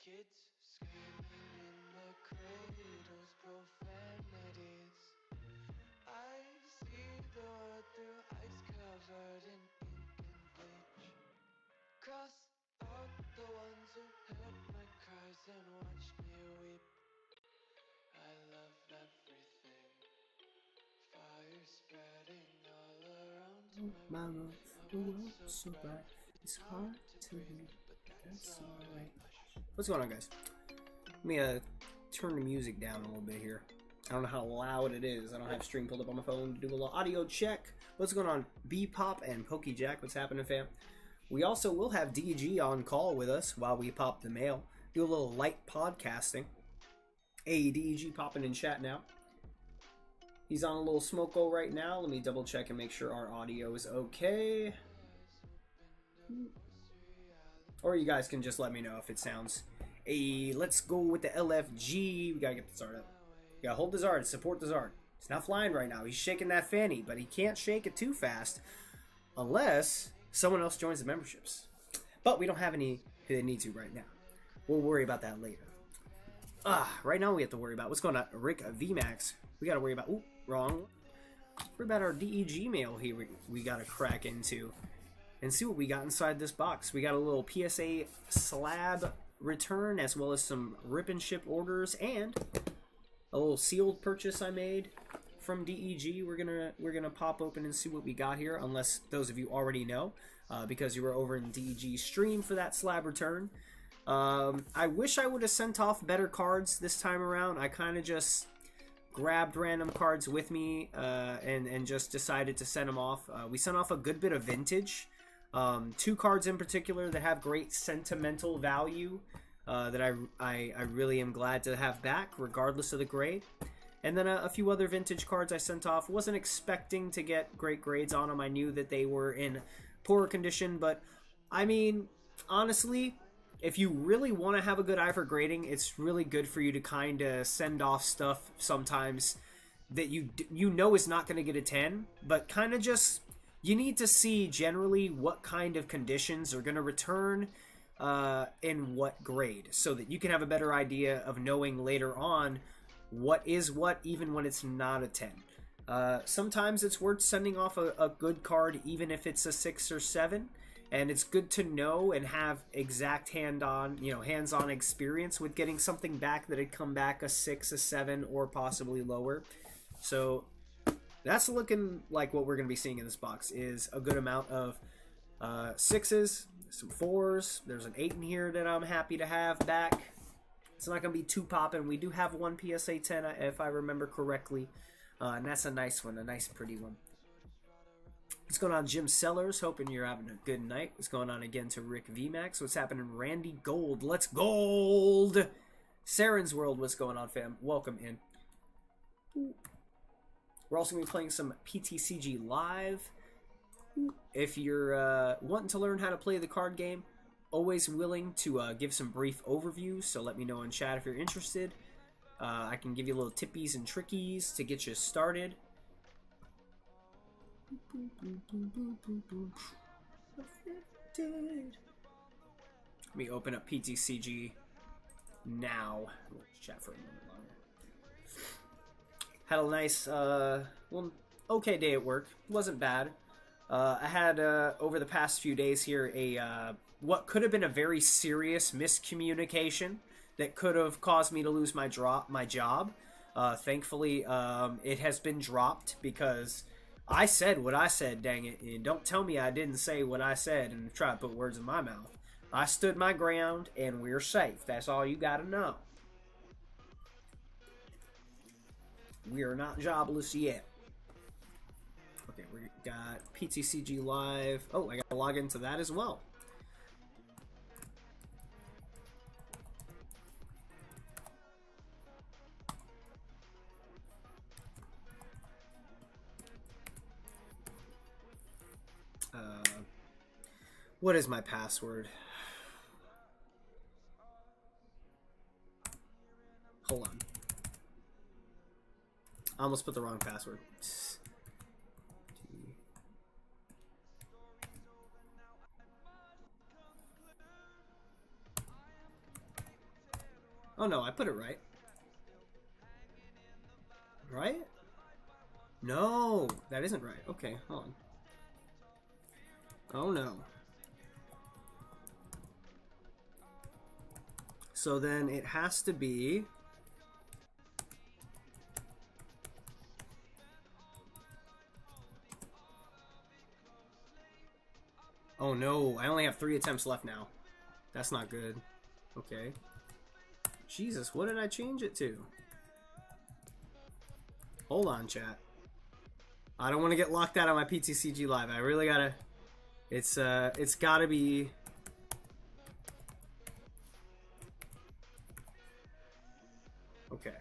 Kids screaming in the cradles, profanities. I see the world through ice covered in ink and bleach. Cross out the ones who heard my cries and watched me weep. I love everything. Fire spreading all around my room. The world's so bright, it's hard to leave, but that's alright. What's going on, guys? Let me turn the music down a little bit here. I don't know how loud it is. I don't have stream pulled up on my phone to do a little audio check. What's going on, B-Pop and PokeJack? What's happening, fam? We also will have DEG on call with us while we pop the mail. Do a little light podcasting. Hey, DEG popping in chat now. He's on a little smoko right now. Let me double check and make sure our audio is okay. Or you guys can just let me know if it sounds. Hey, let's go with the LFG. We gotta get the Zard up. You gotta hold the Zard, support the Zard. He's not flying right now. He's shaking that fanny, but he can't shake it too fast unless someone else joins the memberships. But we don't have any who need to right now. We'll worry about that later. Right now we have to worry about what's going on. Rick VMAX. We gotta worry about. Ooh, wrong. Worry about our DEG mail here. We gotta crack into and see what we got inside this box. We got a little PSA slab return as well as some rip and ship orders and a little sealed purchase I made from DEG. We're gonna pop open and see what we got here, unless those of you already know, because you were over in DEG's stream for that slab return. I wish I would have sent off better cards this time around. I kind of just grabbed random cards with me and just decided to send them off. We sent off a good bit of vintage. 2 cards in particular that have great sentimental value that I really am glad to have back, regardless of the grade. And then a few other vintage cards I sent off. Wasn't expecting to get great grades on them. I knew that they were in poor condition, but I mean, honestly, if you really want to have a good eye for grading, it's really good for you to kind of send off stuff sometimes that you know is not going to get a 10, but kind of just, you need to see generally what kind of conditions are going to return in what grade, so that you can have a better idea of knowing later on what is what, even when it's not a 10. Sometimes it's worth sending off a good card even if it's a 6 or 7. And it's good to know and have exact hands-on experience with getting something back that had come back a 6, a 7, or possibly lower. So that's looking like what we're going to be seeing in this box is a good amount of 6s, some 4s. There's an 8 in here that I'm happy to have back. It's not going to be too popping. We do have one PSA 10, if I remember correctly. And that's a nice one, a nice pretty one. What's going on, Jim Sellers? Hoping you're having a good night. What's going on again to Rick VMAX? What's happening, Randy Gold? Let's gold! Saren's World, what's going on, fam? Welcome in. We're also going to be playing some PTCGLive. If you're wanting to learn how to play the card game, always willing to give some brief overviews, so let me know in chat if you're interested. I can give you little tippies and trickies to get you started. Let me open up PTCG now. Let's chat for a moment longer. Had a nice, okay day at work. Wasn't bad. I had over the past few days here what could have been a very serious miscommunication that could have caused me to lose my job. Thankfully, it has been dropped because I said what I said, dang it. And don't tell me I didn't say what I said and try to put words in my mouth. I stood my ground and we're safe. That's all you gotta know. We are not jobless yet. Okay, we got PTCGLive. Oh, I gotta log into that as well. What is my password? Hold on. I almost put the wrong password. Oh no, I put it right. Right? No, that isn't right. Okay, hold on. Oh no. So then it has to be... Oh no, I only have 3 attempts left now. That's not good. Okay. Jesus, what did I change it to? Hold on, chat. I don't want to get locked out of my PTCGLive. I really gotta... It's gotta be... Okay.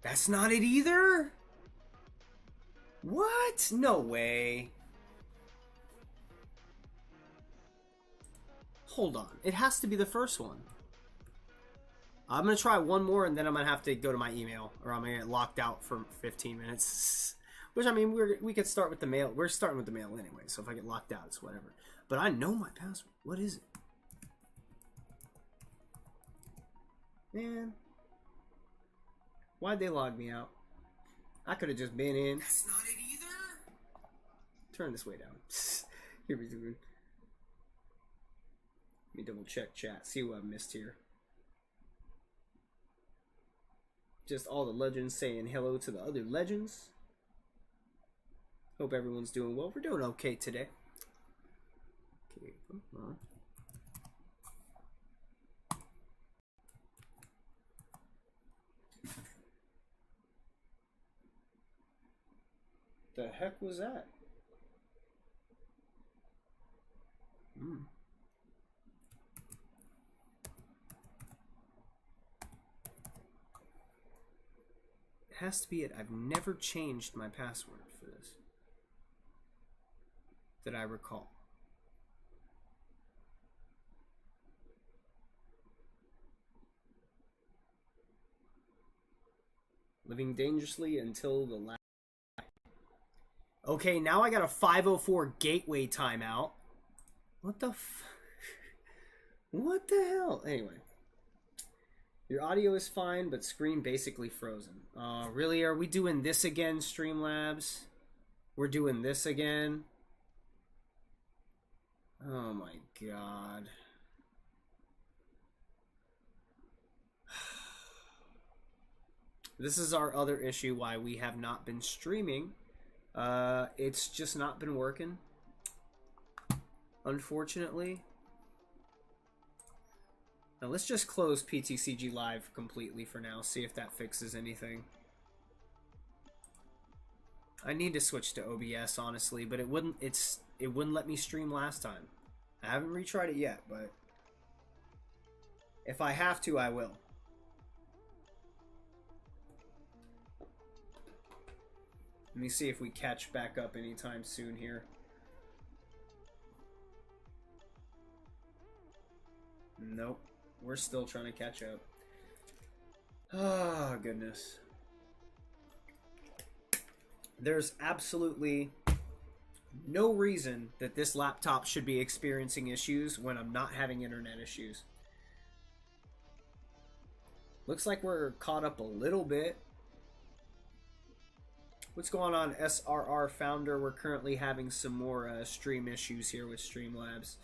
That's not it either? What? No way. Hold on. It has to be the first one. I'm going to try one more and then I'm going to have to go to my email or I'm going to get locked out for 15 minutes. Which, I mean, we could start with the mail. We're starting with the mail anyway, so if I get locked out, it's whatever. But I know my password. What is it? Man. Why'd they log me out? I could have just been in. That's not it either. Turn this way down. Here we go. Let me double check chat. See what I've missed here. Just all the legends saying hello to the other legends. Hope everyone's doing well. We're doing okay today. Okay. The heck was that? It has to be it. I've never changed my password for this that I recall. Living dangerously until the last. Okay, now I got a 504 gateway timeout. What the what the hell? Anyway. Your audio is fine, but screen basically frozen. Really? Are we doing this again, Streamlabs? We're doing this again? Oh my god. This is our other issue why we have not been streaming. It's just not been working. Unfortunately. Now let's just close PTCGLive completely for now. See if that fixes anything. I need to switch to OBS honestly, but it wouldn't let me stream last time. I haven't retried it yet, but if I have to, I will. Let me see if we catch back up anytime soon here. Nope. We're still trying to catch up. Oh, goodness. There's absolutely no reason that this laptop should be experiencing issues when I'm not having internet issues. Looks like we're caught up a little bit. What's going on, SRR Founder? We're currently having some more stream issues here with Streamlabs,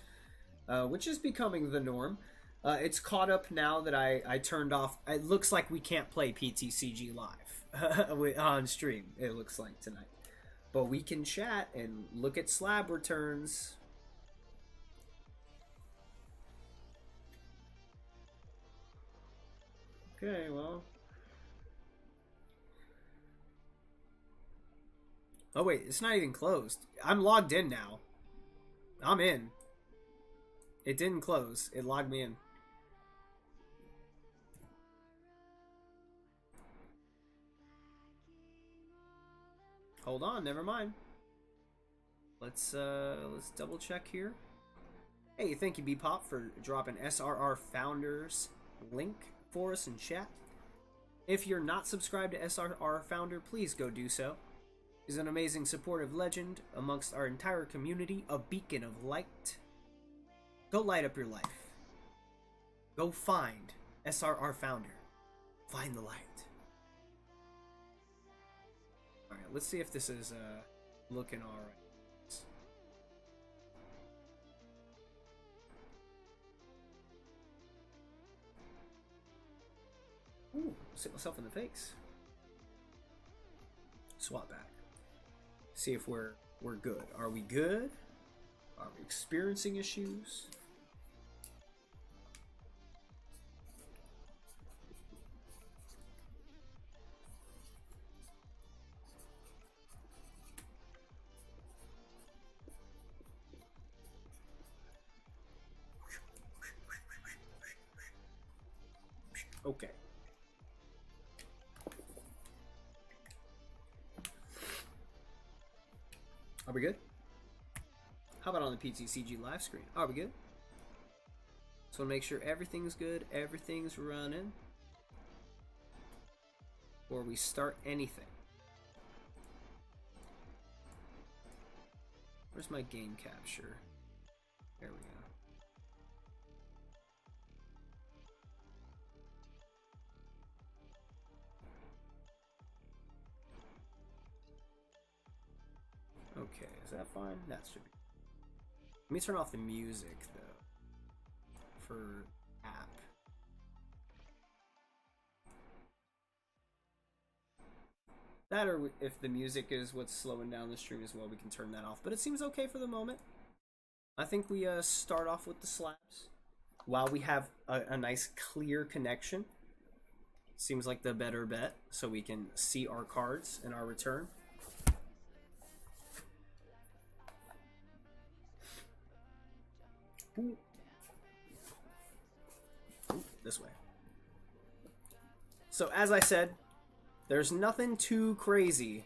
which is becoming the norm. It's caught up now that I turned off. It looks like we can't play PTCGLive on stream, it looks like tonight. But we can chat and look at Slab returns. Okay, well. Oh wait, it's not even closed. I'm logged in now. I'm in. It didn't close. It logged me in. Hold on, never mind. Let's double check here. Hey, thank you, Bpop, for dropping SRR Founders link for us in chat. If you're not subscribed to SRR Founder, please go do so. He's an amazing supportive legend amongst our entire community, a beacon of light. Go light up your life. Go find SRR founder. Find the light. Alright, let's see if this is looking alright. Ooh, sit myself in the face. Swap back. See if we're good. Are we good? Are we experiencing issues? Okay. Are we good? How about on the PTCGLive screen? Are we good? So make sure everything's good, everything's running before we start anything. Where's my game capture? There we go. Okay, is that fine? That should be. Let me turn off the music though for app. That, or if the music is what's slowing down the stream as well, we can turn that off. But it seems okay for the moment. I think we start off with the slabs while we have a nice clear connection. Seems like the better bet, so we can see our cards and our return. Ooh. Ooh, this way. So as I said, there's nothing too crazy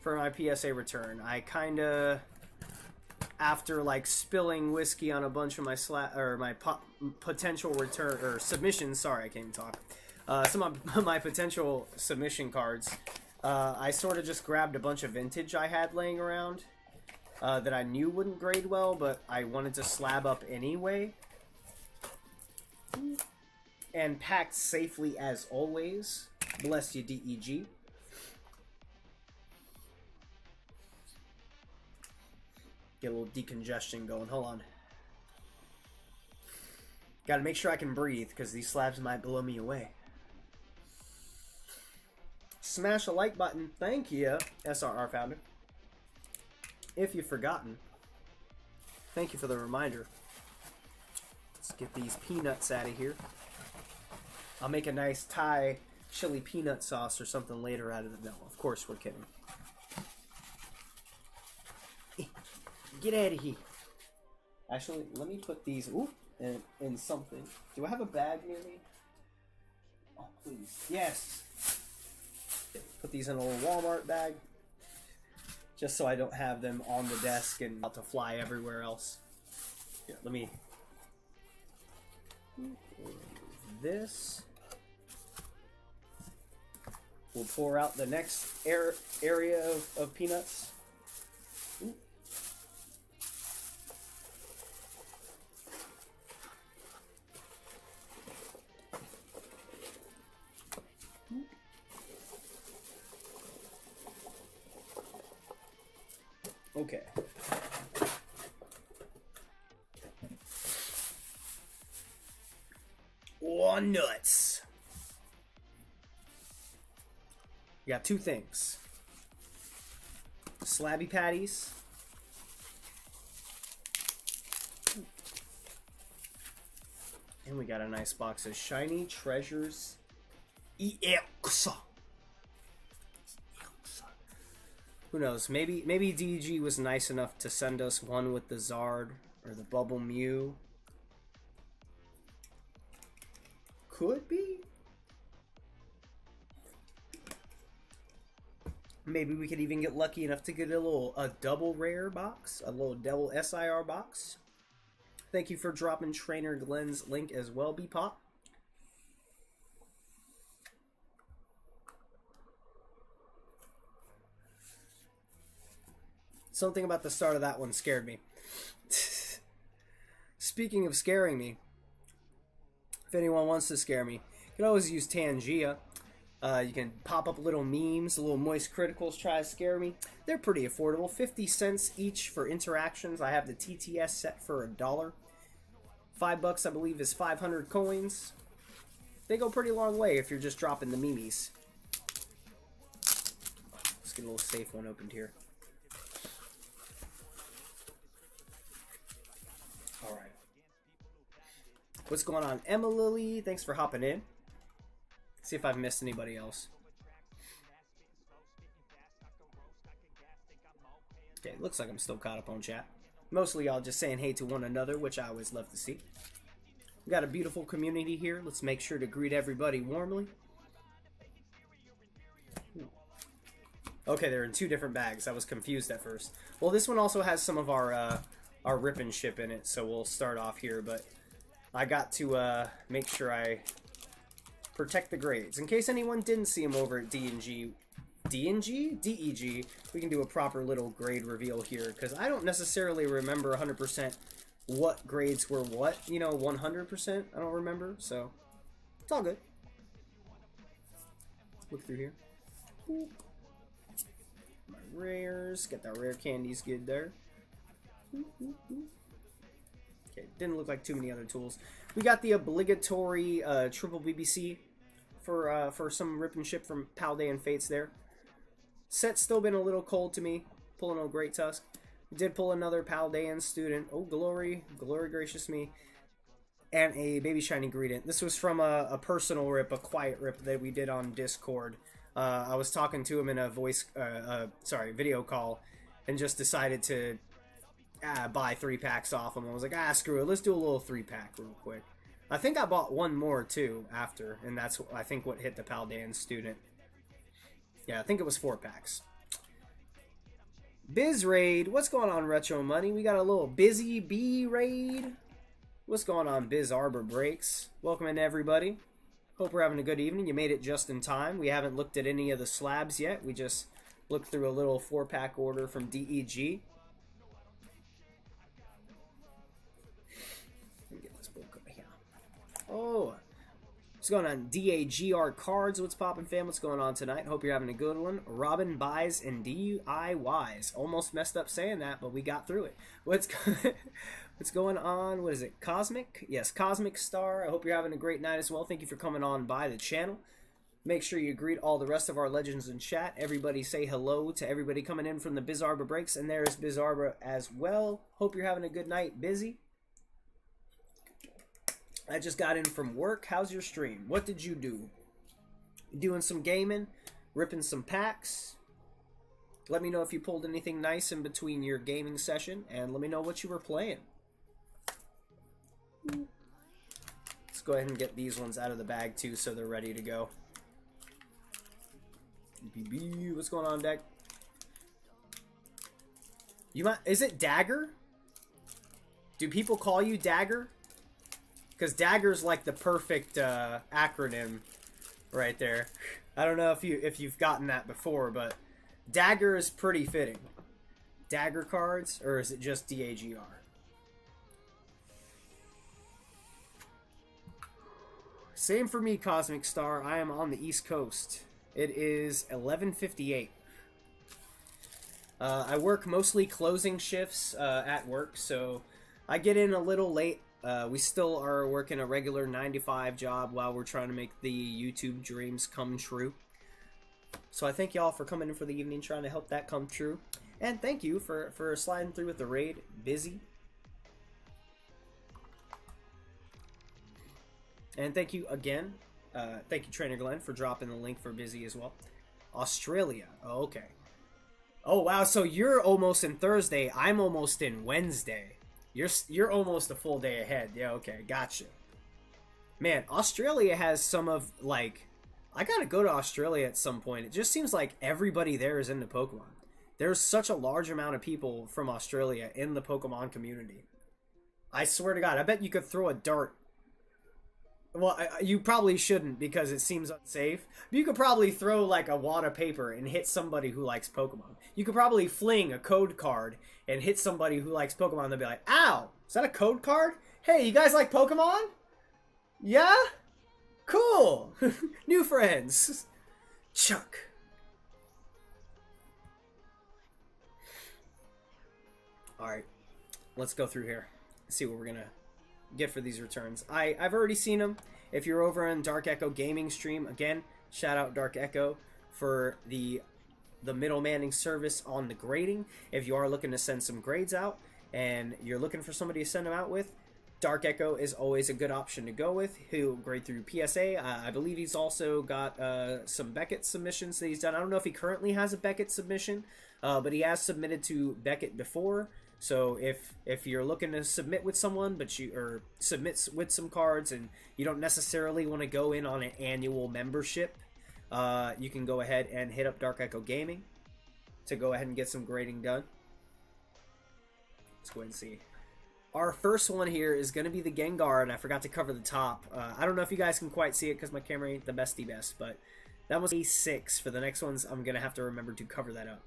for my PSA return. I kinda, after like spilling whiskey on a bunch of my potential return or submissions. Sorry, I can't even talk. Some of my potential submission cards. I sort of just grabbed a bunch of vintage I had laying around that I knew wouldn't grade well, but I wanted to slab up anyway. And packed safely as always. Bless you, DEG. Get a little decongestion going. Hold on. Gotta make sure I can breathe, because these slabs might blow me away. Smash a like button. Thank you, SRR founder. If you've forgotten, thank you for the reminder. Let's get these peanuts out of here. I'll make a nice Thai chili peanut sauce or something later out of it. No, of course we're kidding. Get out of here. Actually, let me put these in something. Do I have a bag near me? Oh, please. Yes. Put these in a little Walmart bag. Just so I don't have them on the desk and about to fly everywhere else. Here, let me this. We'll pour out the next area of peanuts. Ooh. Okay. Oh, nuts. We got two things. Slabby patties. And we got a nice box of shiny treasures. EX. Who knows? Maybe DEG was nice enough to send us one with the Zard or the Bubble Mew. Could be. Maybe we could even get lucky enough to get a double rare box, a little double SIR box. Thank you for dropping Trainer Glenn's link as well, B-Pop. Something about the start of that one scared me. Speaking of scaring me, If anyone wants to scare me, you can always use Tangia. You can pop up little memes, little moist criticals try to scare me. They're pretty affordable, 50 cents each for interactions. I have the TTS set for $1. $5 I believe is 500 coins. They go pretty long way if you're just dropping the memes. Let's get a little safe one opened here. Alright. What's going on, Emily? Thanks for hopping in. See if I've missed anybody else. Okay, looks like I'm still caught up on chat. Mostly y'all just saying hey to one another, which I always love to see. We got a beautiful community here. Let's make sure to greet everybody warmly. Okay, they're in two different bags. I was confused at first. Well, this one also has some of our rip and ship in it, so we'll start off here. But I got to make sure I protect the grades. In case anyone didn't see them over at DEG, we can do a proper little grade reveal here, because I don't necessarily remember 100% what grades were what. You know, 100%, I don't remember, so it's all good. Look through here. My rares, get that rare candies good there. Okay, didn't look like too many other tools. We got the obligatory triple BBC for some rip and ship from Palday and Fates there. Set's still been a little cold to me. Pulling a Great Tusk. We did pull another Paldean student. Oh, glory gracious me. And a Baby Shiny Greedent. This was from a personal rip, a quiet rip that we did on Discord. I was talking to him in a video call, and just decided to buy 3 packs off him. I was like, screw it, let's do a little 3-pack real quick. I think I bought one more too after, and that's I think what hit the Paldean student. Yeah, I think it was 4 packs. Biz Raid, what's going on, Retro Money? We got a little Busy Bee Raid. What's going on, Biz Arbor Breaks? Welcome in, everybody. Hope we're having a good evening. You made it just in time. We haven't looked at any of the slabs yet. We just looked through a little 4-pack order from DEG. Let me get this book over here. Oh, what's going on? DAGR Cards, what's poppin', fam? What's going on tonight? Hope you're having a good one. Robin buys and DIYs. Almost messed up saying that, but we got through it. What's going on? What is it? Cosmic? Yes, Cosmic Star. I hope you're having a great night as well. Thank you for coming on by the channel. Make sure you greet all the rest of our legends in chat. Everybody say hello to everybody coming in from the Biz Arbor Breaks, and there's Biz Arbor as well. Hope you're having a good night, Busy. I just got in from work. How's your stream? What did you do? Doing some gaming? Ripping some packs? Let me know if you pulled anything nice in between your gaming session, and let me know what you were playing. Let's go ahead and get these ones out of the bag too, so they're ready to go. BB, what's going on, deck? Is it Dagger? Do people call you Dagger? Because Dagger's like the perfect acronym right there. I don't know if you've gotten that before, but Dagger is pretty fitting. Dagger cards, or is it just DAGR? Same for me, Cosmic Star. I am on the East Coast. It is 11:58. I work mostly closing shifts at work, so I get in a little late. We still are working a regular 9-to-5 job while we're trying to make the YouTube dreams come true. So I thank y'all for coming in for the evening, trying to help that come true. And thank you for sliding through with the raid. Busy. And thank you again. Thank you, Trainer Glenn, for dropping the link for Busy as well. Australia. Oh, okay. Oh, wow. So you're almost in Thursday. I'm almost in Wednesday. You're almost a full day ahead. Yeah, okay. Gotcha. Man, Australia has some of, like... I gotta go to Australia at some point. It just seems like everybody there is into Pokemon. There's such a large amount of people from Australia in the Pokemon community. I swear to God, I bet you could throw a dart. Well, you probably shouldn't because it seems unsafe. But you could probably throw like a wad of paper and hit somebody who likes Pokemon. You could probably fling a code card and hit somebody who likes Pokemon. They'll be like, ow, is that a code card? Hey, you guys like Pokemon? Yeah? Cool! New friends! Chuck. Alright, let's go through here. See what we're gonna get for these returns. I've already seen them. If you're over on Dark Echo Gaming stream, again, shout out Dark Echo for the middlemanning service on the grading. If you are looking to send some grades out and you're looking for somebody to send them out with, Dark Echo is always a good option to go with. He'll grade through PSA. I believe he's also got some Beckett submissions that he's done. I don't know if he currently has a Beckett submission, but he has submitted to Beckett before. So if you're looking to submit with someone, but you submit with some cards, and you don't necessarily want to go in on an annual membership, you can go ahead and hit up Dark Echo Gaming to go ahead and get some grading done. Let's go ahead and see. Our first one here is going to be the Gengar, and I forgot to cover the top. I don't know if you guys can quite see it because my camera ain't the best, but that was A6. For the next ones, I'm going to have to remember to cover that up.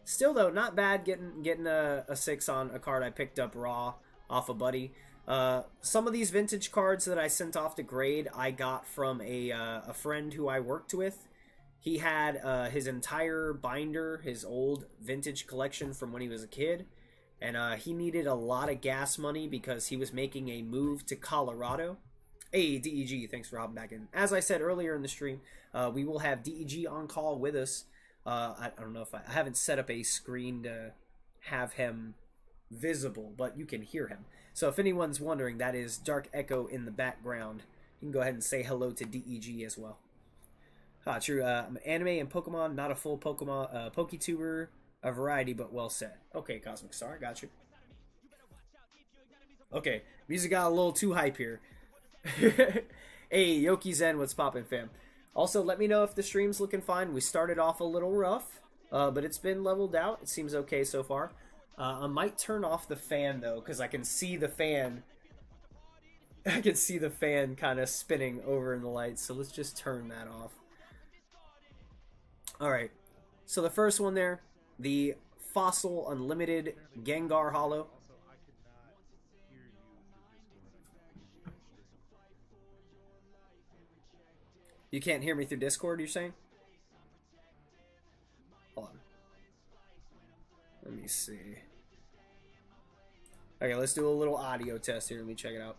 Still, though, not bad getting a 6 on a card I picked up raw off a buddy. Some of these vintage cards that I sent off to grade, I got from a friend who I worked with. He had his entire binder, his old vintage collection from when he was a kid. And he needed a lot of gas money because he was making a move to Colorado. Hey, DEG, thanks for hopping back in. As I said earlier in the stream, we will have DEG on call with us. I don't know if I haven't set up a screen to have him visible, but you can hear him. So if anyone's wondering, that is Dark Echo in the background. You can go ahead and say hello to DEG as well. True. I'm anime and Pokemon, not a full Pokemon PokeTuber. A variety, but well said. Okay, Cosmic Star, I got you. Okay, music got a little too hype here. Hey, Yoki Zen, what's poppin', fam? Also, let me know if the stream's looking fine. We started off a little rough, but it's been leveled out. It seems okay so far. I might turn off the fan, though, because I can see the fan. I can see the fan kind of spinning over in the lights, so let's just turn that off. Alright, so the first one there, the Fossil Unlimited Gengar Hollow. You can't hear me through Discord, you're saying? Hold on. Let me see. Okay, let's do a little audio test here. Let me check it out.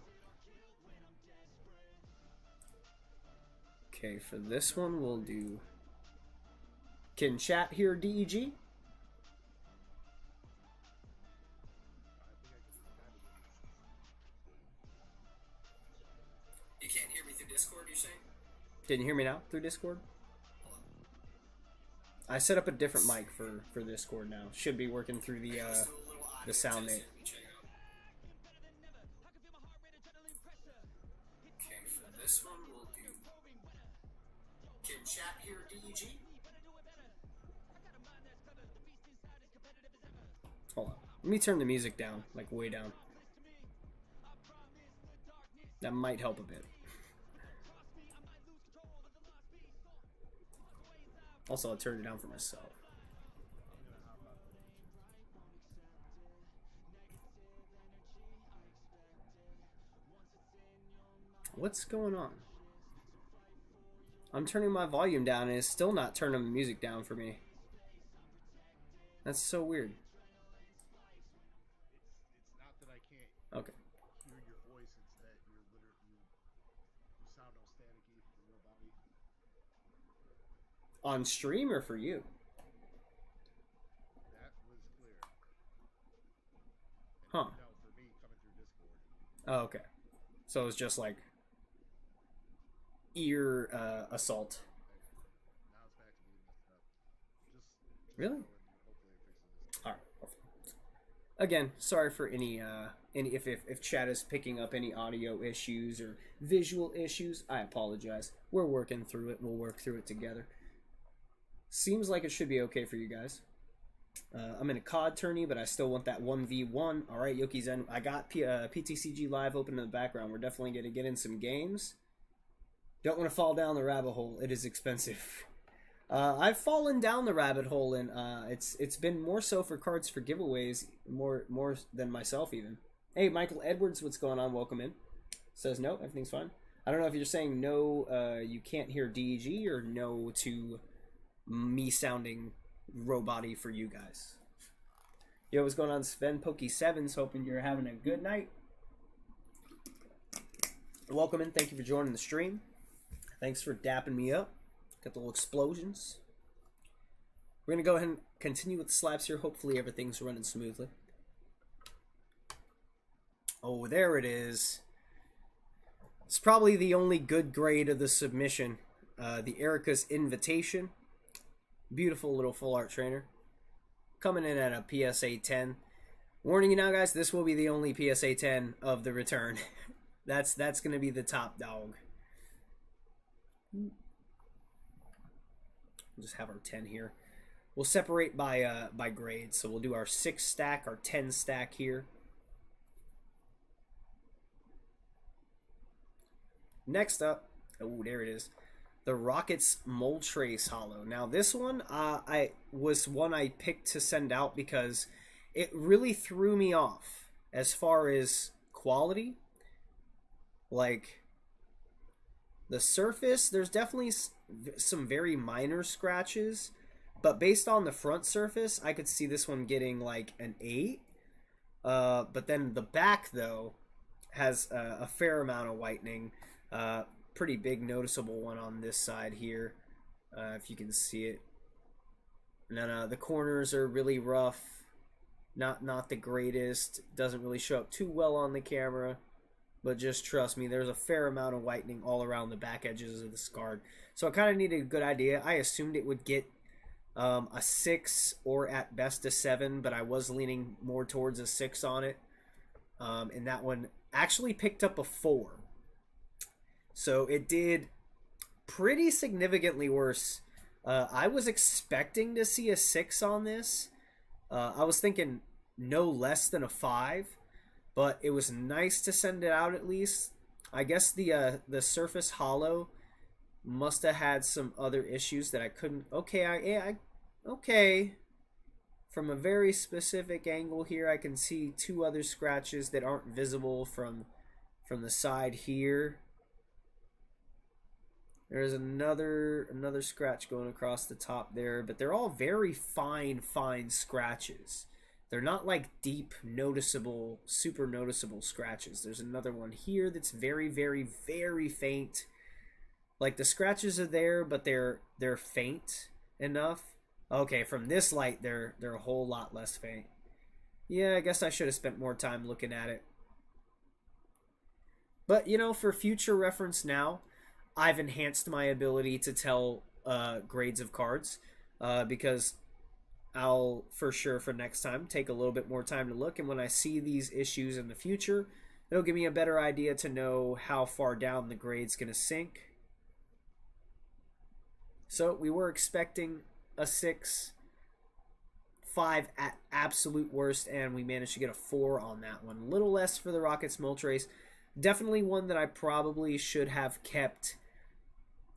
Okay, for this one, we'll do... Can chat hear DEG? You can't hear me through Discord, you're saying? Can you hear me now through Discord? I set up a different mic for Discord now. Should be working through the sound name. Okay, for this one we'll do. Can chat hear DEG? Hold on. Let me turn the music down, like way down. That might help a bit. Also, I'll turn it down for myself. What's going on? I'm turning my volume down and it's still not turning the music down for me. That's so weird. It's not that I can't Okay. hear your voice, it's that you sound all staticky in your body. On stream or for you? That was clear. Huh. No, for me coming through Discord. Oh, okay. So it was just like ear assault. Now it's back to being messed up. Just Really? go and hopefully it fixes this. All right. Again, sorry for any if chat is picking up any audio issues or visual issues. I apologize. We're working through it. We'll work through it together. Seems like it should be okay for you guys. I'm in a COD tourney, but I still want that 1v1. All right, Yoki Zen. I got PTCGLive open in the background. We're definitely going to get in some games. Don't want to fall down the rabbit hole. It is expensive. I've fallen down the rabbit hole, and it's been more so for cards for giveaways, more than myself even. Hey, Michael Edwards, what's going on? Welcome in. Says no, everything's fine. I don't know if you're saying no, you can't hear DEG, or no to me sounding robot-y for you guys. Yo, what's going on? Sven Pokey7s, hoping you're having a good night. Welcome in. Thank you for joining the stream. Thanks for dapping me up. Got the little explosions. We're going to go ahead and continue with the slabs here. Hopefully everything's running smoothly. Oh, there it is. It's probably the only good grade of the submission. The Erica's Invitation. Beautiful little full art trainer. Coming in at a PSA 10. Warning you now, guys, this will be the only PSA 10 of the return. That's going to be the top dog. We'll just have our 10 here. We'll separate by grade. So we'll do our 6 stack, our 10 stack here. Next up, oh, there it is. The Rockets Mold Trace Hollow. Now this one, I picked to send out because it really threw me off as far as quality. Like, the surface, there's definitely some very minor scratches, but based on the front surface, I could see this one getting like an 8. But then the back, though, has a fair amount of whitening. Pretty big noticeable one on this side here, if you can see it. No, the corners are really rough. Not the greatest. Doesn't really show up too well on the camera. But just trust me, there's a fair amount of whitening all around the back edges of this card. So I kind of needed a good idea. I assumed it would get a 6 or at best a 7, but I was leaning more towards a 6 on it. And that one actually picked up a 4. So it did pretty significantly worse. I was expecting to see a 6 on this. I was thinking no less than a 5. But it was nice to send it out at least. I guess the surface hollow must have had some other issues that I couldn't. Okay, okay. From a very specific angle here, I can see 2 other scratches that aren't visible from the side here. There's another scratch going across the top there, but they're all very fine scratches. They're not like deep, noticeable, super noticeable scratches. There's another one here that's very, very, very faint. Like, the scratches are there, but they're faint enough. Okay, from this light, they're a whole lot less faint. Yeah, I guess I should have spent more time looking at it. But, you know, for future reference now, I've enhanced my ability to tell grades of cards because I'll, for sure, for next time, take a little bit more time to look. And when I see these issues in the future, it'll give me a better idea to know how far down the grade's going to sink. So we were expecting a 6, 5 at absolute worst, and we managed to get a 4 on that one. A little less for the Rockets Mold Trace. Definitely one that I probably should have kept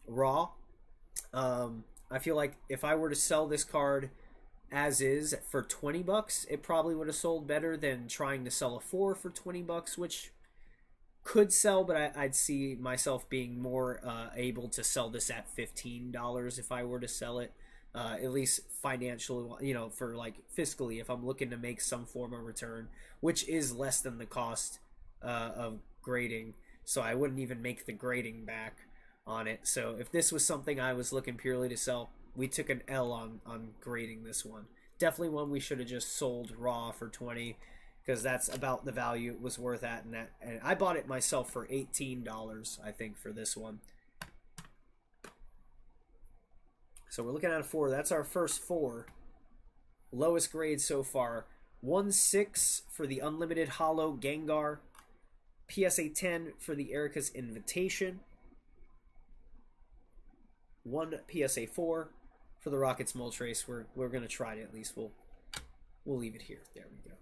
raw. I feel like if I were to sell this card as is for $20, it probably would have sold better than trying to sell a 4 for $20, which could sell, but I'd see myself being more able to sell this at $15 if I were to sell it, at least financially, you know, for like fiscally, if I'm looking to make some form of return, which is less than the cost of grading. So I wouldn't even make the grading back on it. So if this was something I was looking purely to sell, we took an L on grading this one. Definitely one we should have just sold raw for 20, because that's about the value it was worth at. And I bought it myself for $18, I think, for this one. So we're looking at a 4. That's our first 4. Lowest grade so far. 1/6 for the Unlimited Hollow Gengar. PSA 10 for the Erica's Invitation. 1 PSA 4 for the Rockets Mold Trace. We're going to try it at least. We'll leave it here. There we go.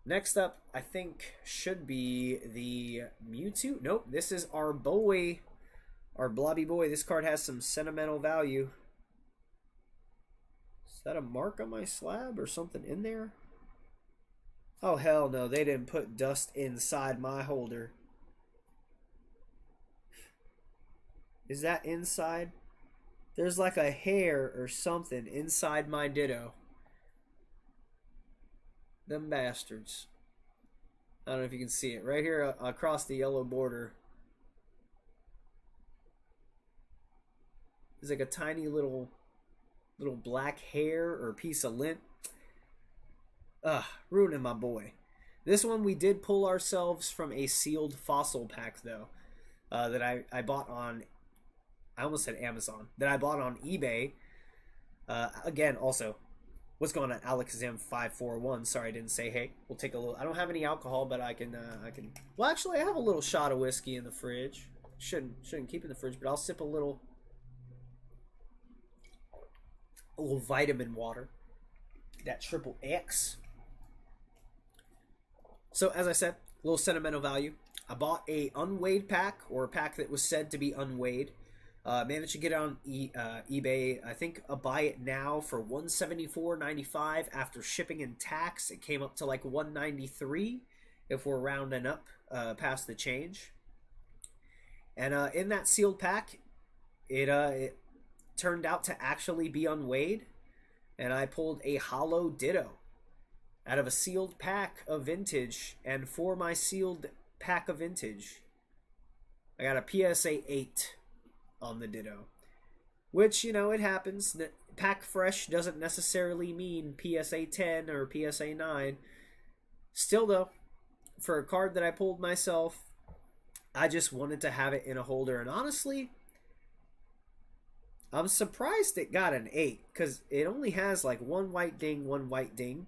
Next up, I think, should be the Mewtwo. Nope, this is our boy, our blobby boy. This card has some sentimental value. Is that a mark on my slab or something in there? Oh, hell no. They didn't put dust inside my holder. Is that inside? There's like a hair or something inside my Ditto. Them bastards. I don't know if you can see it. Right here across the yellow border. There's like a tiny little black hair or piece of lint. Ruining my boy. This one we did pull ourselves from a sealed fossil pack though. That I bought on, I almost said Amazon, that I bought on eBay. Again, also, what's going on, AlexZam541? Sorry, I didn't say hey. We'll take a little. I don't have any alcohol, but I can. Well, actually, I have a little shot of whiskey in the fridge. Shouldn't keep in the fridge, but I'll sip a little vitamin water. That triple X. So as I said, a little sentimental value. I bought a unweighed pack, or a pack that was said to be unweighed. Managed to get it on eBay. I think a buy it now for $174.95 after shipping and tax. It came up to like $193 if we're rounding up past the change. And in that sealed pack, it turned out to actually be unweighed, and I pulled a hollow Ditto out of a sealed pack of vintage. And for my sealed pack of vintage, I got a PSA 8 on the Ditto, which, you know, it happens. Pack fresh doesn't necessarily mean PSA 10 or PSA 9. Still though, for a card that I pulled myself, I just wanted to have it in a holder. And honestly, I'm surprised it got an 8, because it only has like one white ding, one white ding.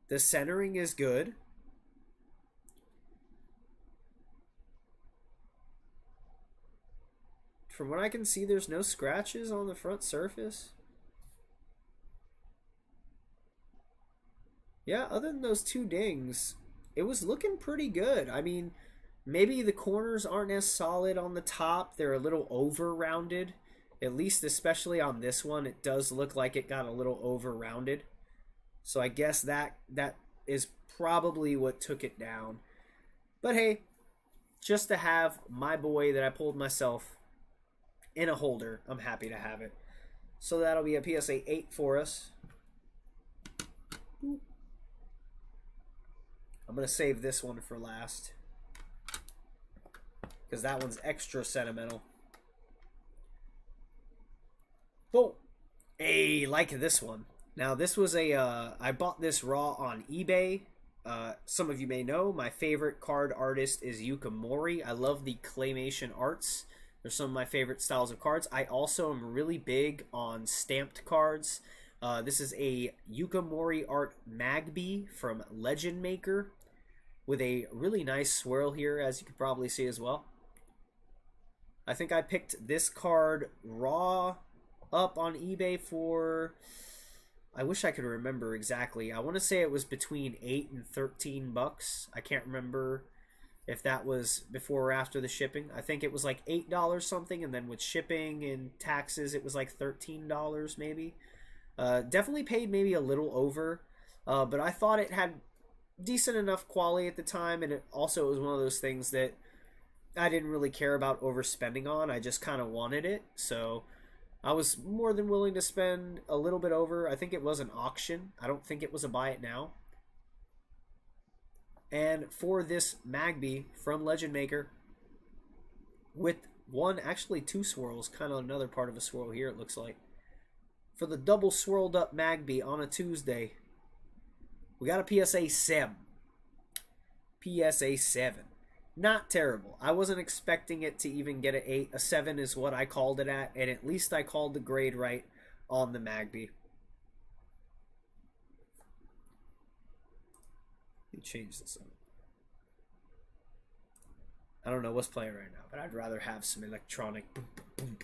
The centering is good. From what I can see, there's no scratches on the front surface. Yeah, other than those 2 dings, it was looking pretty good. I mean, maybe the corners aren't as solid on the top. They're a little over-rounded. At least, especially on this one, it does look like it got a little over-rounded. So I guess that is probably what took it down. But hey, just to have my boy that I pulled myself in a holder, I'm happy to have it. So that'll be a PSA 8 for us. I'm going to save this one for last, because that one's extra sentimental. Oh, hey, like this one. Now, this was I bought this raw on eBay. Some of you may know, my favorite card artist is Yuka Mori. I love the claymation arts. They're some of my favorite styles of cards. I also am really big on stamped cards. This is a Yuka Mori art Magby from Legend Maker, with a really nice swirl here, as you can probably see as well. I think I picked this card raw up on eBay for, I wish I could remember exactly. I want to say it was between $8 and $13. I can't remember if that was before or after the shipping. I think it was like $8 something, and then with shipping and taxes, it was like $13 maybe. Definitely paid maybe a little over, but I thought it had decent enough quality at the time, and it also was one of those things that I didn't really care about overspending on. I just kind of wanted it, so I was more than willing to spend a little bit over. I think it was an auction. I don't think it was a buy it now. And for this Magby from Legend Maker, with actually 2 swirls, kind of another part of a swirl here, it looks like. For the double swirled up Magby on a Tuesday, we got a PSA 7. PSA 7. Not terrible. I wasn't expecting it to even get an 8. A 7 is what I called it at, and at least I called the grade right on the Magby. Let me change this up. I don't know what's playing right now, but I'd rather have some electronic boom, boom, boom.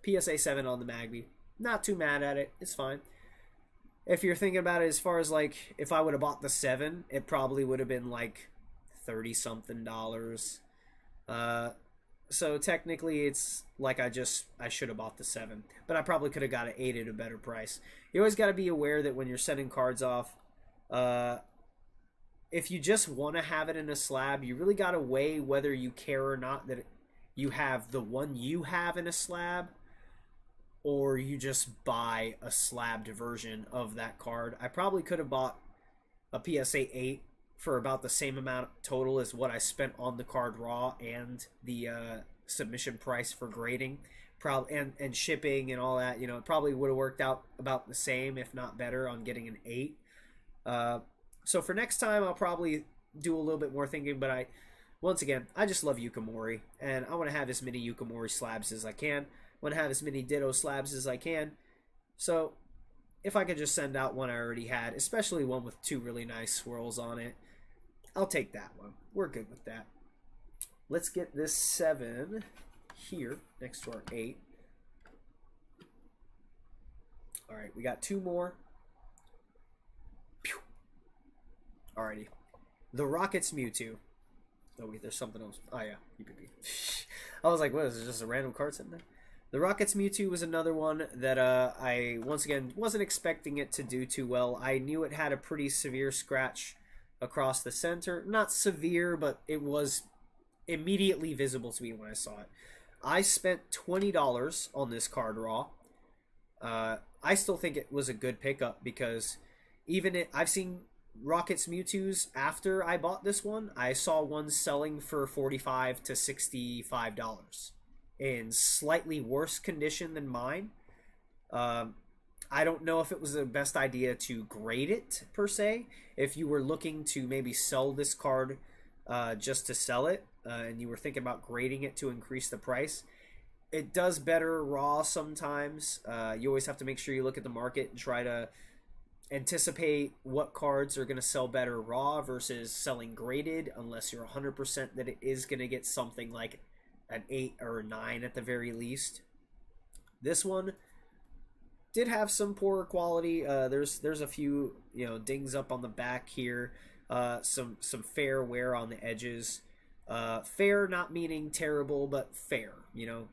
PSA 7 on the Magby. Not too mad at it. It's fine. If you're thinking about it as far as like, if I would have bought the 7, it probably would have been like $30-something. So technically it's like I should have bought the 7. But I probably could have got an 8 at a better price. You always got to be aware that when you're sending cards off, if you just want to have it in a slab, you really got to weigh whether you care or not that you have the one you have in a slab, or you just buy a slabbed version of that card. I probably could have bought a PSA 8 for about the same amount total as what I spent on the card raw and the submission price for grading, and shipping and all that. You know, it probably would have worked out about the same, if not better, on getting an 8. So for next time, I'll probably do a little bit more thinking. But once again, I just love Yukimori, and I want to have as many Yukimori slabs as I can. I want to have as many Ditto slabs as I can. So if I could just send out one I already had, especially one with 2 really nice swirls on it, I'll take that one. We're good with that. Let's get this 7 here next to our 8. All right, we got 2 more. Pew. Alrighty. The Rockets Mewtwo. Oh wait, there's something else. Oh yeah, I was like, what is it, just a random card sitting there? The Rockets Mewtwo was another one that I, once again, wasn't expecting it to do too well. I knew it had a pretty severe scratch across the center. Not severe, but it was immediately visible to me when I saw it. I spent $20 on this card raw. I still think it was a good pickup because I've seen Rockets Mewtwo's after I bought this one. I saw one selling for $45 to $65 in slightly worse condition than mine. I don't know if it was the best idea to grade it, per se. If you were looking to maybe sell this card just to sell it, and you were thinking about grading it to increase the price, it does better raw sometimes. You always have to make sure you look at the market and try to anticipate what cards are going to sell better raw versus selling graded, unless you're 100% that it is going to get something like an 8 or a 9 at the very least. This one did have some poorer quality. There's a few dings up on the back here, some fair wear on the edges. Fair not meaning terrible, but fair,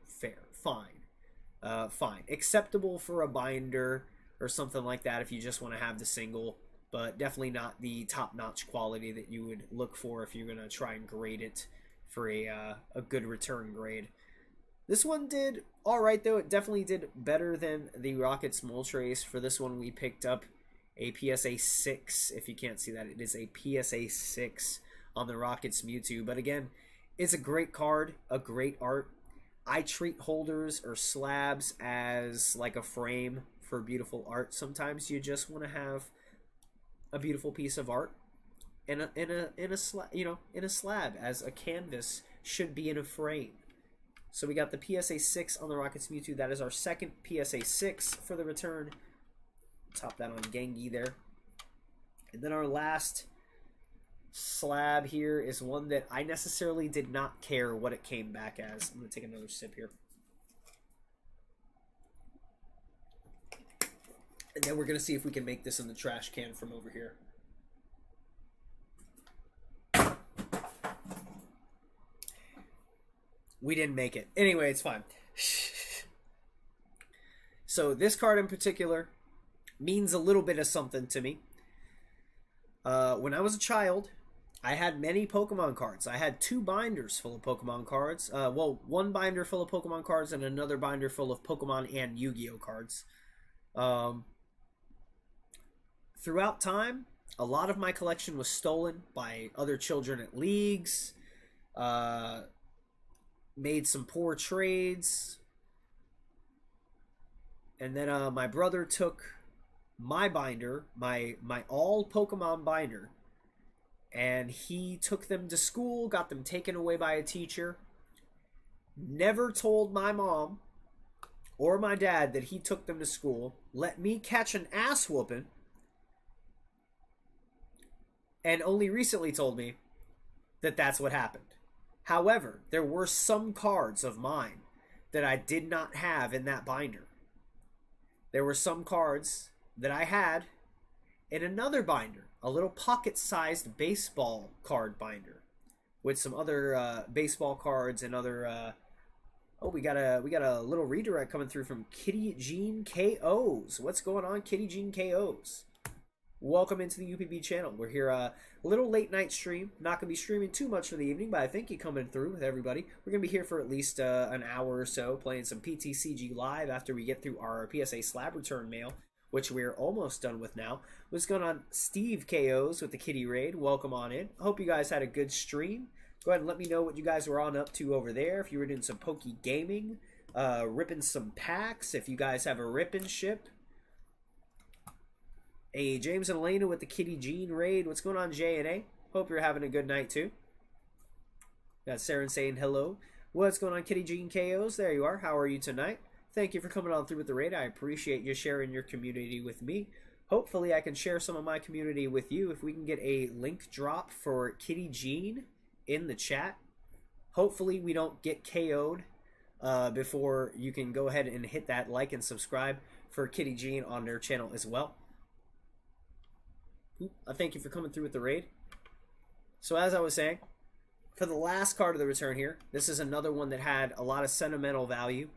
fair, fine, acceptable for a binder or something like that if you just want to have the single, but definitely not the top-notch quality that you would look for if you're going to try and grade it for a good return grade. This one did all right, though. It definitely did better than the Rockets Moltres. For this one, we picked up a PSA 6. If you can't see that, it is a PSA 6 on the Rockets Mewtwo. But again, it's a great card, a great art. I treat holders or slabs as like a frame for beautiful art. Sometimes you just want to have a beautiful piece of art in a slab, as a canvas should be in a frame. So we got the PSA 6 on the Rockets Mewtwo. That is our second PSA 6 for the return. Top that on Gengi there. And then our last slab here is one that I necessarily did not care what it came back as. I'm going to take another sip here. And then we're going to see if we can make this in the trash can from over here. We didn't make it. Anyway, it's fine. So this card in particular means a little bit of something to me. When I was a child, I had many Pokemon cards. I had 2 binders full of Pokemon cards. Well, 1 binder full of Pokemon cards and another binder full of Pokemon and Yu-Gi-Oh cards. Throughout time, a lot of my collection was stolen by other children at leagues. Made some poor trades. And then my brother took my binder, my all Pokemon binder, and he took them to school, got them taken away by a teacher. Never told my mom or my dad that he took them to school. Let me catch an ass whooping. And only recently told me that that's what happened. However, there were some cards of mine that I did not have in that binder. There were some cards that I had in another binder, a little pocket-sized baseball card binder with some other baseball cards and other. Oh, we got a little redirect coming through from Kitty Jean KOs. What's going on, Kitty Jean KOs? Welcome into the UPB channel. We're here a little late night stream. Not going to be streaming too much for the evening, but I think you're coming through with everybody. We're going to be here for at least an hour or so playing some PTCGLive after we get through our PSA Slab return mail, which we're almost done with now. What's going on? Steve KOs with the Kitty Raid. Welcome on in. Hope you guys had a good stream. Go ahead and let me know what you guys were on up to over there. If you were doing some pokey gaming, ripping some packs, if you guys have a ripping ship. Hey, James and Elena with the Kitty Jean raid. What's going on, J&A? Hope you're having a good night, too. Got Saren saying hello. What's going on, Kitty Jean KOs? There you are. How are you tonight? Thank you for coming on through with the raid. I appreciate you sharing your community with me. Hopefully, I can share some of my community with you. If we can get a link drop for Kitty Jean in the chat. Hopefully, we don't get KO'd before you can go ahead and hit that like and subscribe for Kitty Jean on their channel as well. I thank you for coming through with the raid. So as I was saying, for the last card of the return here, this is another one that had a lot of sentimental value.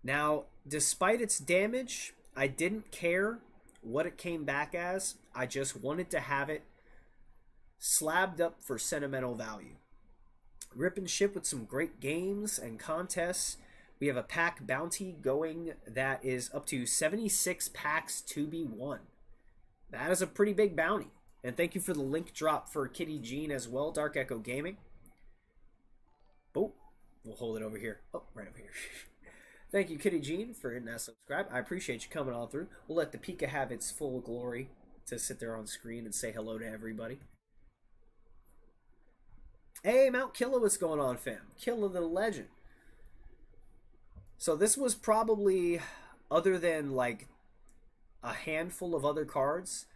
Now, despite its damage, I didn't care what it came back as. I just wanted to have it slabbed up for sentimental value. Rip and ship with some great games and contests. We have a pack bounty going that is up to 76 packs to be won. That is a pretty big bounty. And thank you for the link drop for Kitty Jean as well, Dark Echo Gaming. Oh, we'll hold it over here. Oh, right over here. Thank you, Kitty Jean, for hitting that subscribe. I appreciate you coming on through. We'll let the Pika have its full glory to sit there on screen and say hello to everybody. Hey, Mount Killa, what's going on, fam? Killa the legend. So this was probably, other than like a handful of other cards,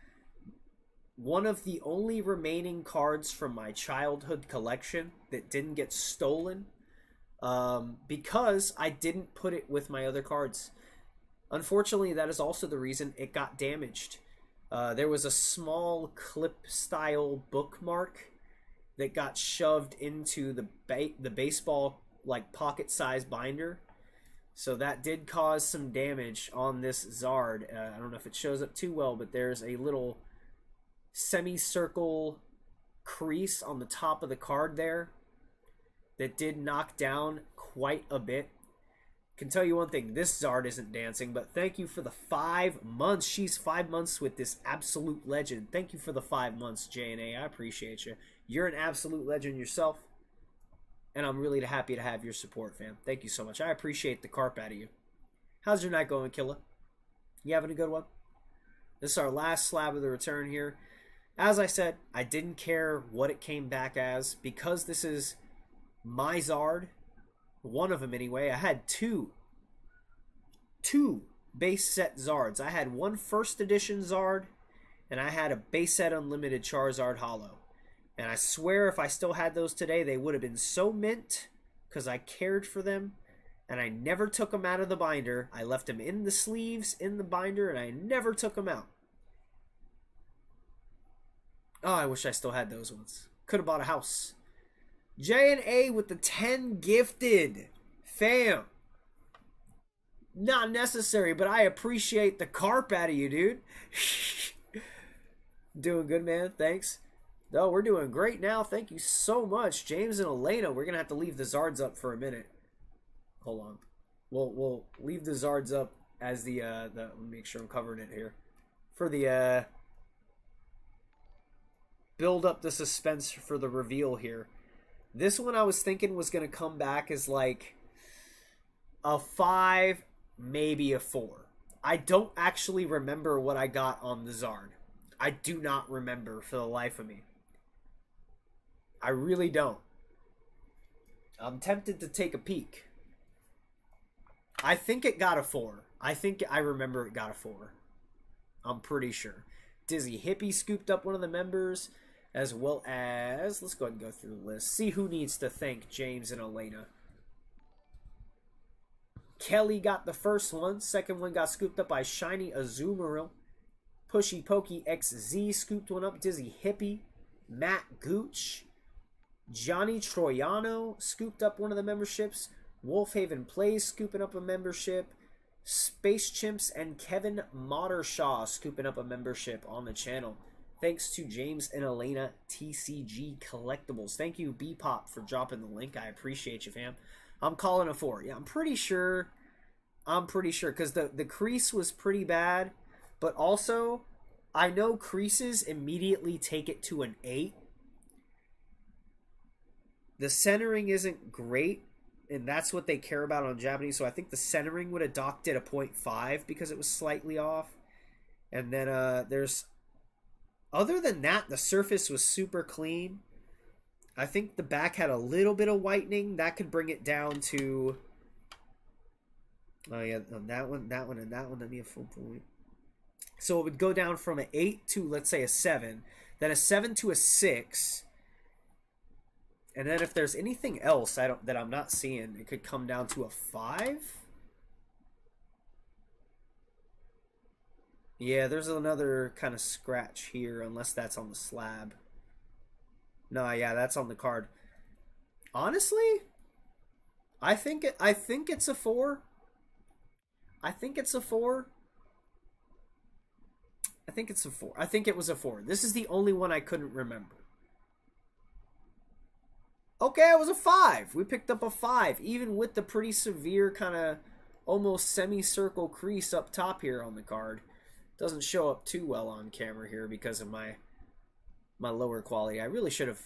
one of the only remaining cards from my childhood collection that didn't get stolen because I didn't put it with my other cards. Unfortunately, that is also the reason it got damaged. There was a small clip style bookmark that got shoved into the baseball like pocket size binder. So that did cause some damage on this Zard. I don't know if it shows up too well, but there's a little semicircle crease on the top of the card there that did knock down quite a bit. Can tell you one thing, this Zard isn't dancing, but thank you for the 5 months. She's 5 months with this absolute legend. Thank you for the 5 months, J&A. I appreciate you. You're an absolute legend yourself. And I'm really happy to have your support, fam. Thank you so much. I appreciate the carp out of you. How's your night going, Killa? You having a good one? This is our last slab of the return here. As I said, I didn't care what it came back as because this is my Zard. One of them anyway. I had two base set Zards. I had one first edition Zard, and I had a base set unlimited Charizard Holo. And I swear if I still had those today, they would have been so mint because I cared for them. And I never took them out of the binder. I left them in the sleeves, in the binder, and I never took them out. Oh, I wish I still had those ones. Could have bought a house. J&A with the 10 gifted. Fam. Not necessary, but I appreciate the carp out of you, dude. Doing good, man. Thanks. No, we're doing great now. Thank you so much, James and Elena. We're gonna have to leave the Zards up for a minute. Hold on. We'll leave the Zards up as the let me make sure I'm covering it here for the build up the suspense for the reveal here. This one I was thinking was gonna come back as like a 5, maybe a 4. I don't actually remember what I got on the Zard. I do not remember for the life of me. I really don't. I'm tempted to take a peek. I think it got a 4. I think I remember it got a 4. I'm pretty sure. Dizzy Hippie scooped up one of the members, as well as... Let's go ahead and go through the list. See who needs to thank James and Elena. Kelly got the first one. Second one got scooped up by Shiny Azumarill. Pushy Pokey XZ scooped one up. Dizzy Hippie. Matt Gooch. Johnny Troiano scooped up one of the memberships. Wolfhaven Plays scooping up a membership. Space Chimps and Kevin Mottershaw scooping up a membership on the channel. Thanks to James and Elena TCG Collectibles. Thank you, Bpop, for dropping the link. I appreciate you, fam. I'm calling a 4. Yeah, I'm pretty sure because the crease was pretty bad, but also I know creases immediately take it to an 8. The centering isn't great, and that's what they care about on Japanese, so I think the centering would have docked it a 0.5 because it was slightly off. And then there's... Other than that, the surface was super clean. I think the back had a little bit of whitening. That could bring it down to... Oh yeah, on that one, and that one, that'd be a full point. So it would go down from an 8 to, let's say, a 7. Then a 7 to a 6. And then if there's anything else that I'm not seeing, it could come down to a 5. Yeah, there's another kind of scratch here, unless that's on the slab. No, yeah, that's on the card. Honestly, I think it's a 4. I think it's a 4. I think it's a 4. I think it was a 4. This is the only one I couldn't remember. Okay, it was a 5. We picked up a 5, even with the pretty severe kind of almost semicircle crease up top here on the card. Doesn't show up too well on camera here because of my lower quality. I really should have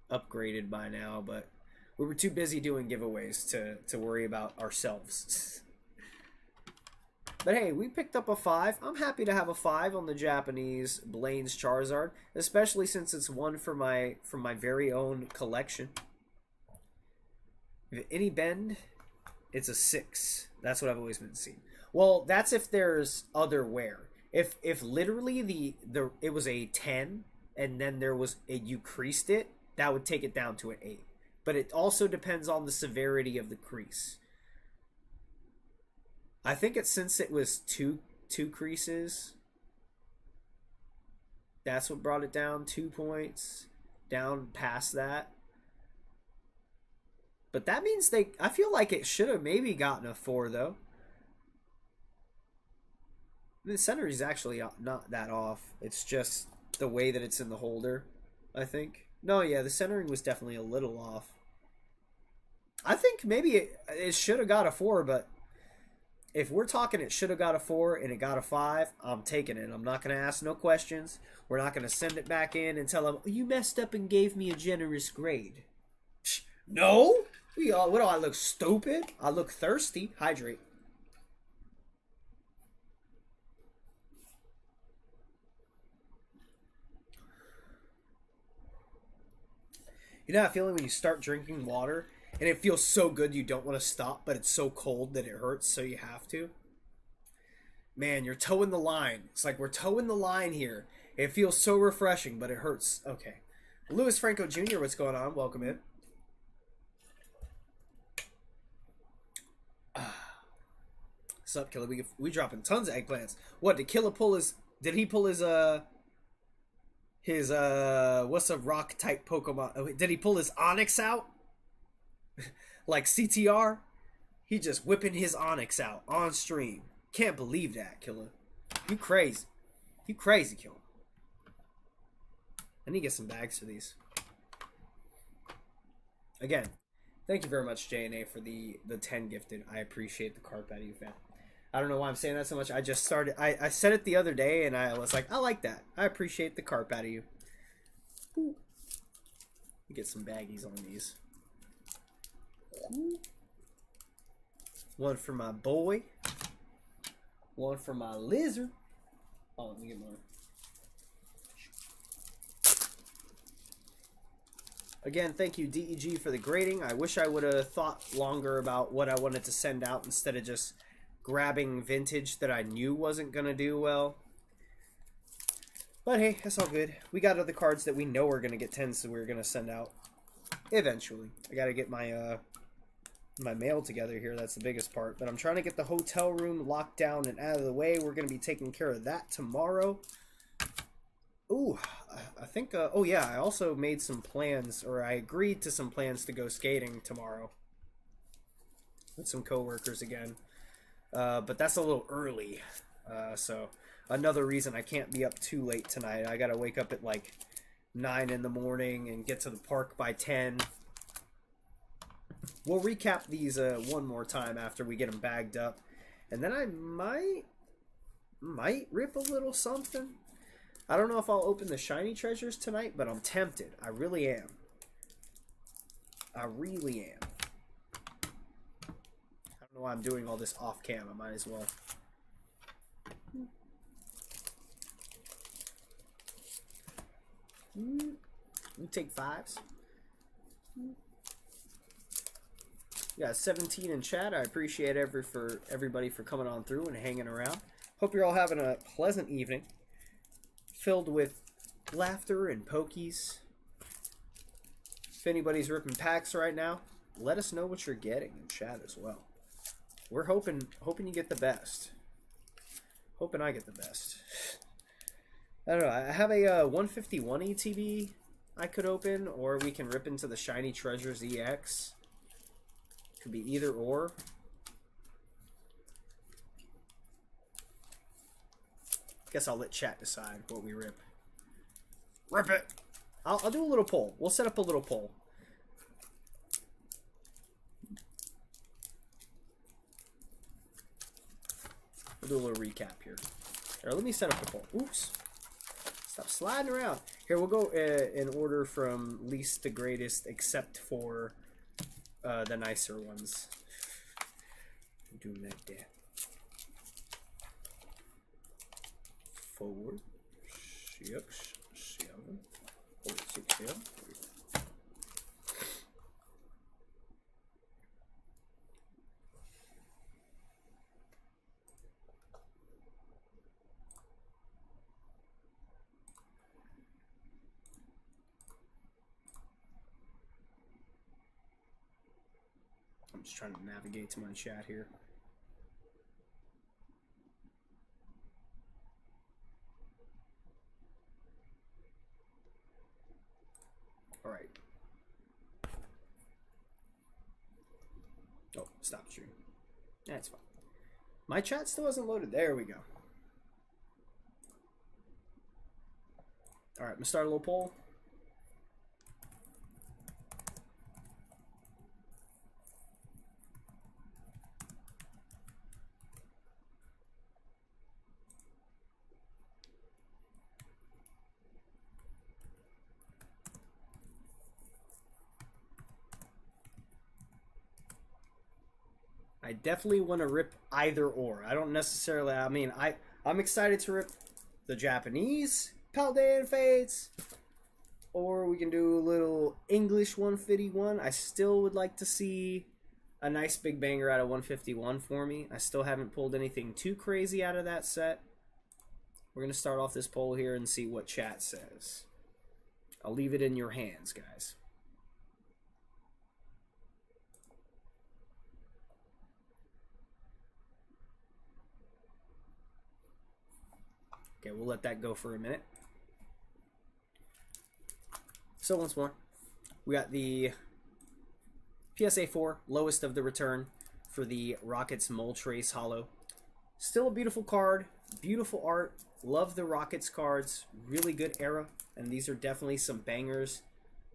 upgraded by now, but we were too busy doing giveaways to worry about ourselves. But hey, we picked up a 5. I'm happy to have a 5 on the Japanese Blaine's Charizard, especially since it's one from my very own collection. If any bend, it's a 6. That's what I've always been seeing. Well, that's if there's other wear. If literally it was a 10 and then you creased it, that would take it down to an 8. But it also depends on the severity of the crease. I think since it was two creases, that's what brought it down 2 points down past that. But that means I feel like it should have maybe gotten a 4 though. The center is actually not that off. It's just the way that it's in the holder, I think. No, yeah, the centering was definitely a little off. I think maybe it should have got a 4, but if we're talking it should have got a 4 and it got a 5, I'm taking it. I'm not going to ask no questions. We're not going to send it back in and tell them, oh, you messed up and gave me a generous grade. Psh, no! What do I look, stupid? I look thirsty. Hydrate. You know that feeling when you start drinking water and it feels so good you don't want to stop, but it's so cold that it hurts, so you have to? Man, you're towing the line. It's like we're towing the line here. It feels so refreshing, but it hurts. Okay. Louis Franco Jr., what's going on? Welcome in. What's up, Killer? We dropping tons of eggplants. What, did Killer pull his... Did he pull his what's a rock type Pokemon? Did he pull his Onix out? Like CTR? He just whipping his Onix out on stream. Can't believe that, Killer. You crazy. You crazy, Killer. I need to get some bags for these. Again, thank you very much, JNA, for the 10 gifted. I appreciate the carp out of you, fam. I don't know why I'm saying that so much. I just started... I said it the other day, and I was like, I like that. I appreciate the carp out of you. Ooh. Get some baggies on these. Ooh. One for my boy. One for my lizard. Oh, let me get more. Again, thank you, DEG, for the grading. I wish I would have thought longer about what I wanted to send out instead of just grabbing vintage that I knew wasn't going to do well. But hey, that's all good. We got other cards that we know are going to get 10s, so we're going to send out eventually. I got to get my my mail together here. That's the biggest part. But I'm trying to get the hotel room locked down and out of the way. We're going to be taking care of that tomorrow. Ooh, I think, oh yeah, I also made some plans, or I agreed to some plans to go skating tomorrow with some coworkers again. but that's a little early. So another reason I can't be up too late tonight. I gotta wake up at like 9 in the morning and get to the park by 10. We'll recap these one more time after we get them bagged up, and then I might rip a little something. I don't know if I'll open the shiny treasures tonight, but I'm tempted. I really am. I really am. I don't know why I'm doing all this off cam. I might as well. We take 5s. Yeah, 17 in chat. I appreciate everybody for coming on through and hanging around. Hope you're all having a pleasant evening, filled with laughter and pokies. If anybody's ripping packs right now, let us know what you're getting in chat as well. We're hoping you get the best. Hoping I get the best. I don't know. I have a 151 ETB I could open, or we can rip into the Shiny Treasures EX. Could be either or. Guess I'll let chat decide what we rip. Rip it! I'll do a little poll. We'll set up a little poll. We'll do a little recap here. Here, let me set up the poll. Oops. Stop sliding around. Here, we'll go in order from least to greatest, except for the nicer ones. Do like that. 4, 6, 7, 4, 6, 7. I'm just trying to navigate to my chat here. All right. Oh, stop stream. That's fine. My chat still hasn't loaded. There we go. All right, I'm gonna start a little poll. I definitely want to rip either or. I don't necessarily, I mean, I'm excited to rip the Japanese Paldean Fates, or we can do a little English 151. I still would like to see a nice big banger out of 151 for me. I still haven't pulled anything too crazy out of that set. We're going to start off this poll here and see what chat says. I'll leave it in your hands, guys. Okay, we'll let that go for a minute. So once more, we got the PSA 4, lowest of the return for the Rockets Mole Trace Hollow. Still a beautiful card, beautiful art. Love the Rockets cards, really good era, and these are definitely some bangers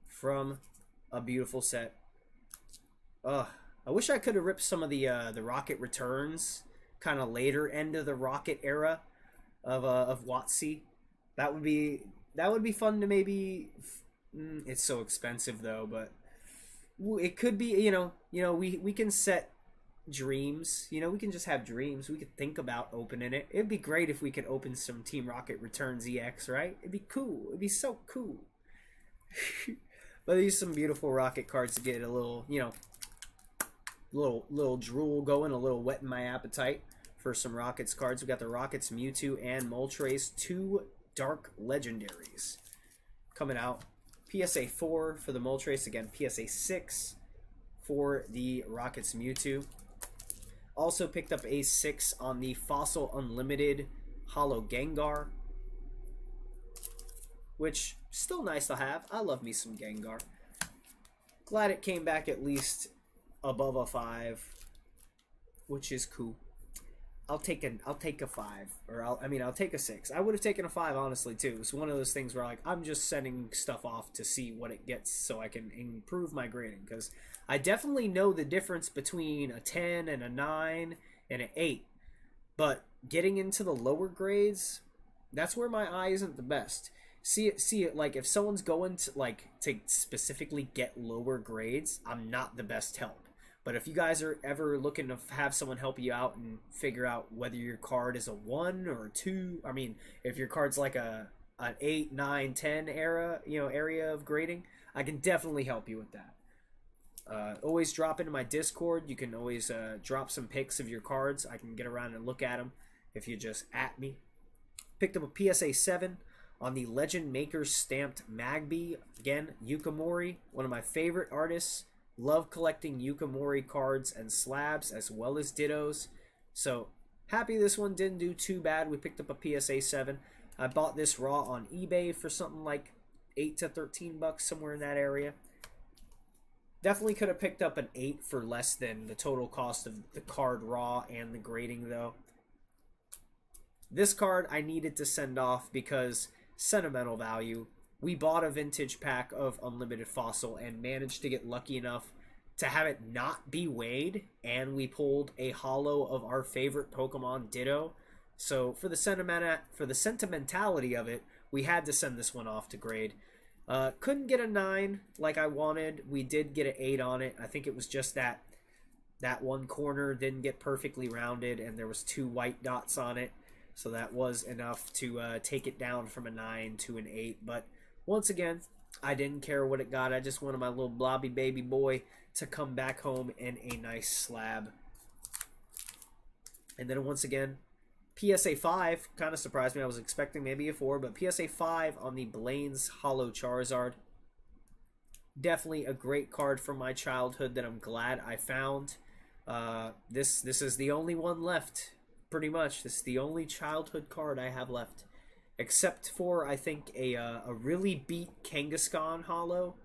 from a beautiful set. I wish I could have ripped some of the Rocket returns, kind of later end of the Rocket era of WotC. That would be fun to maybe. It's so expensive though, but it could be. You know, we can set dreams. You know, we can just have dreams. We could think about opening it. It'd be great if we could open some Team Rocket Returns EX, right? It'd be cool. It'd be so cool. But these are some beautiful Rocket cards to get a little, you know, little drool going, a little wet in my appetite for some Rockets cards. We got the Rockets Mewtwo and Moltres, 2 Dark Legendaries coming out. PSA 4 for the Moltres, again PSA 6 for the Rockets Mewtwo. Also picked up a 6 on the Fossil Unlimited Holo Gengar, which still nice to have. I love me some Gengar. Glad it came back at least above a 5, which is cool. I'll take a 5, or I'll take a 6. I would have taken a 5 honestly too. It's one of those things where like I'm just sending stuff off to see what it gets so I can improve my grading, because I definitely know the difference between a 10 and a 9 and an 8. But getting into the lower grades, that's where my eye isn't the best. See it like if someone's going to like to specifically get lower grades, I'm not the best help. But if you guys are ever looking to have someone help you out and figure out whether your card is a 1 or a 2, I mean, if your card's like an 8, 9, 10 area of grading, I can definitely help you with that. Always drop into my Discord. You can always drop some pics of your cards. I can get around and look at them if you just at me. Picked up a PSA 7 on the Legend Makers stamped Magby. Again, Yukamori, one of my favorite artists. Love collecting Yukamori cards and slabs as well as dittos. So happy this one didn't do too bad. We picked up a PSA 7. I bought this raw on eBay for something like 8 to 13 bucks, somewhere in that area. Definitely could have picked up an 8 for less than the total cost of the card raw and the grading though. This card I needed to send off because sentimental value. We bought a vintage pack of Unlimited Fossil and managed to get lucky enough to have it not be weighed, and we pulled a holo of our favorite Pokemon Ditto. So for the sentimentality of it, we had to send this one off to grade. Couldn't get a 9 like I wanted. We did get an 8 on it. I think it was just that one corner didn't get perfectly rounded, and there was 2 white dots on it. So that was enough to take it down from a 9 to an 8. But once again, I didn't care what it got. I just wanted my little blobby baby boy to come back home in a nice slab. And then once again, PSA 5 kind of surprised me. I was expecting maybe a 4, but PSA 5 on the Blaine's Holo Charizard. Definitely a great card from my childhood that I'm glad I found. This is the only one left, pretty much. This is the only childhood card I have left. Except for, I think, a really beat Kangaskhan holo,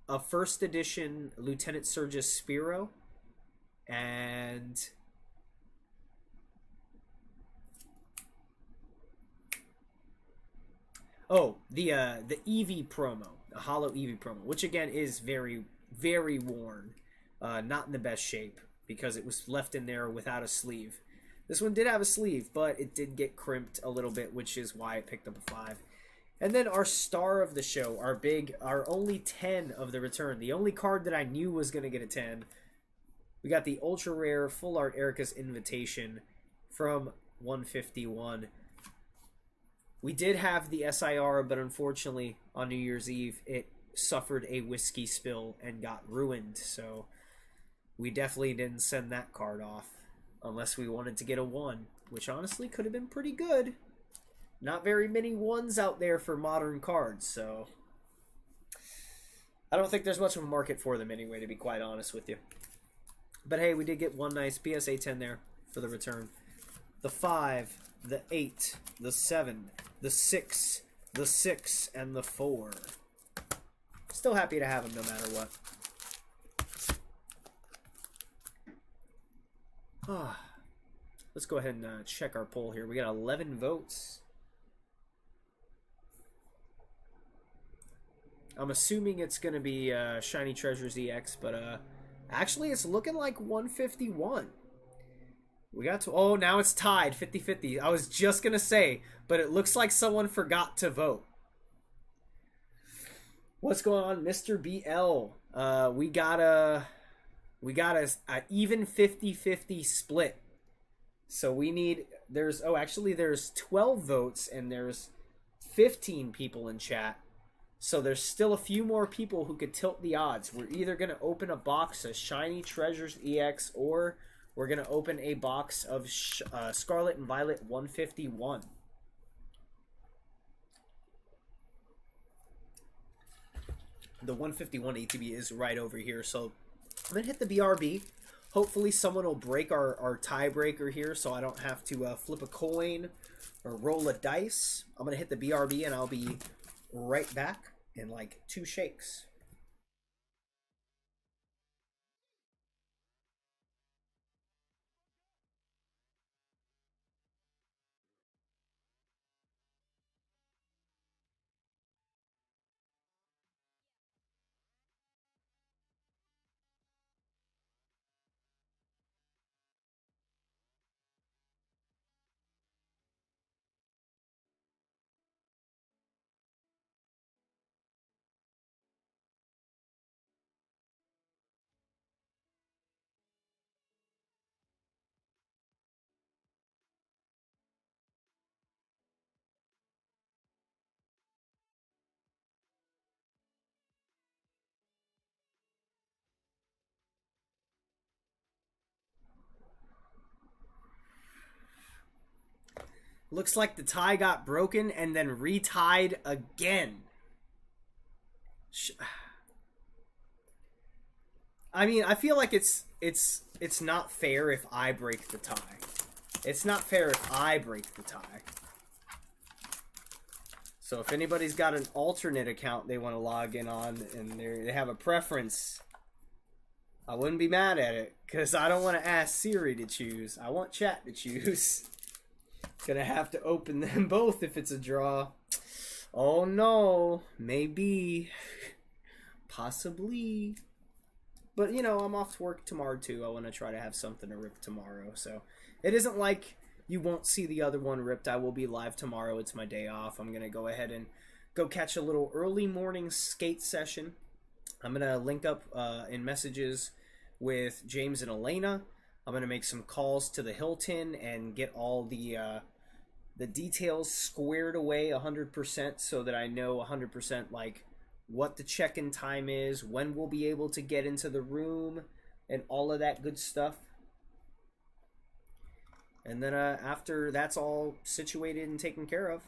a first edition Lieutenant Surge's Spearow, and the Eevee promo, a holo Eevee promo, which again is very, very worn, not in the best shape because it was left in there without a sleeve. This one did have a sleeve, but it did get crimped a little bit, which is why I picked up a 5. And then our star of the show, our only 10 of the return, the only card that I knew was going to get a 10. We got the ultra rare full art Erica's Invitation from 151. We did have the SIR, but unfortunately on New Year's Eve it suffered a whiskey spill and got ruined. So we definitely didn't send that card off. Unless we wanted to get a 1, which honestly could have been pretty good. Not very many 1s out there for modern cards, so I don't think there's much of a market for them anyway, to be quite honest with you. But hey, we did get one nice PSA 10 there for the return. The 5, the 8, the 7, the 6, the 6, and the 4. Still happy to have them no matter what. Let's go ahead and check our poll here. We got 11 votes. I'm assuming it's going to be Shiny Treasures EX, but actually it's looking like 151. We got to... Oh, now it's tied, 50-50. I was just going to say, but it looks like someone forgot to vote. What's going on, Mr. BL? We got a even 50-50 split. So we need... There's 12 votes, and there's 15 people in chat. So there's still a few more people who could tilt the odds. We're either going to open a box of Shiny Treasures EX, or we're going to open a box of Scarlet and Violet 151. The 151 ATB is right over here. So I'm going to hit the BRB. Hopefully someone will break our tiebreaker here so I don't have to flip a coin or roll a dice. I'm going to hit the BRB and I'll be right back in like 2 shakes. Looks like the tie got broken and then retied again. I mean, I feel like it's not fair if I break the tie. It's not fair if I break the tie. So if anybody's got an alternate account they want to log in on and they have a preference, I wouldn't be mad at it, because I don't want to ask Siri to choose. I want chat to choose. Gonna have to open them both if it's a draw. Oh no, maybe, possibly. But you know, I'm off to work tomorrow too. I want to try to have something to rip tomorrow. So it isn't like you won't see the other one ripped. I will be live tomorrow. It's my day off. I'm gonna go ahead and go catch a little early morning skate session. I'm gonna link up in messages with James and Elena. I'm gonna make some calls to the Hilton and get all the details squared away 100%, so that I know 100% like what the check-in time is, when we'll be able to get into the room, and all of that good stuff. And then after that's all situated and taken care of,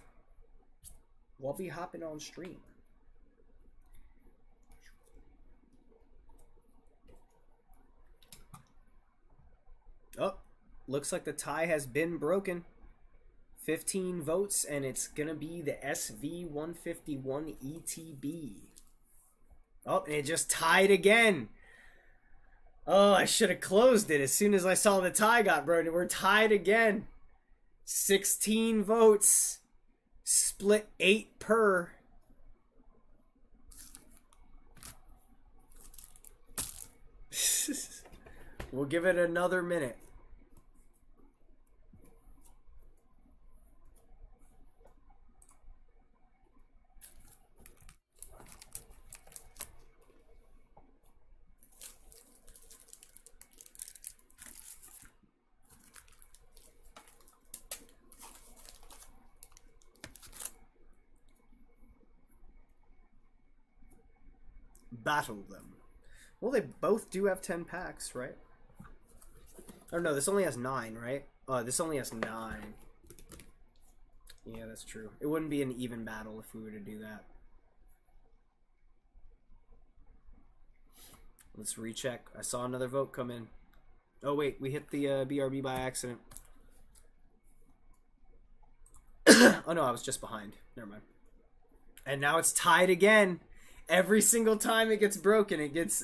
we'll be hopping on stream. Oh, looks like the tie has been broken. 15 votes, and it's going to be the SV151 ETB. Oh, and it just tied again. Oh, I should have closed it as soon as I saw the tie got broken. We're tied again. 16 votes. Split 8 per. We'll give it another minute. Battle them. Well, they both do have 10 packs, right? Oh no, this only has 9, right? Oh, this only has 9. Yeah, that's true. It wouldn't be an even battle if we were to do that. Let's recheck. I saw another vote come in. Oh wait, we hit the BRB by accident. Oh no, I was just behind. Never mind. And now it's tied again. Every single time it gets broken, it gets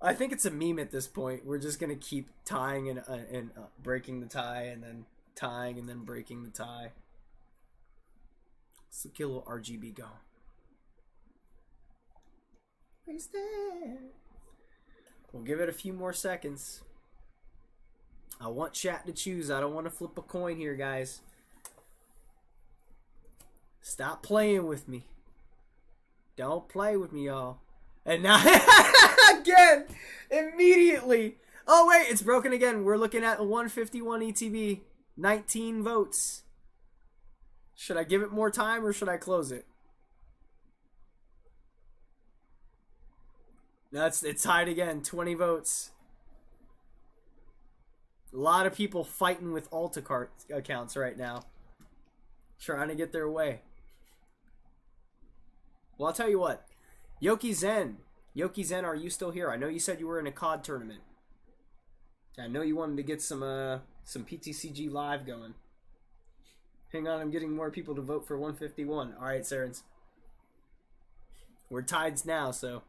I think it's a meme at this point. We're just gonna keep tying and breaking the tie, and then tying and then breaking the tie. Let's get a little RGB going. He's there. We'll give it a few more seconds. I want chat to choose. I don't want to flip a coin here, guys. Stop playing with me. Don't play with me, y'all. And now, again, immediately. Oh, wait, it's broken again. We're looking at a 151 ETB. 19 votes. Should I give it more time or should I close it? It's tied again. 20 votes. A lot of people fighting with Alta cart accounts right now. Trying to get their way. Well, I'll tell you what. Yoki Zen, are you still here? I know you said you were in a COD tournament. I know you wanted to get some PTCGLive going. Hang on, I'm getting more people to vote for 151. All right, Sarens. We're tied now, so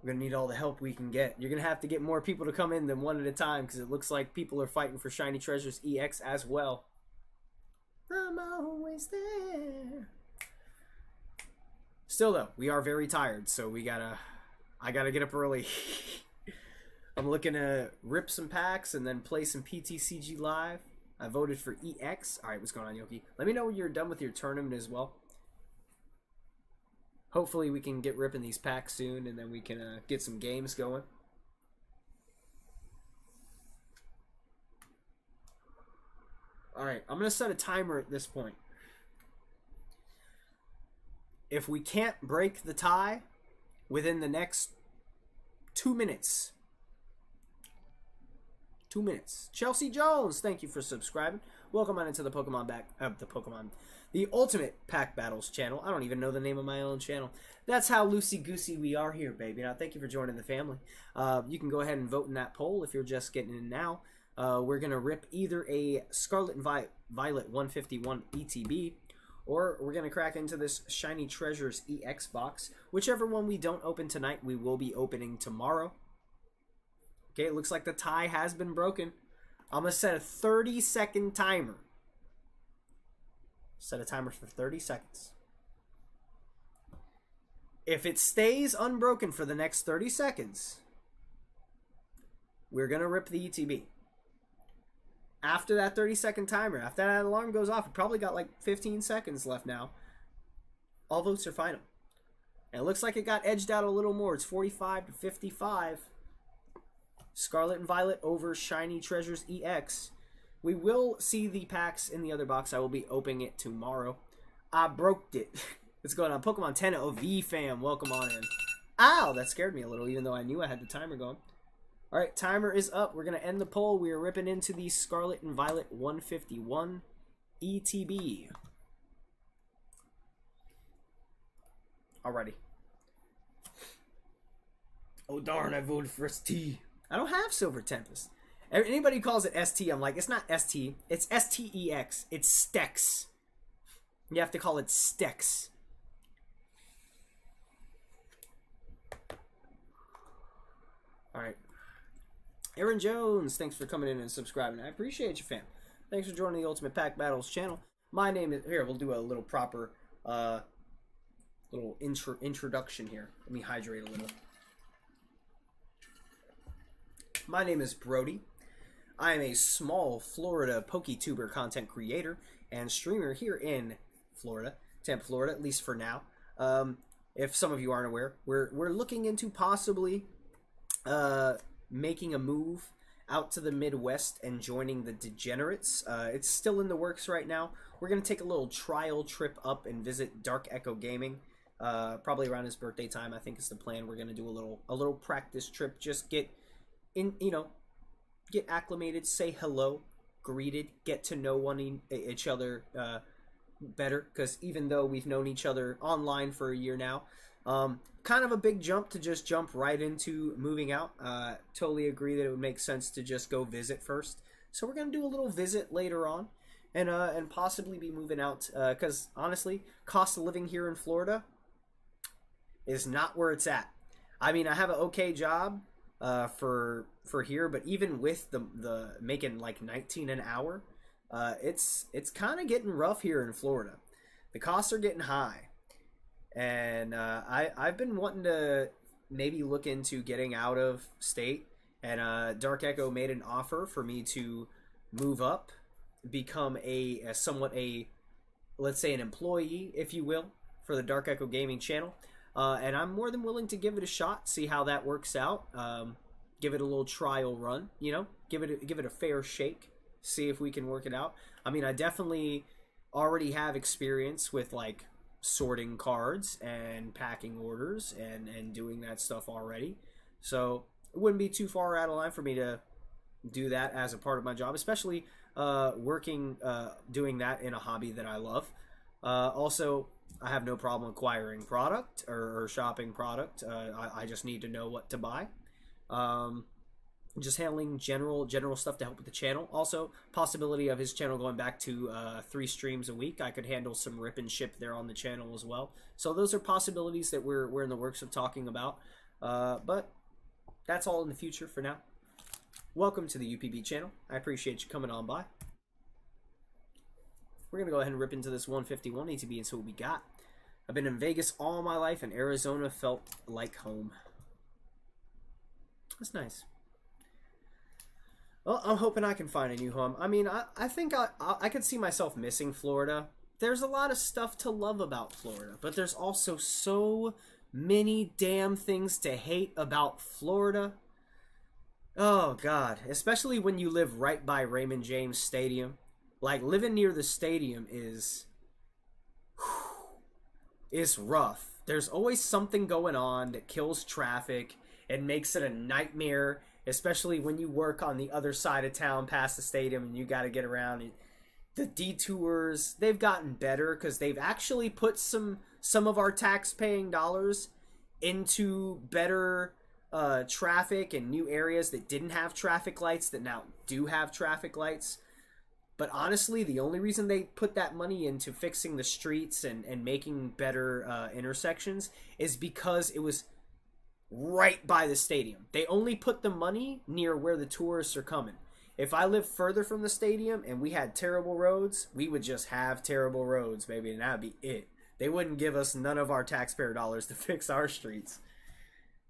we're going to need all the help we can get. You're going to have to get more people to come in than one at a time, because it looks like people are fighting for Shiny Treasures EX as well. I'm always there. Still though, we are very tired, so I gotta get up early. I'm looking to rip some packs and then play some PTCGLive. I voted for EX. Alright, what's going on, Yoki? Let me know when you're done with your tournament as well. Hopefully we can get ripping these packs soon, and then we can get some games going. Alright, I'm going to set a timer at this point. If we can't break the tie within the next 2 minutes, 2 minutes. Chelsea Jones, thank you for subscribing. Welcome on into the the Ultimate Pack Battles channel. I don't even know the name of my own channel. That's how loosey-goosey we are here, baby. Now, thank you for joining the family. You can go ahead and vote in that poll if you're just getting in now. We're going to rip either a Scarlet and Violet 151 ETB, or we're going to crack into this Shiny Treasures EX box. Whichever one we don't open tonight, we will be opening tomorrow. Okay, it looks like the tie has been broken. I'm going to set a 30-second timer. Set a timer for 30 seconds. If it stays unbroken for the next 30 seconds, we're going to rip the ETB. After that 30-second timer, after that alarm goes off, it probably got like 15 seconds left now. All votes are final. And it looks like it got edged out a little more. It's 45 to 55. Scarlet and Violet over Shiny Treasures EX. We will see the packs in the other box. I will be opening it tomorrow. I broke it. What's going on? Pokemon 10 OV fam. Welcome on in. Ow! That scared me a little, even though I knew I had the timer going. Alright, timer is up. We're going to end the poll. We are ripping into the Scarlet and Violet 151 ETB. Alrighty. Oh darn, I voted for ST. I don't have Silver Tempest. Anybody who calls it ST, I'm like, it's not ST. It's STEX. It's Stex. You have to call it Stex. Alright. Aaron Jones, thanks for coming in and subscribing. I appreciate you, fam. Thanks for joining the Ultimate Pack Battles channel. My name is... Here, we'll do a little proper... little introduction here. Let me hydrate a little. My name is Brody. I am a small Florida PokeTuber content creator and streamer here in Florida, Tampa, Florida, at least for now. If some of you aren't aware, we're looking into possibly making a move out to the Midwest and joining the Degenerates. It's still in the works right now. We're gonna take a little trial trip up and visit Dark Echo Gaming. Probably around his birthday time, I think is the plan. We're gonna do a little practice trip, just get in, get acclimated, say hello, greeted, get to know each other better, because even though we've known each other online for a year now, kind of a big jump to just jump right into moving out. Totally agree that it would make sense to just go visit first. So we're going to do a little visit later on and possibly be moving out, because honestly, cost of living here in Florida is not where it's at. I mean, I have an okay job for here, but even with the making like 19 an hour, it's kind of getting rough here in Florida. The costs are getting high, and I've been wanting to maybe look into getting out of state, and Dark Echo made an offer for me to move up, become somewhat let's say an employee, if you will, for the Dark Echo Gaming channel. And I'm more than willing to give it a shot, see how that works out. Give it a little trial run, give it a fair shake, see if we can work it out. I mean, I definitely already have experience with like sorting cards and packing orders and doing that stuff already. So it wouldn't be too far out of line for me to do that as a part of my job, especially doing that in a hobby that I love. Also, I have no problem acquiring product or shopping product. I just need to know what to buy. Just handling general stuff to help with the channel. Also, possibility of his channel going back to 3 streams a week. I could handle some rip and ship there on the channel as well. So those are possibilities that we're in the works of talking about. But that's all in the future for now. Welcome to the UPB channel. I appreciate you coming on by. We're going to go ahead and rip into this 151 ETB and see what we got. I've been in Vegas all my life, and Arizona felt like home. That's nice. Well, I'm hoping I can find a new home. I mean, I think I could see myself missing Florida. There's a lot of stuff to love about Florida, but there's also so many damn things to hate about Florida. Oh, God. Especially when you live right by Raymond James Stadium. Like, living near the stadium is rough. There's always something going on that kills traffic and makes it a nightmare especially when you work on the other side of town past the stadium and you got to get around. The detours, they've gotten better because they've actually put some of our tax-paying dollars into better traffic and new areas that didn't have traffic lights that now do have traffic lights. But honestly, the only reason they put that money into fixing the streets and making better intersections is because it was right by the stadium. They only put the money near where the tourists are coming. If I lived further from the stadium and we had terrible roads, we would just have terrible roads, baby, and that'd be it. They wouldn't give us none of our taxpayer dollars to fix our streets.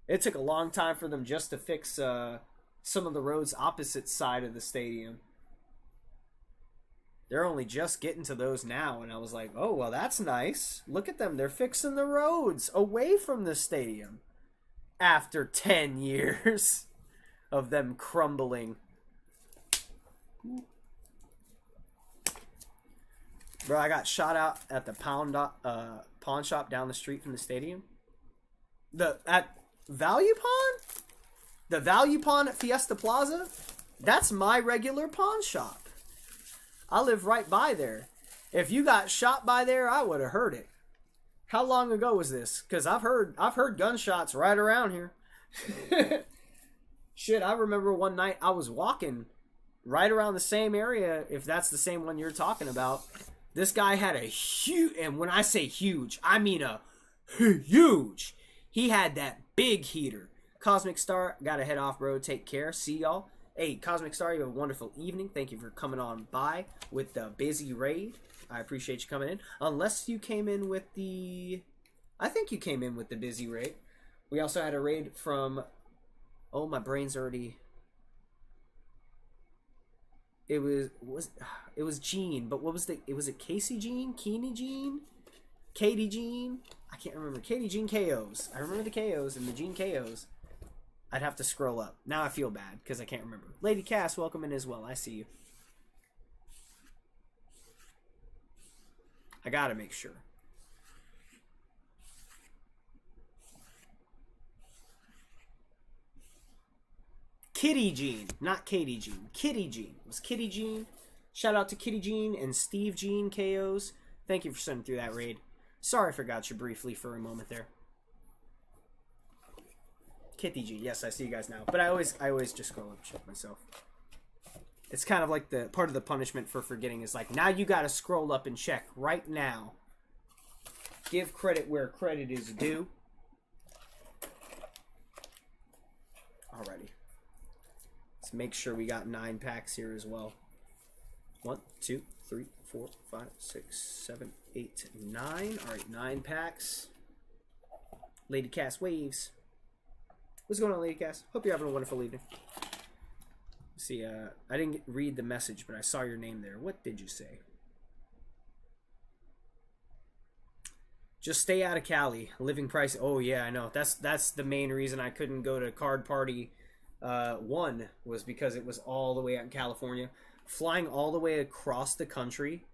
It took a long time for them just to fix some of the roads opposite side of the stadium. They're only just getting to those now, and I was like, oh, well, that's nice. Look at them. They're fixing the roads away from the stadium after 10 years of them crumbling. Bro, I got shot out at the pawn shop down the street from the stadium. At Value Pawn? The Value Pawn at Fiesta Plaza? That's my regular pawn shop. I live right by there. If you got shot by there, I would have heard it. How long ago was this? Because I've heard gunshots right around here. Shit, I remember one night I was walking right around the same area, if that's the same one you're talking about. This guy had a huge, and when I say huge, I mean a huge. He had that big heater. Cosmic Star, gotta head off, bro. Take care. See y'all. Hey, Cosmic Star, you have a wonderful evening. Thank you for coming on by with the busy raid. I appreciate you coming in. Unless you came in with the... I think you came in with the busy raid. We also had a raid from... Oh, my brain's already... It was Gene, but what was the... Was it Casey Gene? Keeney Gene? Katie Gene? I can't remember. Katie Gene KOs. I remember the KOs and the Gene KOs. I'd have to scroll up. Now I feel bad because I can't remember. Lady Cass, welcome in as well. I see you. I gotta make sure. Kitty Jean, not Katie Jean. Kitty Jean. It was Kitty Jean. Shout out to Kitty Jean and Steve Jean KOs. Thank you for sending through that raid. Sorry I forgot you briefly for a moment there. Kitty Jean. Yes, I see you guys now. But I always just scroll up and check myself. It's kind of like the part of the punishment for forgetting is like, now you gotta scroll up and check right now. Give credit where credit is due. Alrighty. Let's make sure we got 9 packs here as well. 1, 2, 3, 4, 5, 6, 7, 8, 9. Alright, 9 packs. Lady Cass waves. What's going on, Lady Cass? Hope you're having a wonderful evening. See, I didn't read the message, but I saw your name there. What did you say? Just stay out of Cali. Living price. Oh yeah, I know. That's the main reason I couldn't go to Card Party 1 was because it was all the way out in California. Flying all the way across the country,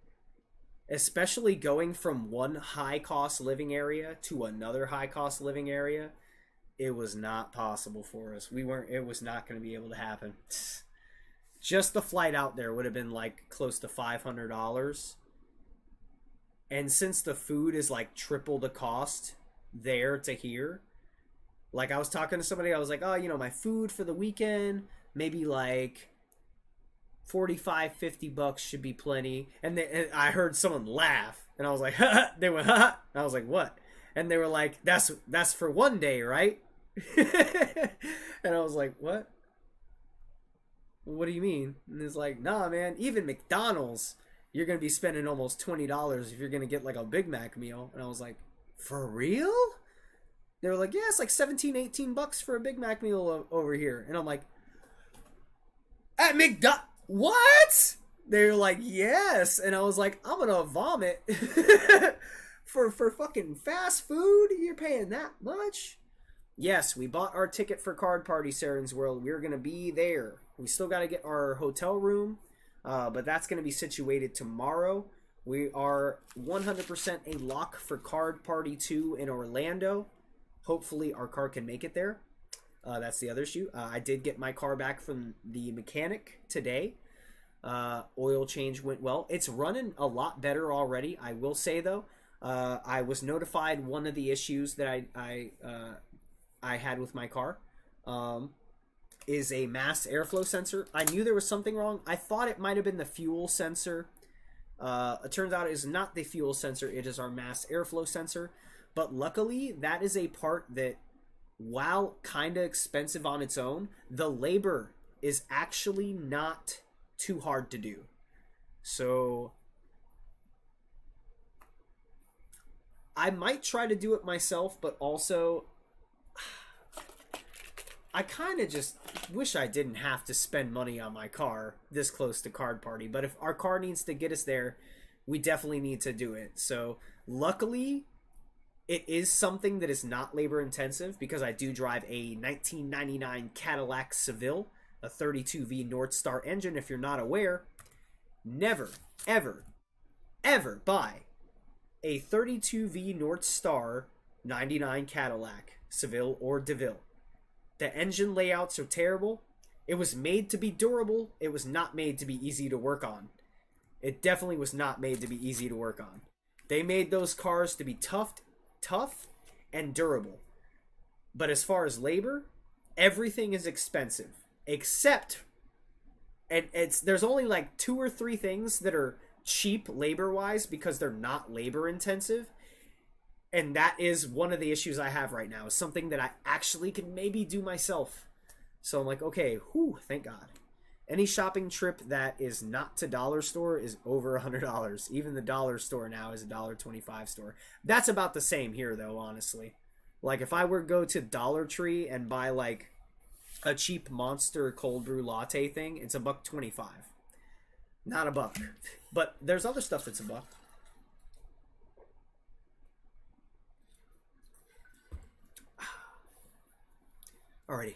especially going from one high-cost living area to another high-cost living area, it was not possible for us. It was not going to be able to happen. Just the flight out there would have been like close to $500. And since the food is like triple the cost there to here, like I was talking to somebody, I was like, oh, you know, my food for the weekend, maybe like 45, 50 bucks should be plenty. And I heard someone laugh and I was like, ha. They went, ha. And I was like, what? And they were like, that's for one day, right? And I was like, what? What do you mean? And it's like, nah, man, even McDonald's, you're going to be spending almost $20 if you're going to get like a Big Mac meal. And I was like, for real? They were like, yeah, it's like 17, 18 bucks for a Big Mac meal over here. And I'm like, at McDonald's? What? They were like, yes. And I was like, I'm going to vomit. for fucking fast food? You're paying that much? Yes, we bought our ticket for Card Party Saren's World. We're going to be there. We still got to get our hotel room, but that's going to be situated tomorrow. We are 100% a lock for Card Party 2 in Orlando. Hopefully our car can make it there. That's the other issue. I did get my car back from the mechanic today. Oil change went well. It's running a lot better already. I will say though, I was notified one of the issues that I had with my car is a mass airflow sensor. I knew there was something wrong. I thought it might have been the fuel sensor. It turns out it is not the fuel sensor. It is our mass airflow sensor. But luckily, that is a part that, while kind of expensive on its own, the labor is actually not too hard to do. So I might try to do it myself, but also I kind of just wish I didn't have to spend money on my car this close to card party. But if our car needs to get us there, we definitely need to do it. So luckily, it is something that is not labor intensive because I do drive a 1999 Cadillac Seville, a 32V North Star engine. If you're not aware, never, ever, ever buy a 32V North Star 99 Cadillac Seville or DeVille. The engine layouts are terrible. It was made to be durable. It was not made to be easy to work on. It definitely was not made to be easy to work on. They made those cars to be tough and durable. But as far as labor, everything is expensive. Except, and there's only like 2 or 3 things that are cheap labor-wise because they're not labor-intensive. And that is one of the issues I have right now. Is something that I actually can maybe do myself. So I'm like, okay, whew, thank God. Any shopping trip that is not to dollar store is over $100. Even the dollar store now is a $1.25 store. That's about the same here, though, honestly. Like, if I were to go to Dollar Tree and buy, like, a cheap Monster cold brew latte thing, it's $1.25. Not a buck. But there's other stuff that's a buck. Alrighty.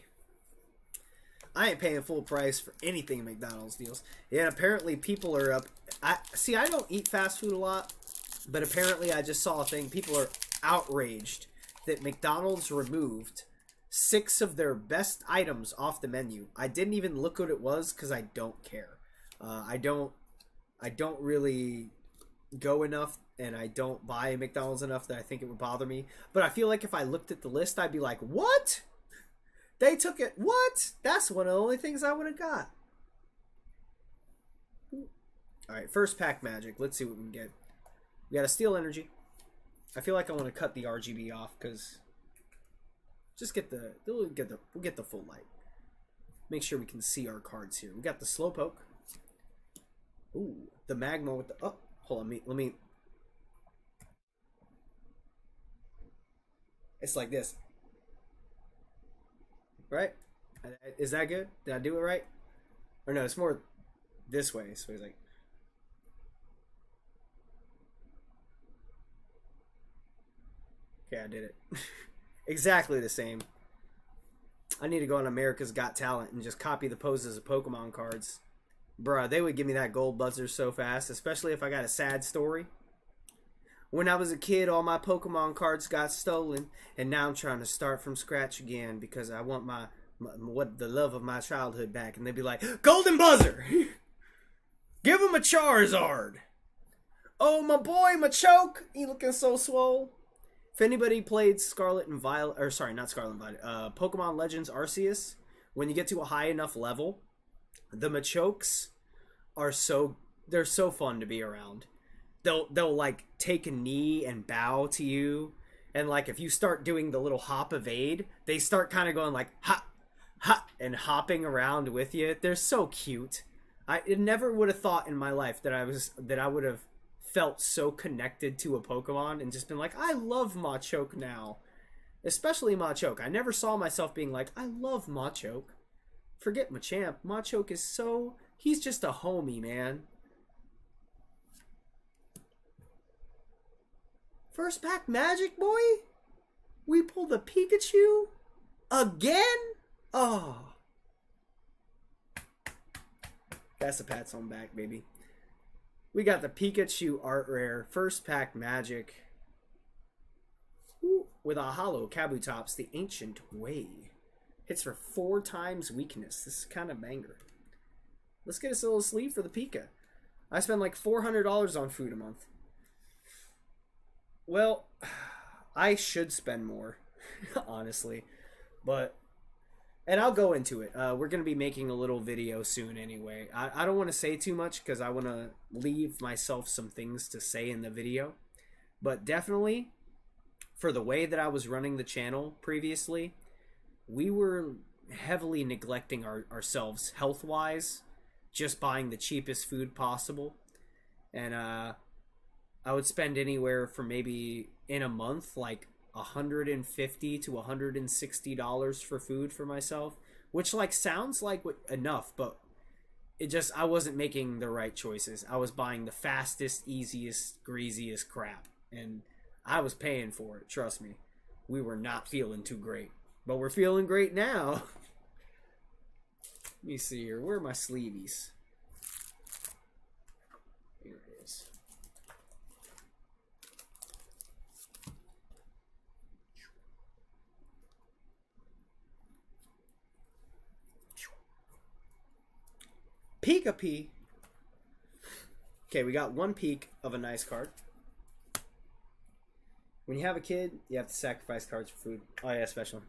I ain't paying full price for anything in McDonald's deals. Yeah, apparently people are up. I don't eat fast food a lot, but apparently I just saw a thing. People are outraged that McDonald's removed 6 of their best items off the menu. I didn't even look what it was because I don't care. I don't really go enough, and I don't buy McDonald's enough that I think it would bother me. But I feel like if I looked at the list, I'd be like, what? They took it. What? That's one of the only things I would have got. Alright, first pack magic. Let's see what we can get. We got a steel energy. I feel like I want to cut the RGB off because just we'll get the full light. Make sure we can see our cards here. We got the Slowpoke. Ooh, the Magma with the hold on, let me it's like this. Right? Is that good? Did I do it right? Or no, it's more this way. So he's like, okay, I did it. Exactly the same. I need to go on America's Got Talent and just copy the poses of Pokemon cards. Bruh, they would give me that gold buzzer so fast, especially if I got a sad story. When I was a kid, all my Pokemon cards got stolen, and now I'm trying to start from scratch again because I want the love of my childhood back. And they'd be like, Golden Buzzer! Give him a Charizard! Oh, my boy, Machoke! He looking so swole. If anybody played Scarlet and Violet, or sorry, not Scarlet and Violet, Pokemon Legends Arceus, when you get to a high enough level, the Machokes are they're so fun to be around. They'll like take a knee and bow to you, and like if you start doing the little hop evade, they start kind of going like ha ha and hopping around with you. They're so cute. I never would have thought in my life that I would have felt so connected to a Pokemon and just been like, I love Machoke now. Especially Machoke. I never saw myself being like, I love Machoke. Forget Machamp. Machoke is he's just a homie, man. First pack magic, boy? We pulled a Pikachu? Again? Oh. That's a pat's on back, baby. We got the Pikachu art rare. First pack magic. Ooh, with a hollow Kabutops, the Ancient Way. Hits for 4 times weakness. This is kind of banger. Let's get us a little sleeve for the Pika. I spend like $400 on food a month. Well, I should spend more, honestly. But, and I'll go into it. We're going to be making a little video soon anyway. I don't want to say too much because I want to leave myself some things to say in the video. But definitely, for the way that I was running the channel previously, we were heavily neglecting ourselves health-wise, just buying the cheapest food possible. And I would spend anywhere from maybe in a month like $150 to $160 for food for myself, which like sounds like enough, but it just, I wasn't making the right choices. I was buying the fastest, easiest, greasiest crap, and I was paying for it. Trust me, we were not feeling too great, but we're feeling great now. Let me see here. Where are my sleeveys? Here it is. Pika P. Okay, we got one peak of a nice card. When you have a kid, you have to sacrifice cards for food. Oh yeah, special.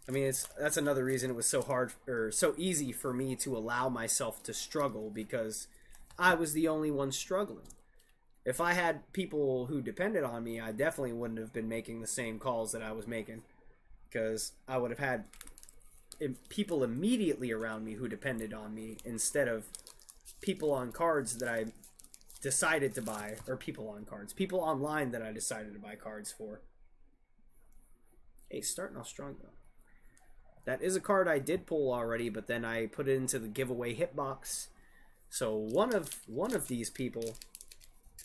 I mean, that's another reason it was so hard or so easy for me to allow myself to struggle, because I was the only one struggling. If I had people who depended on me, I definitely wouldn't have been making the same calls that I was making, because I would have had people immediately around me who depended on me instead of people on cards that I decided to buy, or people online that I decided to buy cards for. Hey, starting off strong though. That is a card I did pull already, but then I put it into the giveaway hitbox. So one of these people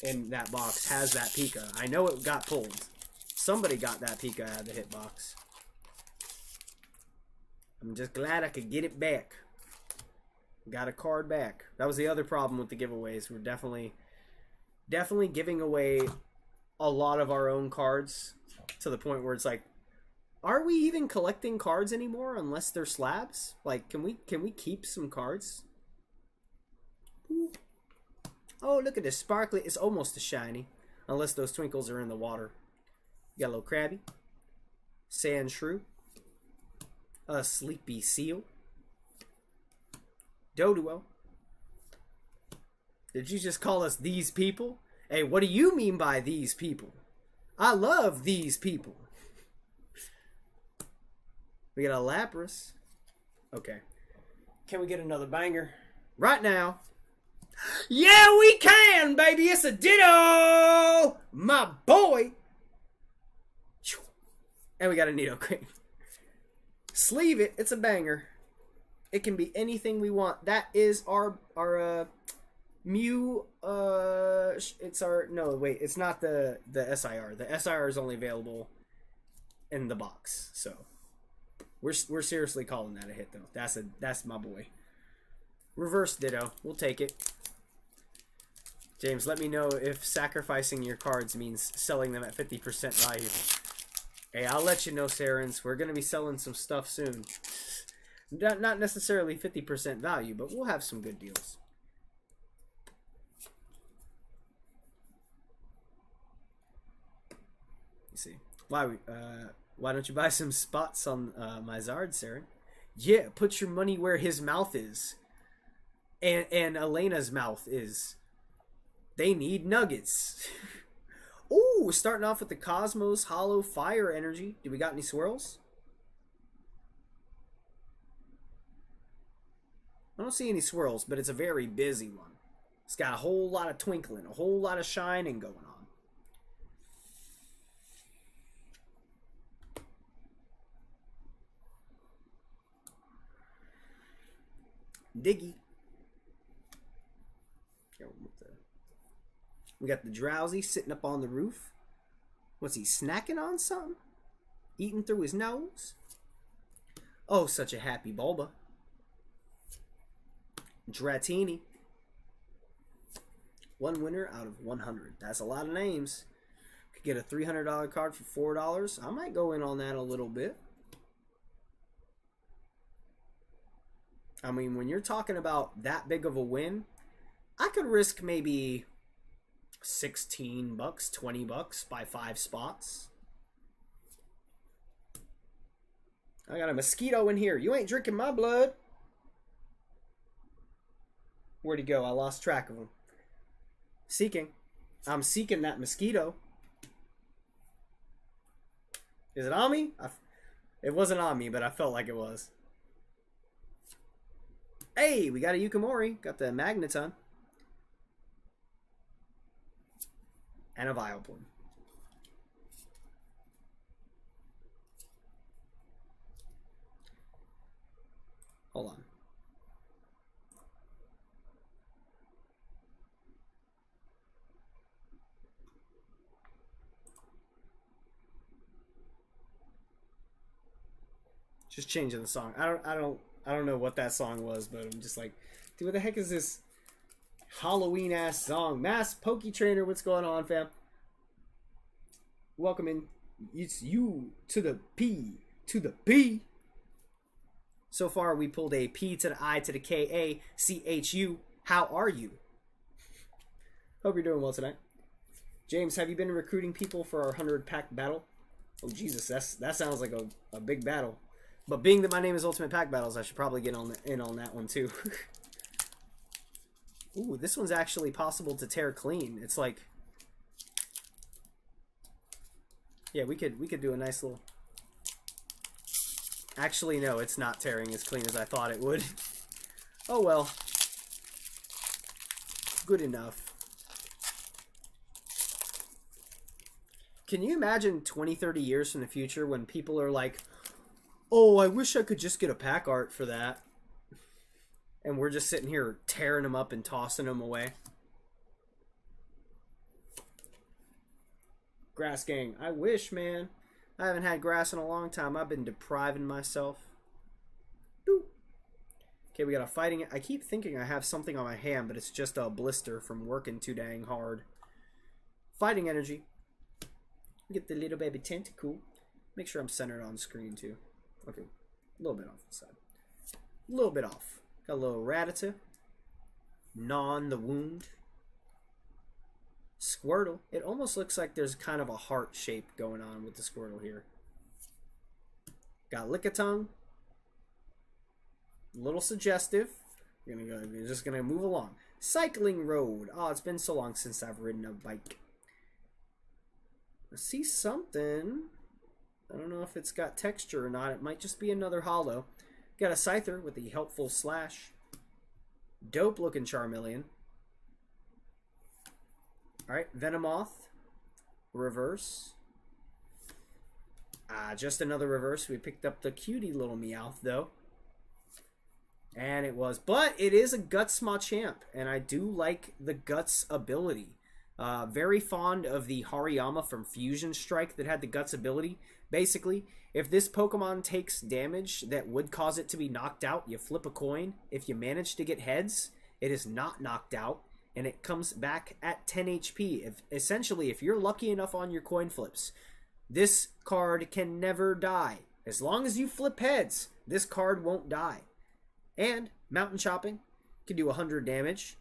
in that box has that Pika. I know it got pulled. Somebody got that Pika out of the hitbox. I'm just glad I could get it back. Got a card back. That was the other problem with the giveaways. We're definitely giving away a lot of our own cards to the point where it's like, are we even collecting cards anymore unless they're slabs? Like, can we keep some cards? Ooh. Oh, look at this sparkly. It's almost a shiny, unless those twinkles are in the water. You got a little crabby, sand shrew, a sleepy seal, Doduo. Did you just call us these people? Hey, what do you mean by these people? I love these people. We got a Lapras. Okay. Can we get another banger? Right now. Yeah, we can, baby. It's a Ditto. My boy. And we got a Nidoqueen. Sleeve it. It's a banger. It can be anything we want. That is our Mew. It's our, no, wait. It's not the SIR. The SIR is only available in the box. So we're seriously calling that a hit though. That's my boy. Reverse Ditto. We'll take it. James, let me know if sacrificing your cards means selling them at 50% value. Hey, I'll let you know, Sarens. We're going to be selling some stuff soon. Not necessarily 50% value, but we'll have some good deals. You see. Why don't you buy some spots on my Zard, Saren? Yeah, put your money where his mouth is. And Elena's mouth is. They need nuggets. Ooh, starting off with the Cosmos Hollow Fire Energy. Do we got any swirls? I don't see any swirls, but it's a very busy one. It's got a whole lot of twinkling, a whole lot of shining going on. Diggy. We got the Drowsy sitting up on the roof. What's he, snacking on something? Eating through his nose? Oh, such a happy Bulba. Dratini. One winner out of 100. That's a lot of names. Could get a $300 card for $4. I might go in on that a little bit. I mean, when you're talking about that big of a win, I could risk maybe $16, $20 by 5 spots. I got a mosquito in here. You ain't drinking my blood. Where'd he go? I lost track of him. Seeking. I'm seeking that mosquito. Is it on me? It wasn't on me, but I felt like it was. Hey, we got a Yukimori. Got the Magneton. And a Vileplume. Hold on. Just changing the song. I don't know what that song was, but I'm just like, dude, what the heck is this Halloween ass song? Mass Pokey Trainer, what's going on, fam? Welcome in. It's you to the P to the P. So far, we pulled a P to the I to the K A C H U. How are you? Hope you're doing well tonight. James, have you been recruiting people for our 100-pack battle? Oh, Jesus, that sounds like a big battle. But being that my name is Ultimate Pack Battles, I should probably get in on that one too. Ooh, this one's actually possible to tear clean. It's like, yeah, we could do a nice little. Actually, no, it's not tearing as clean as I thought it would. Oh well, good enough. Can you imagine 20, 30 years from the future when people are like, oh, I wish I could just get a pack art for that. And we're just sitting here tearing them up and tossing them away. Grass Gang. I wish, man. I haven't had grass in a long time. I've been depriving myself. Boop. Okay, we got a fighting. I keep thinking I have something on my hand, but it's just a blister from working too dang hard. Fighting energy. Get the little baby tentacle. Make sure I'm centered on screen too. Okay, a little bit off the side. A little bit off. Got a little Rattata. Gnawn the wound. Squirtle. It almost looks like there's kind of a heart shape going on with the Squirtle here. Got Lickitung. A little suggestive. We're just gonna move along. Cycling Road. Oh, it's been so long since I've ridden a bike. I see something. I don't know if it's got texture or not. It might just be another hollow. Got a Scyther with the helpful slash. Dope looking Charmeleon. Alright, Venomoth. Reverse. Just another reverse. We picked up the cutie little Meowth though. And it was. But it is a Guts Machamp. And I do like the Guts ability. Very fond of the Hariyama from Fusion Strike that had the Guts ability. Basically, if this Pokemon takes damage that would cause it to be knocked out, you flip a coin. If you manage to get heads, it is not knocked out, and it comes back at 10 HP. Essentially, if you're lucky enough on your coin flips, this card can never die. As long as you flip heads, this card won't die. And Mountain Chopping can do 100 damage.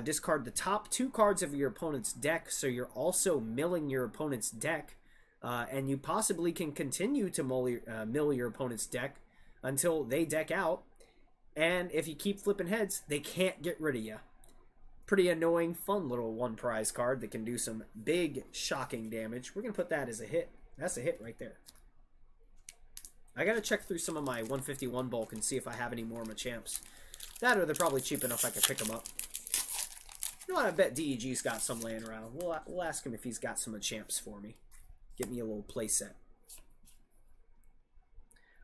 Discard the top 2 cards of your opponent's deck, so you're also milling your opponent's deck. And you possibly can continue to mill your opponent's deck until they deck out. And if you keep flipping heads, they can't get rid of you. Pretty annoying, fun little one prize card that can do some big, shocking damage. We're going to put that as a hit. That's a hit right there. I got to check through some of my 151 bulk and see if I have any more Machamps. That or they're probably cheap enough I can pick them up. You know what? I bet DEG's got some laying around. We'll ask him if he's got some Machamps for me. Get me a little playset.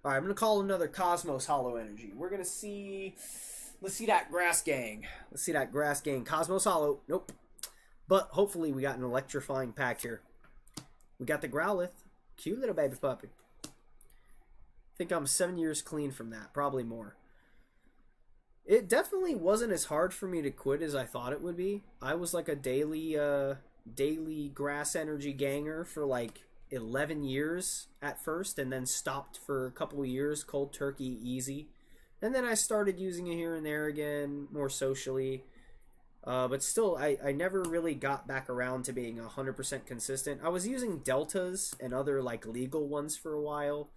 Alright, I'm going to call another Cosmos Hollow Energy. We're going to see... Let's see that Grass Gang. Let's see that Grass Gang. Cosmos Hollow. Nope. But hopefully we got an electrifying pack here. We got the Growlithe. Cute little baby puppy. I think I'm 7 years clean from that. Probably more. It definitely wasn't as hard for me to quit as I thought it would be. I was like a daily Grass Energy ganger for like 11 years at first, and then stopped for a couple of years, cold turkey, easy. And then I started using it here and there again, more socially. But still, I never really got back around to being 100% consistent. I was using deltas and other like legal ones for a while,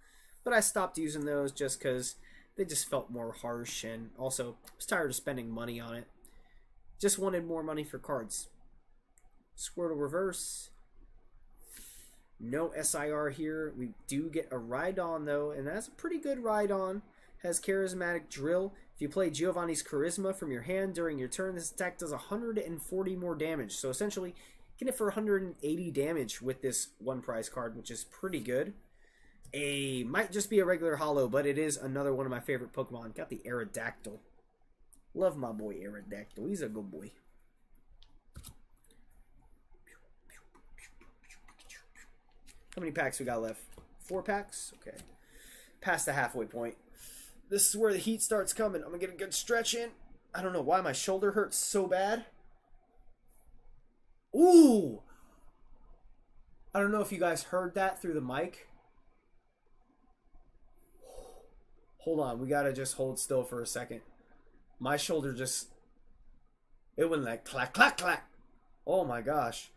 but I stopped using those just because they just felt more harsh, and also I was tired of spending money on it. Just wanted more money for cards. Squirtle reverse. No SIR here. We do get a Rhydon though, and that's a pretty good Rhydon. Has charismatic drill. If you play Giovanni's Charisma from your hand during your turn, this attack does 140 more damage. So essentially, you can hit for 180 damage with this one prize card, which is pretty good. Might just be a regular holo, but it is another one of my favorite Pokemon. Got the Aerodactyl. Love my boy Aerodactyl. He's a good boy. How many packs we got left? 4 packs? Okay. Past the halfway point. This is where the heat starts coming. I'm going to get a good stretch in. I don't know why my shoulder hurts so bad. Ooh! I don't know if you guys heard that through the mic. Hold on. We got to just hold still for a second. My shoulder just... It went like clack, clack, clack. Oh my gosh.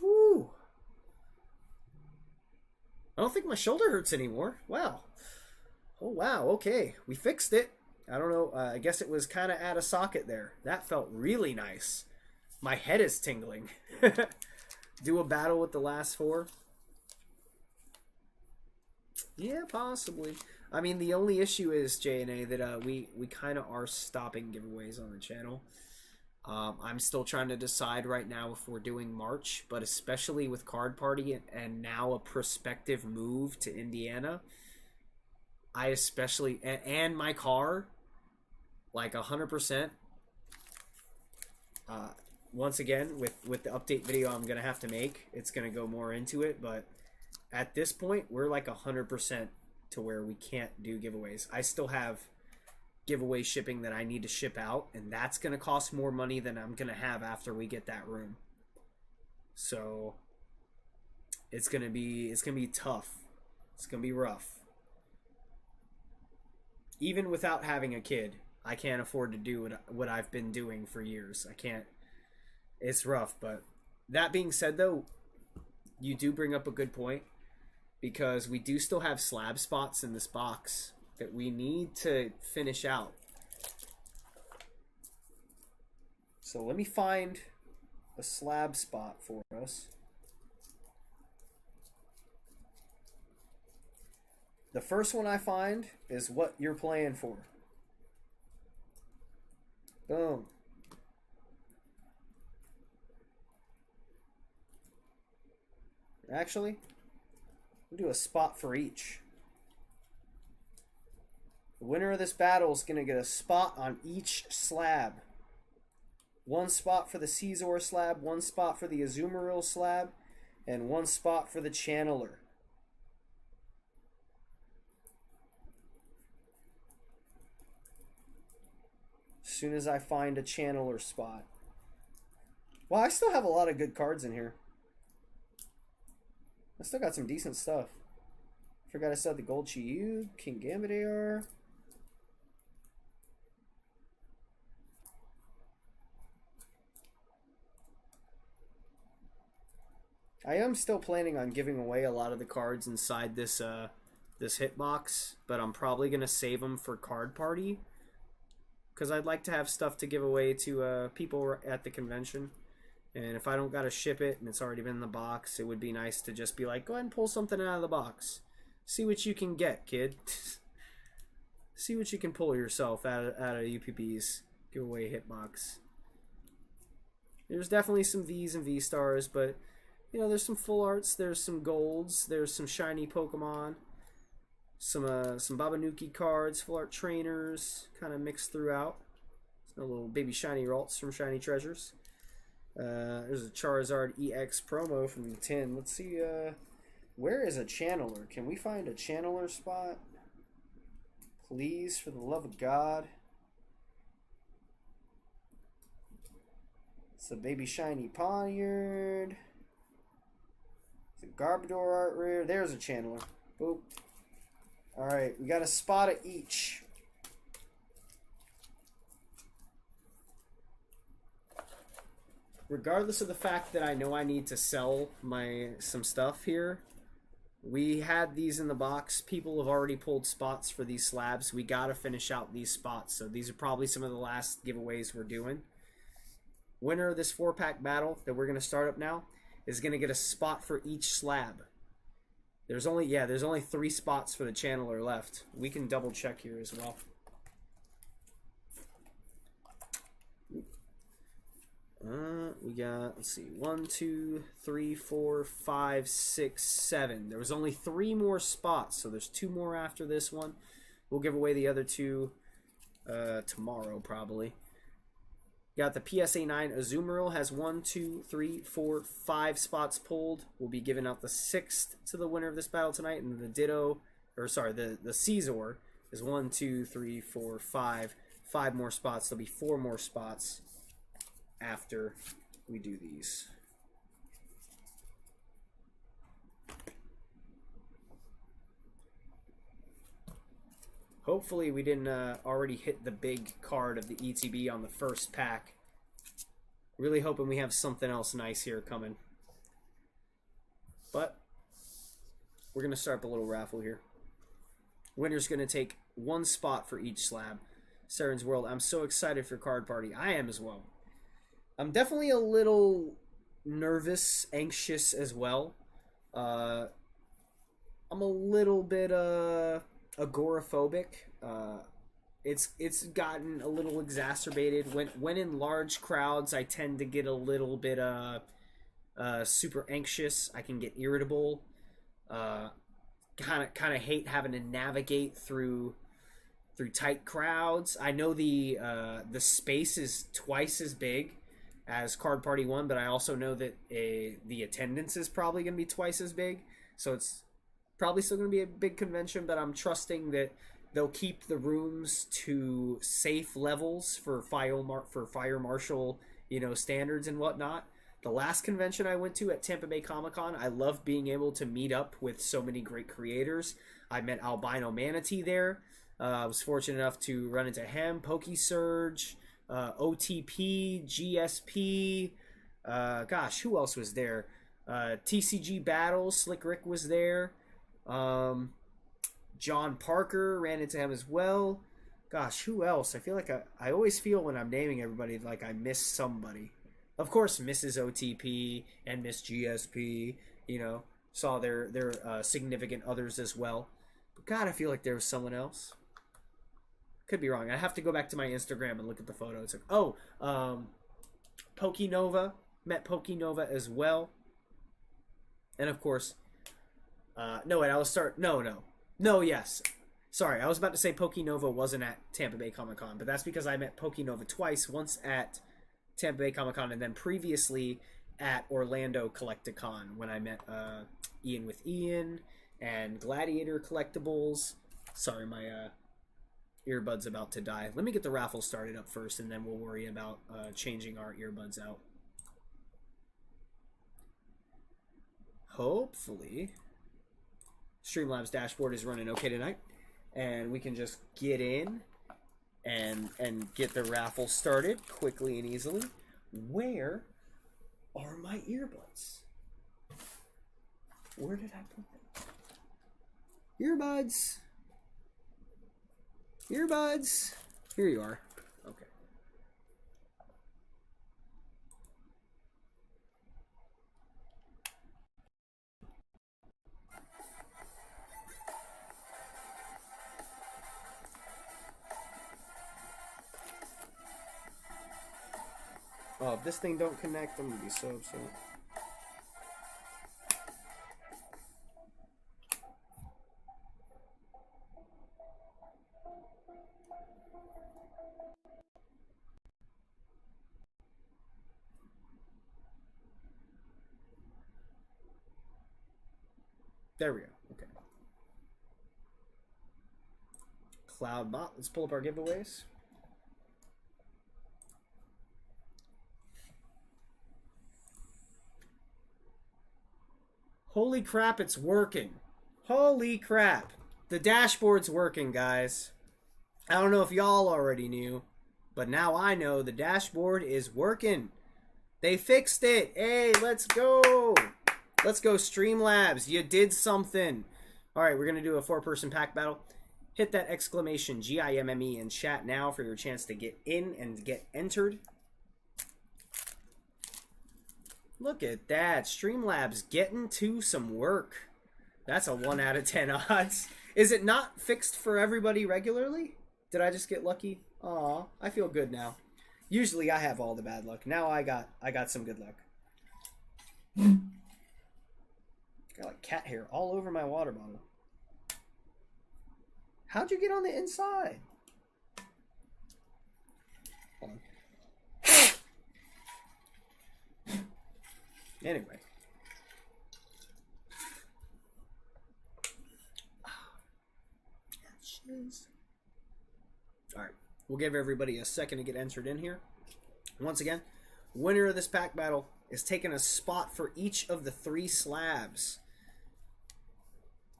Woo! I don't think my shoulder hurts anymore. Wow. Oh, wow. Okay. We fixed it. I don't know. I guess it was kind of out of socket there. That felt really nice. My head is tingling. Do a battle with the last 4? Yeah, possibly. I mean, the only issue is, J&A, that we kind of are stopping giveaways on the channel. I'm still trying to decide right now if we're doing March, but especially with Card Party and now a prospective move to Indiana, I especially, and my car, like 100%, once again, with the update video I'm going to have to make, it's going to go more into it, but at this point, we're like 100% to where we can't do giveaways. I still have giveaway shipping that I need to ship out, and that's going to cost more money than I'm going to have after we get that room. So it's going to be tough. It's going to be rough. Even without having a kid, I can't afford to do what I've been doing for years. I can't. It's rough, but that being said though, you do bring up a good point, because we do still have slab spots in this box that we need to finish out. So let me find a slab spot for us. The first one I find is what you're playing for. Boom. Actually, we'll do a spot for each. The winner of this battle is going to get a spot on each slab. 1 spot for the Caesar slab, 1 spot for the Azumarill slab, and 1 spot for the Channeler. As soon as I find a Channeler spot. Well, I still have a lot of good cards in here. I still got some decent stuff. Forgot I said the Gold Chiyu, King Gambit AR. I am still planning on giving away a lot of the cards inside this this hitbox, but I'm probably gonna save them for Card Party, because I'd like to have stuff to give away to people at the convention. And if I don't gotta ship it and it's already been in the box, it would be nice to just be like, go ahead and pull something out of the box. See what you can get, kid. See what you can pull yourself out of UPB's giveaway hitbox. There's definitely some V's and V-stars, but you know, there's some full arts, there's some golds, there's some shiny Pokemon, some Babanuki cards, full art trainers, kind of mixed throughout. Some little baby shiny Ralts from Shiny Treasures. There's a Charizard EX promo from the tin. Let's see, where is a Channeler? Can we find a Channeler spot? Please, for the love of God. It's a baby shiny Poniard. The Garbodor art rare. There's a Chandler. Boop. Alright, we got a spot of each. Regardless of the fact that I know I need to sell some stuff here, we had these in the box. People have already pulled spots for these slabs. We got to finish out these spots. So these are probably some of the last giveaways we're doing. Winner of this 4-pack battle that we're going to start up now is going to get a spot for each slab. There's only 3 spots for the channeler left. We can double check here as well. We got, let's see, 1, 2, 3, 4, 5, 6, 7. There was only 3 more spots, so there's 2 more after this one. We'll give away the other 2 tomorrow, probably. Got the PSA 9 Azumarill, has 1, 2, 3, 4, 5 spots pulled. We'll be giving out the 6th to the winner of this battle tonight, and the Ditto, or sorry, the Caesar is 1, 2, 3, 4, 5. 5 more spots. There'll be 4 more spots after we do these. Hopefully we didn't already hit the big card of the ETB on the first pack. Really hoping we have something else nice here coming. But we're going to start up a little raffle here. Winner's going to take 1 spot for each slab. Saren's World, I'm so excited for Card Party. I am as well. I'm definitely a little nervous, anxious as well. I'm a little bit agoraphobic. It's gotten a little exacerbated. When in large crowds, I tend to get a little bit super anxious. I can get irritable. Kind of hate having to navigate through tight crowds. I know the space is twice as big as Card Party 1, but I also know that the attendance is probably going to be twice as big. So it's probably still going to be a big convention, but I'm trusting that they'll keep the rooms to safe levels for fire marshal, standards and whatnot. The last convention I went to at Tampa Bay Comic-Con, I loved being able to meet up with so many great creators. I met Albino Manatee there. I was fortunate enough to run into him, PokeSurge, OTP, GSP, gosh, who else was there? TCG Battles, Slick Rick was there. John Parker, ran into him as well. Gosh, who else? I feel like I always feel when I'm naming everybody like I miss somebody. Of course, Mrs. OTP and Miss GSP, saw their significant others as well. But God, I feel like there was someone else. Could be wrong. I have to go back to my Instagram and look at the photo. It's like, Pokenova. Met Pokenova as well. And of course, yes. Sorry, I was about to say Pokenova wasn't at Tampa Bay Comic-Con, but that's because I met Pokenova twice, once at Tampa Bay Comic-Con and then previously at Orlando Collecticon when I met Ian with Ian and Gladiator Collectibles. Sorry, my earbud's about to die. Let me get the raffle started up first, and then we'll worry about changing our earbuds out. Hopefully, Streamlabs dashboard is running okay tonight, and we can just get in and get the raffle started quickly and easily. Where are my earbuds? Where did I put them? Earbuds. Earbuds. Here you are. Okay. Oh, if this thing don't connect, I'm gonna be so upset. There we go. Okay. Cloudbot. Let's pull up our giveaways. Holy crap, it's working. Holy crap. The dashboard's working, guys. I don't know if y'all already knew, but now I know the dashboard is working. They fixed it. Hey, let's go. Let's go, Streamlabs. You did something. All right, we're going to do a 4-person pack battle. Hit that exclamation GIMME in chat now for your chance to get in and get entered. Look at that. Streamlabs getting to some work. That's a 1 out of 10 odds. Is it not fixed for everybody regularly? Did I just get lucky? Aw, I feel good now. Usually I have all the bad luck. Now I got some good luck. Got like cat hair all over my water bottle. How'd you get on the inside? Hold on. Anyway. Alright. We'll give everybody a second to get entered in here. Once again, winner of this pack battle is taking a spot for each of the 3 slabs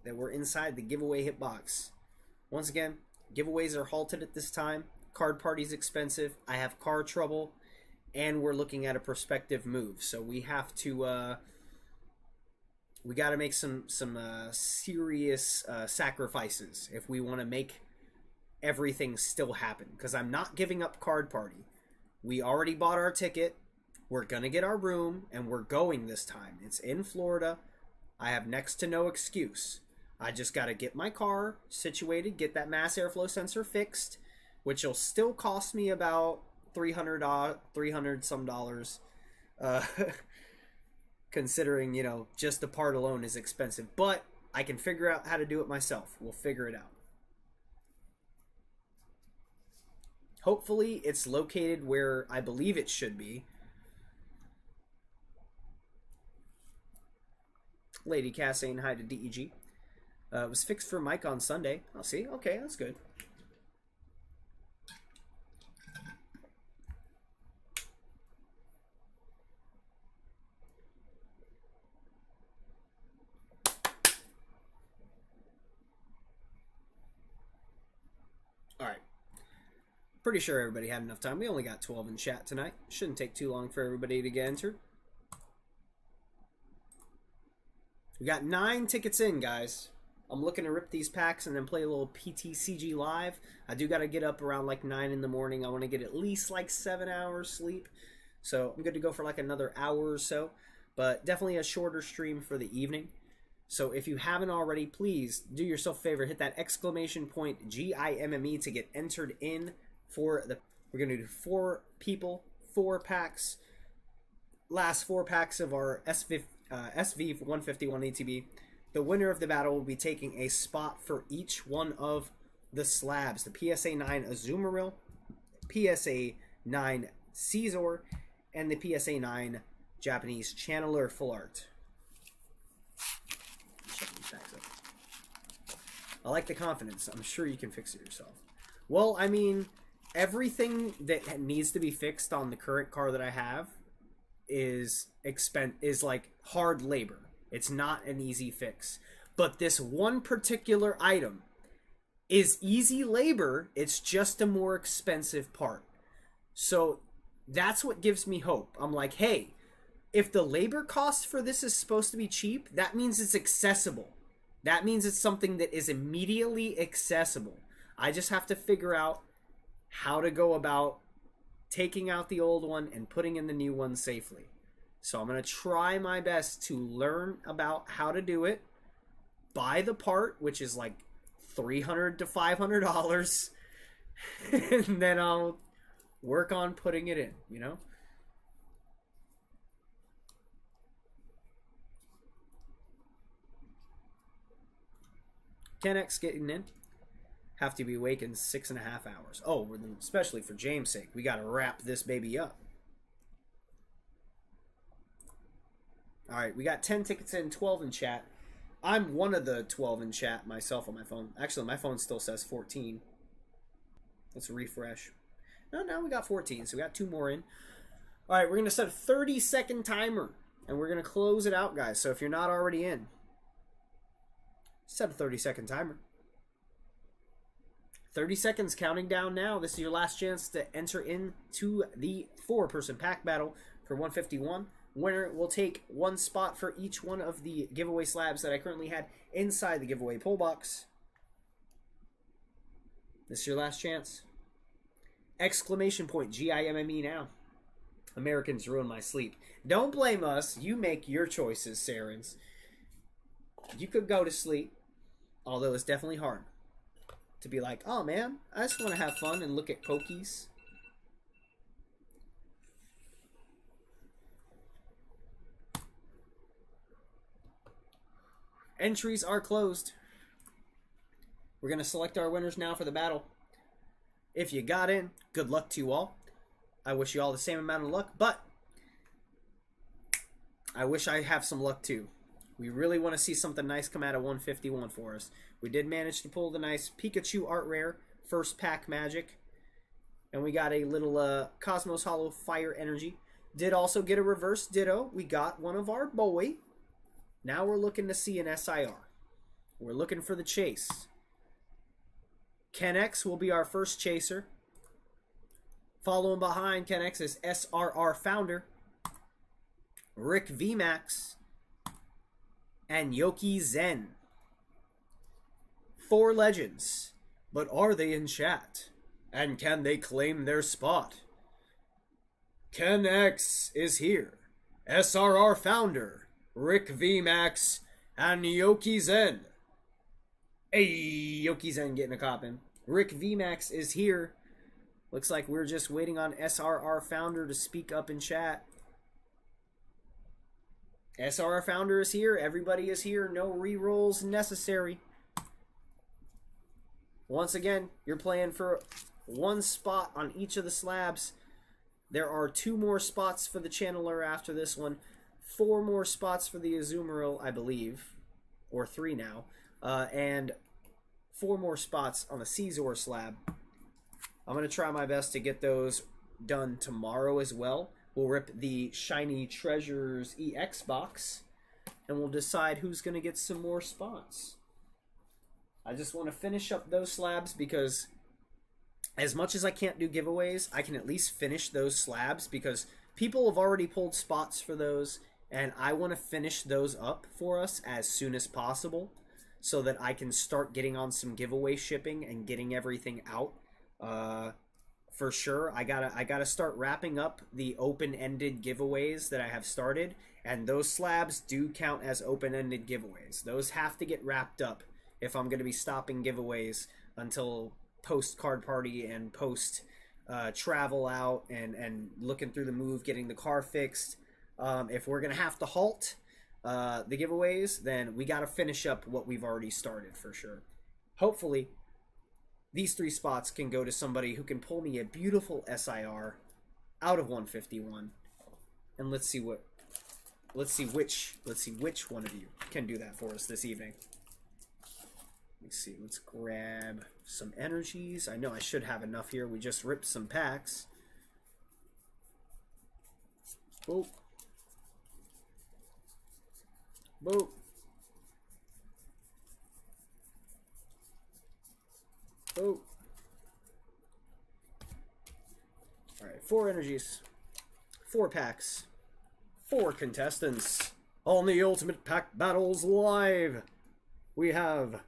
that were inside the giveaway hitbox. Once again, giveaways are halted at this time. Card party's expensive. I have car trouble. And we're looking at a prospective move. So we have to... we got to make some serious sacrifices if we want to make everything still happen. Because I'm not giving up card party. We already bought our ticket. We're going to get our room. And we're going this time. It's in Florida. I have next to no excuse. I just got to get my car situated, get that mass airflow sensor fixed, which will still cost me about $300 some dollars. Considering, you know, just the part alone is expensive. But I can figure out how to do it myself. We'll figure it out. Hopefully it's located where I believe it should be. Lady Cass saying hi to DEG. It was fixed for Mike on Sunday. I'll see. Okay, that's good. Alright. Pretty sure everybody had enough time. We only got 12 in chat tonight. Shouldn't take too long for everybody to get entered. We got 9 tickets in, guys. I'm looking to rip these packs and then play a little PTCGLive. I do got to get up around like 9 in the morning. I want to get at least like 7 hours sleep. So I'm good to go for like another hour or so. But definitely a shorter stream for the evening. So if you haven't already, please do yourself a favor. Hit that exclamation point GIMME to get entered in for the... We're going to do 4 people, 4 packs. Last 4 packs of our SV 151 ATB. The winner of the battle will be taking a spot for each one of the slabs. The PSA 9 Azumarill, PSA 9 Caesar, and the PSA 9 Japanese Channeler Full Art. Check these packs up. I like the confidence. I'm sure you can fix it yourself. Well, I mean, everything that needs to be fixed on the current car that I have is like hard labor. It's not an easy fix. But this one particular item is easy labor. It's just a more expensive part. So that's what gives me hope. I'm like, hey, if the labor cost for this is supposed to be cheap, that means it's accessible. That means it's something that is immediately accessible. I just have to figure out how to go about taking out the old one and putting in the new one safely. So I'm going to try my best to learn about how to do it, buy the part, which is like $300 to $500, and then I'll work on putting it in, you know? $10X getting in. Have to be awake in 6.5 hours. Oh, especially for James' sake, we got to wrap this baby up. Alright, we got 10 tickets in, 12 in chat. I'm one of the 12 in chat myself on my phone. Actually, my phone still says 14. Let's refresh. No, we got 14, so we got 2 more in. Alright, we're going to set a 30-second timer And we're going to close it out, guys. So if you're not already in, set a 30-second timer. 30 seconds counting down now. This is your last chance to enter into the 4-person pack battle for 151. Winner will take 1 spot for each one of the giveaway slabs that I currently had inside the giveaway pull box. This is your last chance. Exclamation point, GIMME now. Americans ruin my sleep. Don't blame us. You make your choices, Sarens. You could go to sleep, although it's definitely hard to be like, oh man, I just want to have fun and look at pokies. Entries are closed. We're going to select our winners now for the battle. If you got in, good luck to you all. I wish you all the same amount of luck, but I wish I have some luck too. We really want to see something nice come out of 151 for us. We did manage to pull the nice Pikachu Art Rare first pack magic. And we got a little Cosmos Hollow Fire Energy. Did also get a reverse Ditto. We got one of our boy. Now we're looking to see an SIR. We're looking for the chase. Ken X will be our first chaser. Following behind Ken X is SRR Founder, Rick VMAX, and Yoki Zen. 4 legends, but are they in chat? And can they claim their spot? Ken X is here. SRR Founder, Rick VMAX, and Yoki Zen. Hey, Yoki Zen getting a cop in. Rick VMAX is here. Looks like we're just waiting on SRR Founder to speak up in chat. SRR Founder is here. Everybody is here. No re-rolls necessary. Once again, you're playing for 1 spot on each of the slabs. There are 2 more spots for the Channeler after this one. 4 more spots for the Azumarill, I believe. Or 3 now. And 4 more spots on the Caesar slab. I'm going to try my best to get those done tomorrow as well. We'll rip the Shiny Treasures EX box, and we'll decide who's going to get some more spots. I just want to finish up those slabs because as much as I can't do giveaways, I can at least finish those slabs because people have already pulled spots for those, and I want to finish those up for us as soon as possible so that I can start getting on some giveaway shipping and getting everything out. For sure, I gotta start wrapping up the open-ended giveaways that I have started, and those slabs do count as open-ended giveaways. Those have to get wrapped up if I'm gonna be stopping giveaways until post card party and post travel out and looking through the move, getting the car fixed. If we're gonna have to halt the giveaways, then we gotta finish up what we've already started for sure. Hopefully these 3 spots can go to somebody who can pull me a beautiful SIR out of 151. And let's see which one of you can do that for us this evening. Let's see, let's grab some energies. I know I should have enough here. We just ripped some packs. Boop. Boop. Oh. Alright, 4 energies. 4 packs. 4 contestants. On the Ultimate Pack Battles Live, we have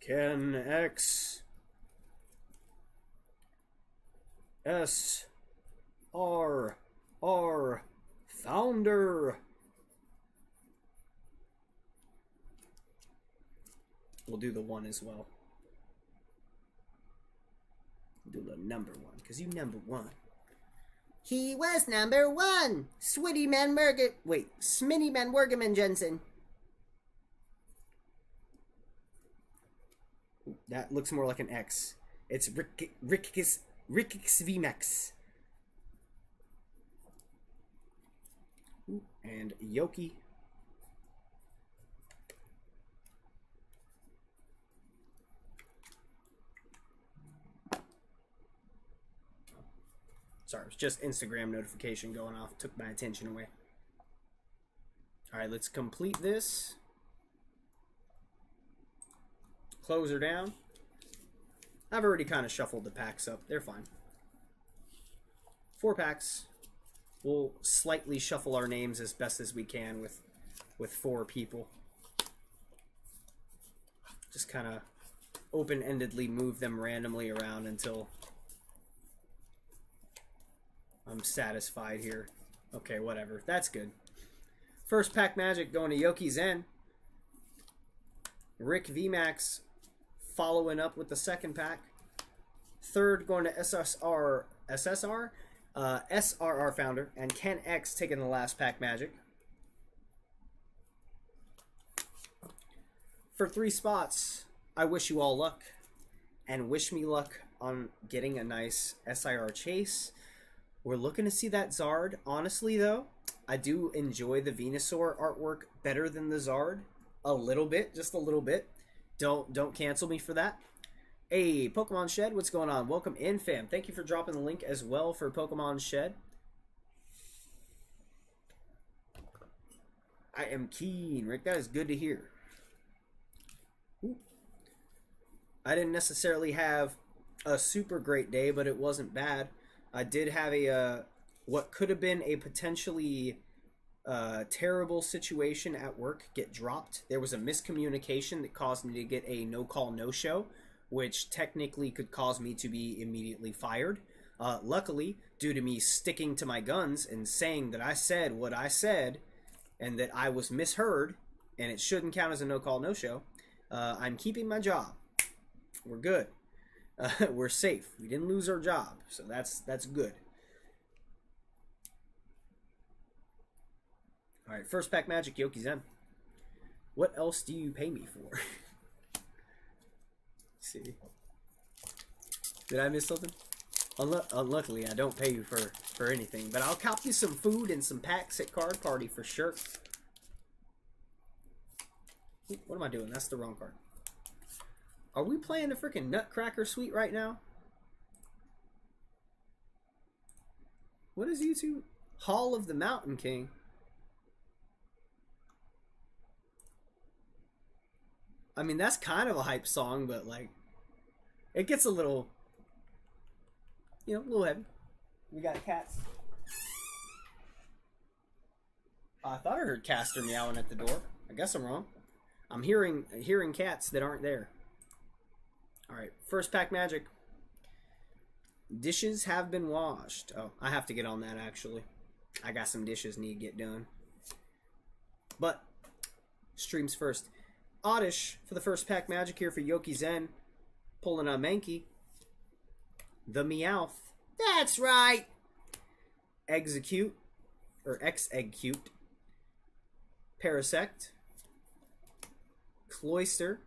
Ken X, SRR Founder. We'll do the 1 as well. Do the number 1, because you number 1. He was number 1! Switty Man Werger... Wait, Smitty Man Wergerman Jensen. That looks more like an X. It's Rickix VMAX. And Yoki. Sorry, it was just Instagram notification going off. Took my attention away. Alright, let's complete this. Close her down. I've already kind of shuffled the packs up. They're fine. 4 packs. We'll slightly shuffle our names as best as we can with 4 people. Just kind of open-endedly move them randomly around until I'm satisfied here. Okay, whatever. That's good. First pack magic going to Yoki Zen. Rick VMAX following up with the second pack. Third going to SRR founder, and Ken X taking the last pack magic. For 3 spots, I wish you all luck, and wish me luck on getting a nice SIR chase. We're looking to see that Zard. Honestly, though, I do enjoy the Venusaur artwork better than the Zard. A little bit, just a little bit. Don't cancel me for that. Hey, Pokemon Shed, what's going on? Welcome in, fam. Thank you for dropping the link as well for Pokemon Shed. I am keen, Rick. That is good to hear. Ooh. I didn't necessarily have a super great day, but it wasn't bad. I did have a what could have been a potentially terrible situation at work get dropped. There was a miscommunication that caused me to get a no-call, no-show, which technically could cause me to be immediately fired. Luckily, due to me sticking to my guns and saying that I said what I said and that I was misheard and it shouldn't count as a no-call, no-show, I'm keeping my job. We're good. We're safe. We didn't lose our job, so that's good. All right, first pack magic, Yoki Zen. What else do you pay me for? See, did I miss something? Unluckily, I don't pay you for anything, but I'll cop you some food and some packs at Card Party for sure. What am I doing? That's the wrong card. Are we playing the freaking Nutcracker Suite right now? What is YouTube? Hall of the Mountain King. I mean, that's kind of a hype song, but like, it gets a little, a little heavy. We got cats. I thought I heard Castor meowing at the door. I guess I'm wrong. I'm hearing cats that aren't there. All right, first pack magic. Dishes have been washed. Oh, I have to get on that actually. I got some dishes need to get done. But streams first. Oddish for the first pack magic here for Yoki Zen. Pulling a Mankey. The Meowth. That's right. Execute. Or Execute. Parasect. Cloyster.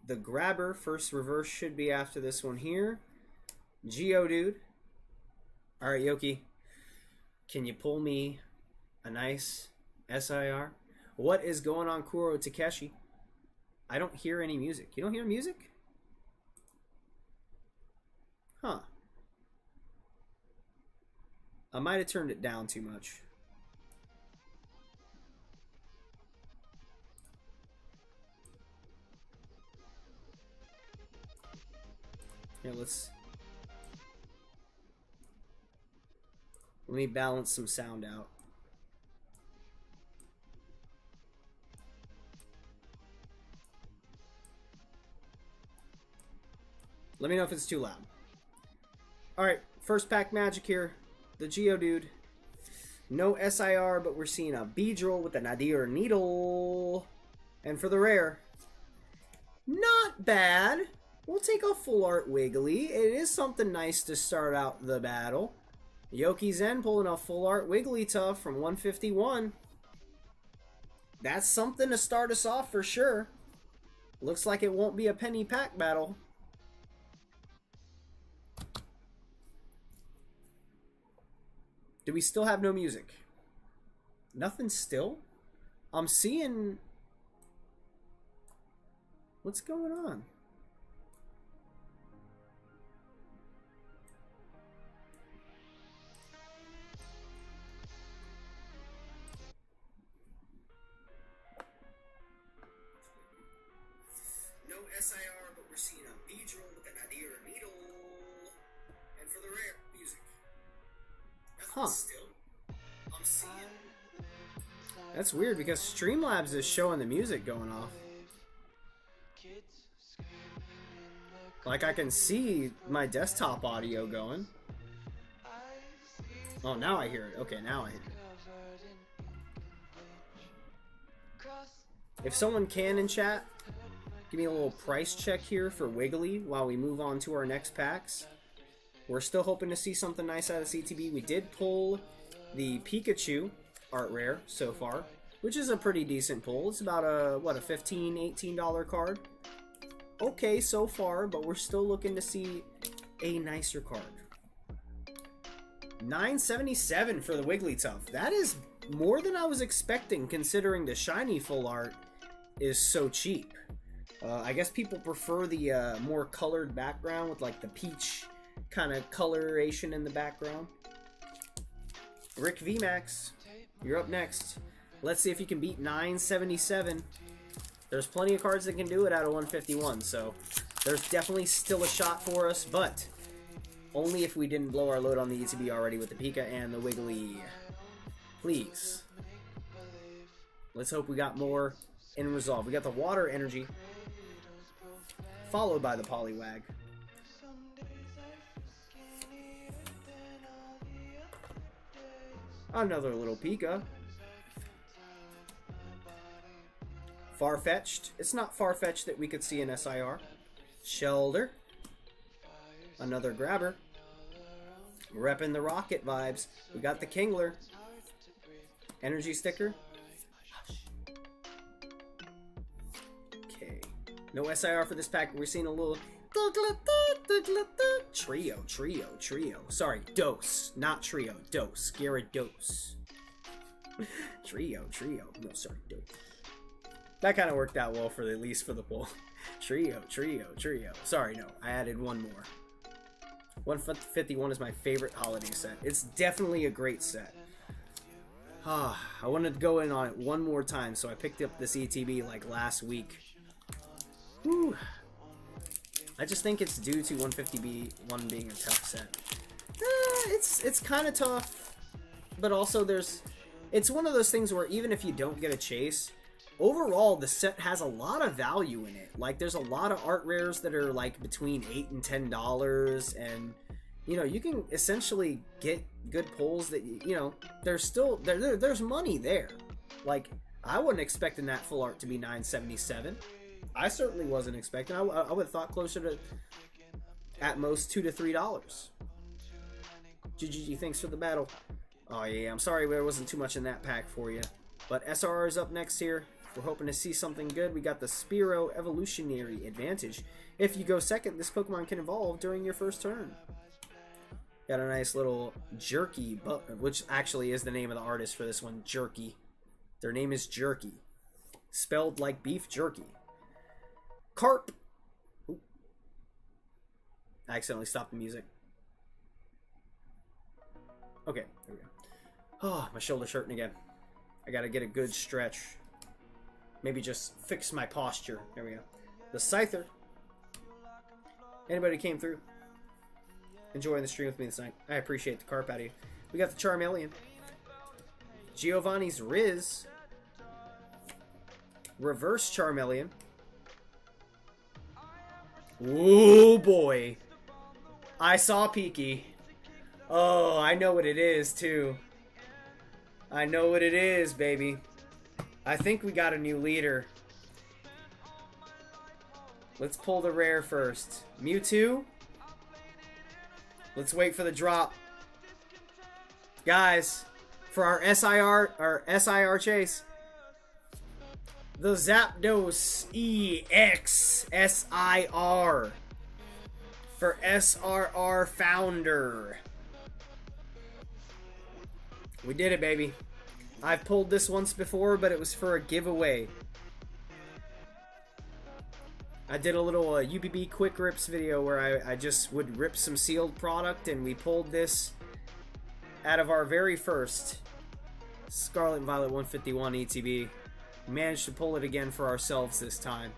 The Grabber. First reverse should be after this one here. Geodude. Alright, Yoki. Can you pull me a nice SIR? What is going on, Kuro Takeshi? I don't hear any music. You don't hear music? Huh. I might have turned it down too much. Here, let me balance some sound out. Let me know if it's too loud. Alright, first pack magic here. The Geodude. No SIR, but we're seeing a Beedrill with a Nadir Needle. And for the rare, not bad. We'll take a full art Wiggly. It is something nice to start out the battle. Yoki Zen pulling a full art Wigglytuff from 151. That's something to start us off for sure. Looks like it won't be a penny pack battle. Do we still have no music? Nothing still? I'm seeing... What's going on? SIR, but we're seeing a B-roll with an idea or needle. And for the rare music. Huh. Still, I'm seeing. That's weird because Streamlabs is showing the music going off. Like I can see my desktop audio going. Oh, now I hear it. Okay, now I hear it. If someone can in chat, give me a little price check here for Wiggly while we move on to our next packs. We're still hoping to see something nice out of CTB. We did pull the Pikachu art rare so far, which is a pretty decent pull. It's about a, what, a $15, $18 card. Okay so far, but we're still looking to see a nicer card. $9.77 for the Wigglytuff. That is more than I was expecting, considering the shiny full art is so cheap. I guess people prefer the more colored background with like the peach kind of coloration in the background. Rick VMAX, you're up next. Let's see if you can beat $9.77. There's plenty of cards that can do it out of 151, so there's definitely still a shot for us, but only if we didn't blow our load on the ETB already with the Pika and the Wiggly. Please. Let's hope we got more in resolve. We got the water energy, followed by the Poliwag. Another little Pika. Far-fetched. It's not far-fetched that we could see an SIR. Shelter. Another grabber. Repping the rocket vibes. We got the Kingler. Energy sticker. Okay. No SIR for this pack. We're seeing a little trio. Sorry, dose, not trio. Dose. Gyarados. Trio. No, sorry, dose. That kind of worked out well for at least for the pull. Trio. Sorry, no, I added one more. 151 is my favorite holiday set. It's definitely a great set. I wanted to go in on it one more time, so I picked up this ETB like last week. Whew. I just think it's due to 150B1 being a tough set. It's kind of tough, but also it's one of those things where even if you don't get a chase, overall the set has a lot of value in it. Like there's a lot of art rares that are like between $8 and $10, and you know you can essentially get good pulls that you know there's money there. Like I wasn't expecting that full art to be $9.77. I certainly wasn't expecting. I would have thought closer to at most $2 to $3. GGG, thanks for the battle. Oh yeah, I'm sorry there wasn't too much in that pack for you. But SRR is up next here. We're hoping to see something good. We got the Spearow Evolutionary Advantage. If you go second, this Pokemon can evolve during your first turn. Got a nice little Jerky, which actually is the name of the artist for this one, Jerky. Their name is Jerky. Spelled like beef jerky. Carp. Ooh. I accidentally stopped the music. Okay, there we go. Oh, my shoulder's hurting again. I gotta get a good stretch. Maybe just fix my posture. There we go. The Scyther. Anybody came through? Enjoying the stream with me this night. I appreciate the carp out of you. We got the Charmeleon. Giovanni's Riz. Reverse Charmeleon. Ooh boy. I saw Peaky. Oh, I know what it is too. I know what it is, baby. I think we got a new leader. Let's pull the rare first. Mewtwo. Let's wait for the drop. Guys, for our SIR chase. The Zapdos EX-SIR. For SRR Founder. We did it, baby. I've pulled this once before, but it was for a giveaway. I did a little UBB quick rips video where I just would rip some sealed product, and we pulled this out of our very first Scarlet and Violet 151 ETB. We managed to pull it again for ourselves this time.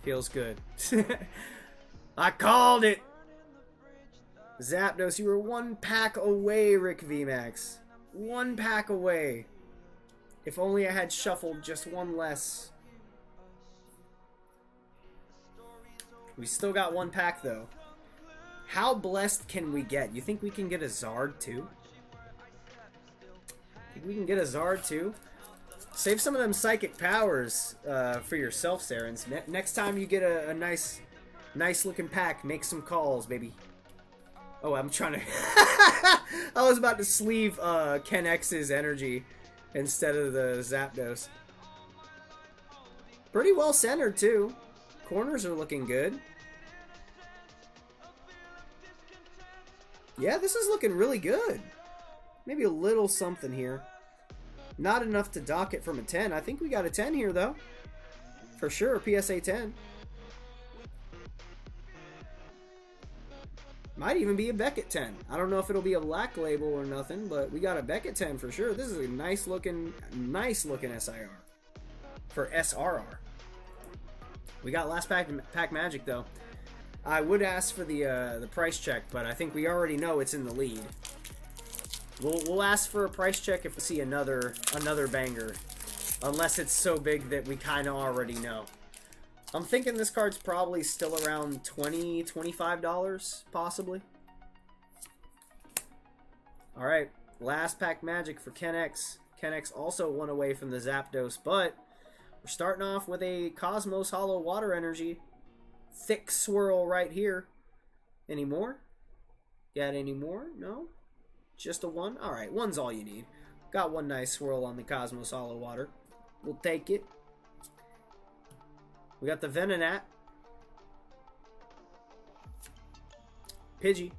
Feels good. I called it! Zapdos, you were 1 pack away, Rick VMAX. 1 pack away. If only I had shuffled just one less. We still got 1 pack, though. How blessed can we get? You think we can get a Zard, too? Think we can get a Zard, too? Save some of them psychic powers for yourself, Sarens. Next time you get a nice looking pack, make some calls, baby. Oh, I'm trying to... I was about to sleeve Ken X's energy instead of the Zapdos. Pretty well centered, too. Corners are looking good. Yeah, this is looking really good. Maybe a little something here. Not enough to dock it from a 10. I think we got a 10 here, though. For sure, PSA 10. Might even be a Beckett 10. I don't know if it'll be a black label or nothing, but we got a Beckett 10 for sure. This is a nice looking SIR. For SRR. We got last pack magic, though. I would ask for the price check, but I think we already know it's in the lead. We'll ask for a price check if we see another banger. Unless it's so big that we kind of already know. I'm thinking this card's probably still around $20, $25, possibly. Alright, last pack magic for Ken X. Ken X also 1 away from the Zapdos, but we're starting off with a Cosmos Hollow Water Energy. Thick swirl right here. Any more? Got any more? No? Just a 1? Alright, 1's all you need. Got 1 nice swirl on the Cosmos Hollow Water. We'll take it. We got the Venonat. Pidgey.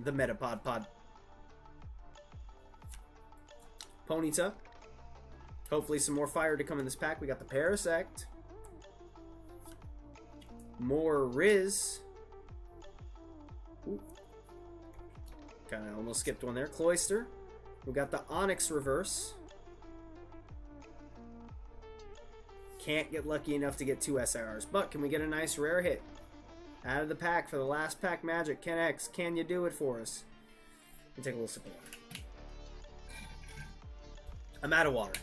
The Metapod. Ponyta. Hopefully some more fire to come in this pack. We got the Parasect. More Riz. Kind of almost skipped one there. Cloyster. We got the Onyx Reverse. Can't get lucky enough to get 2 SRRs, but can we get a nice rare hit? Out of the pack for the last pack magic. Ken X, can you do it for us? Let me take a little sip of water. I'm out of water.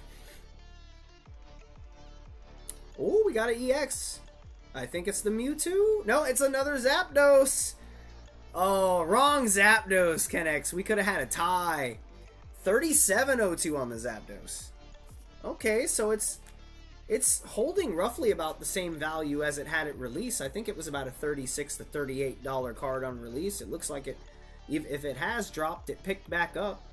Oh, we got an EX. I think it's the Mewtwo. No, it's another Zapdos. Oh, wrong Zapdos, Ken X. We could have had a tie. 3702 on the Zapdos. Okay, so it's holding roughly about the same value as it had at release. I think it was about a $36 to $38 card on release. It looks like it, if it has dropped, it picked back up.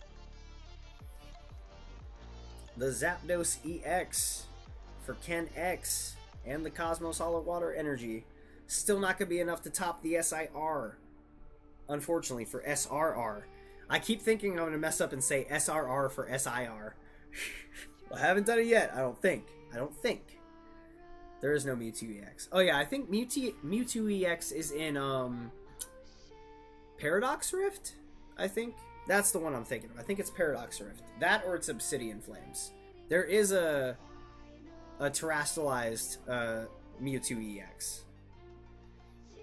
The Zapdos EX for Ken X and the Cosmos Hollow Water Energy. Still not going to be enough to top the SIR. Unfortunately for SRR. I keep thinking I'm going to mess up and say SRR for SIR. Well, I haven't done it yet, I don't think. There is no Mewtwo EX. Oh yeah, I think Mewtwo EX is in Paradox Rift, I think. That's the one I'm thinking of. I think it's Paradox Rift. That or it's Obsidian Flames. There is a terrestrialized Mewtwo EX.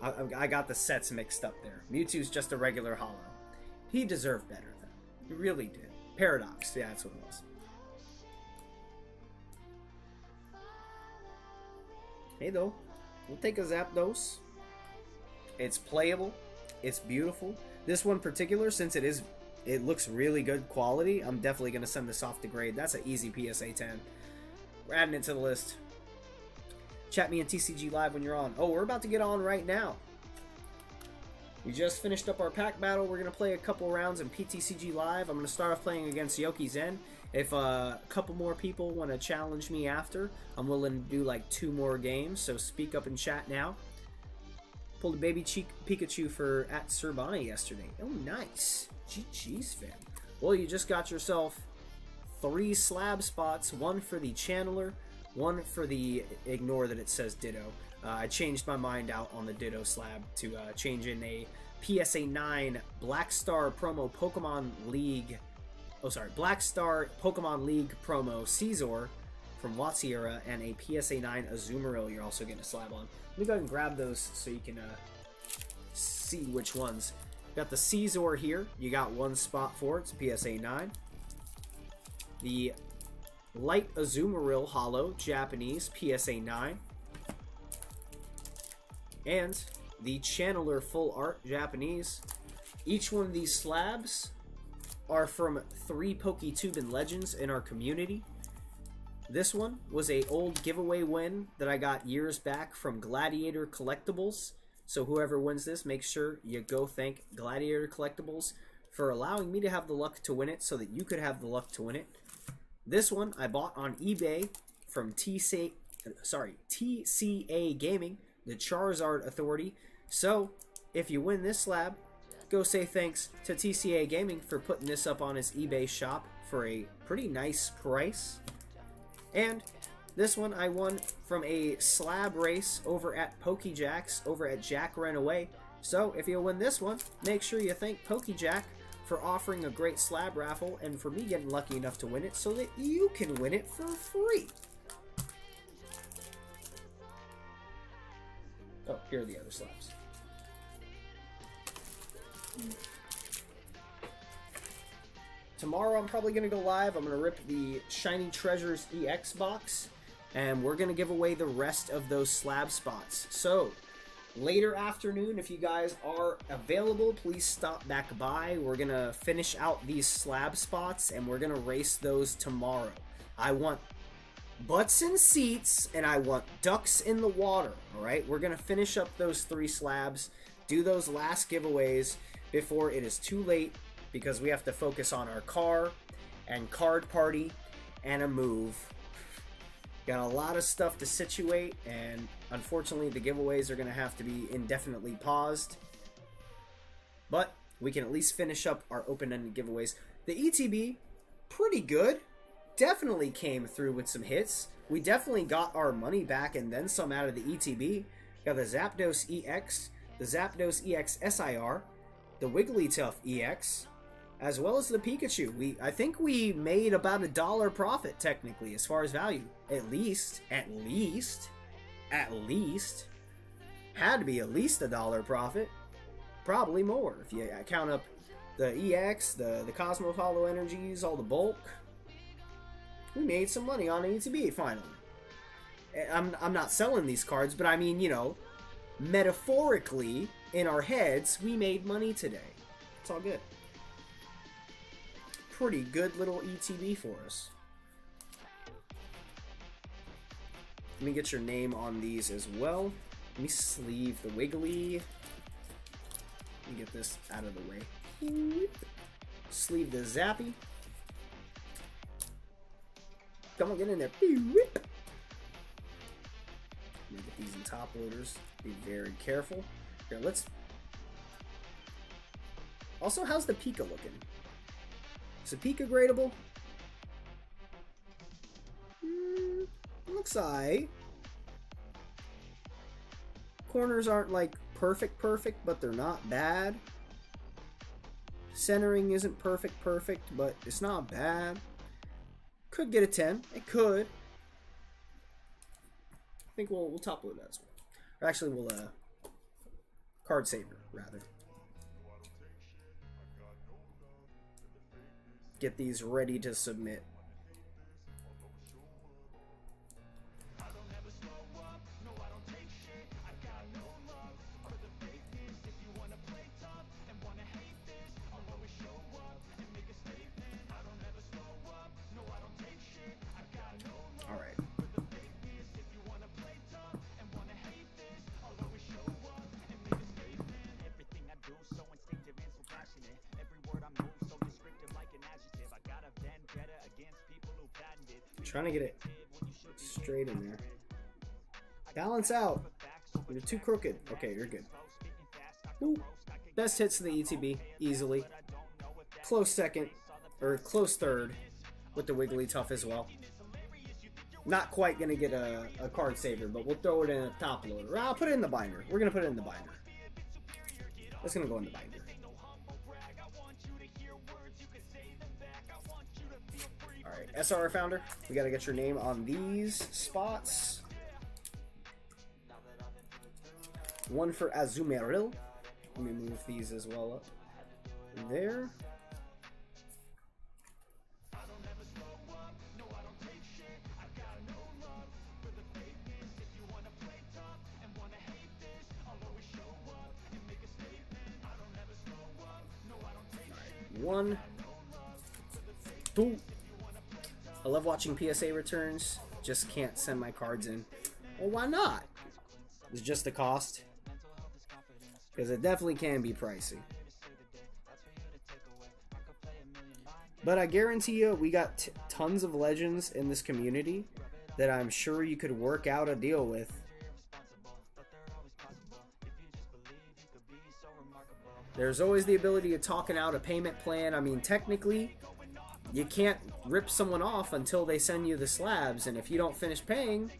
I got the sets mixed up there. Mewtwo's just a regular holo. He deserved better, though. He really did. Paradox, yeah, that's what it was. Hey, though. We'll take a Zapdos. It's playable. It's beautiful. This one in particular, since it looks really good quality, I'm definitely going to send this off to grade. That's an easy PSA 10. We're adding it to the list. Chat me in TCGLive when you're on. Oh, we're about to get on right now. We just finished up our pack battle. We're going to play a couple rounds in PTCGLive. I'm going to start off playing against Yoki Zen. If a couple more people want to challenge me after, I'm willing to do like 2 more games. So speak up in chat now. Pulled a baby Pikachu for at Surbani yesterday. Oh, nice. GG's, fam. Well, you just got yourself 3 slab spots. 1 for the Channeler. 1 for the, ignore that it says Ditto. I changed my mind out on the Ditto slab to change in a PSA 9 Black Star promo Pokemon League. Oh, sorry. Black Star Pokemon League promo Caesar from Watsiera, and a PSA 9 Azumarill you're also getting a slab on. Let me go ahead and grab those so you can see which ones. Got the Caesar here. You got one spot for it. It's a PSA 9. The Light Azumarill Hollow Japanese PSA 9. And the Channeler Full Art Japanese. Each one of these slabs are from 3 PokeTubin legends in our community. This one was a old giveaway win that I got years back from Gladiator Collectibles. So whoever wins this, make sure you go thank Gladiator Collectibles for allowing me to have the luck to win it so that you could have the luck to win it. This one I bought on eBay from TCA Gaming, the Charizard Authority. So if you win this slab, go say thanks to TCA Gaming for putting this up on his eBay shop for a pretty nice price. And this one I won from a slab race over at PokeJack's over at Jack Ran Away. So if you win this one, make sure you thank PokeJack for offering a great slab raffle and for me getting lucky enough to win it so that you can win it for free. Oh, here are the other slabs. Tomorrow I'm probably going to go live. I'm going to rip the Shiny Treasures EX box, and we're going to give away the rest of those slab spots. So, later afternoon, if you guys are available, please stop back by. We're going to finish out these slab spots, and we're going to race those tomorrow. I want butts in seats, and I want ducks in the water, alright? We're going to finish up those 3 slabs, do those last giveaways before it is too late, because we have to focus on our car and card party and a move. Got a lot of stuff to situate, and unfortunately the giveaways are going to have to be indefinitely paused. But we can at least finish up our open-ended giveaways. The ETB, pretty good. Definitely came through with some hits. We definitely got our money back and then some out of the ETB. Got the Zapdos EX, the Zapdos EX SIR, the Wigglytuff EX, as well as the Pikachu. I think we made about $1 profit technically as far as value. At least. Had to be at least $1 profit. Probably more if you count up the EX, the Cosmos Hollow Energies, all the bulk. We made some money on ETB finally. I'm not selling these cards, but I mean, you know, metaphorically, in our heads, we made money today. It's all good. Pretty good little ETB for us. Let me get your name on these as well. Let me sleeve the Wiggly. Let me get this out of the way. Sleeve the Zappy. Come on, get in there. Let me get these in top loaders. Be very careful. Here, let's... Also, how's the Pika looking? Is the Pika gradable? Looks like. Corners aren't like perfect, but they're not bad. Centering isn't perfect, but it's not bad. Could get a 10. It could. I think we'll top load that as well. Or actually, we'll card saver rather. Get these ready to submit. All right. Trying to get it straight in there. Balance out. You're too crooked. Okay, you're good. Ooh. Best hits in the ETB, easily. Close second, or close third, with the Wigglytuff as well. Not quite going to get a card saver, but we'll throw it in a top loader. I'll put it in the binder. We're going to put it in the binder. It's going to go in the binder. Alright, SR Founder, we gotta get your name on these spots. One for Azumeril. Let me move these as well up. There. One, two. I love watching PSA returns. Just can't send my cards in. Well, why not? It's just the cost. Because it definitely can be pricey. But I guarantee you, we got tons of legends in this community that I'm sure you could work out a deal with. There's always the ability of talking out a payment plan. I mean, technically, you can't rip someone off until they send you the slabs, and if you don't finish paying,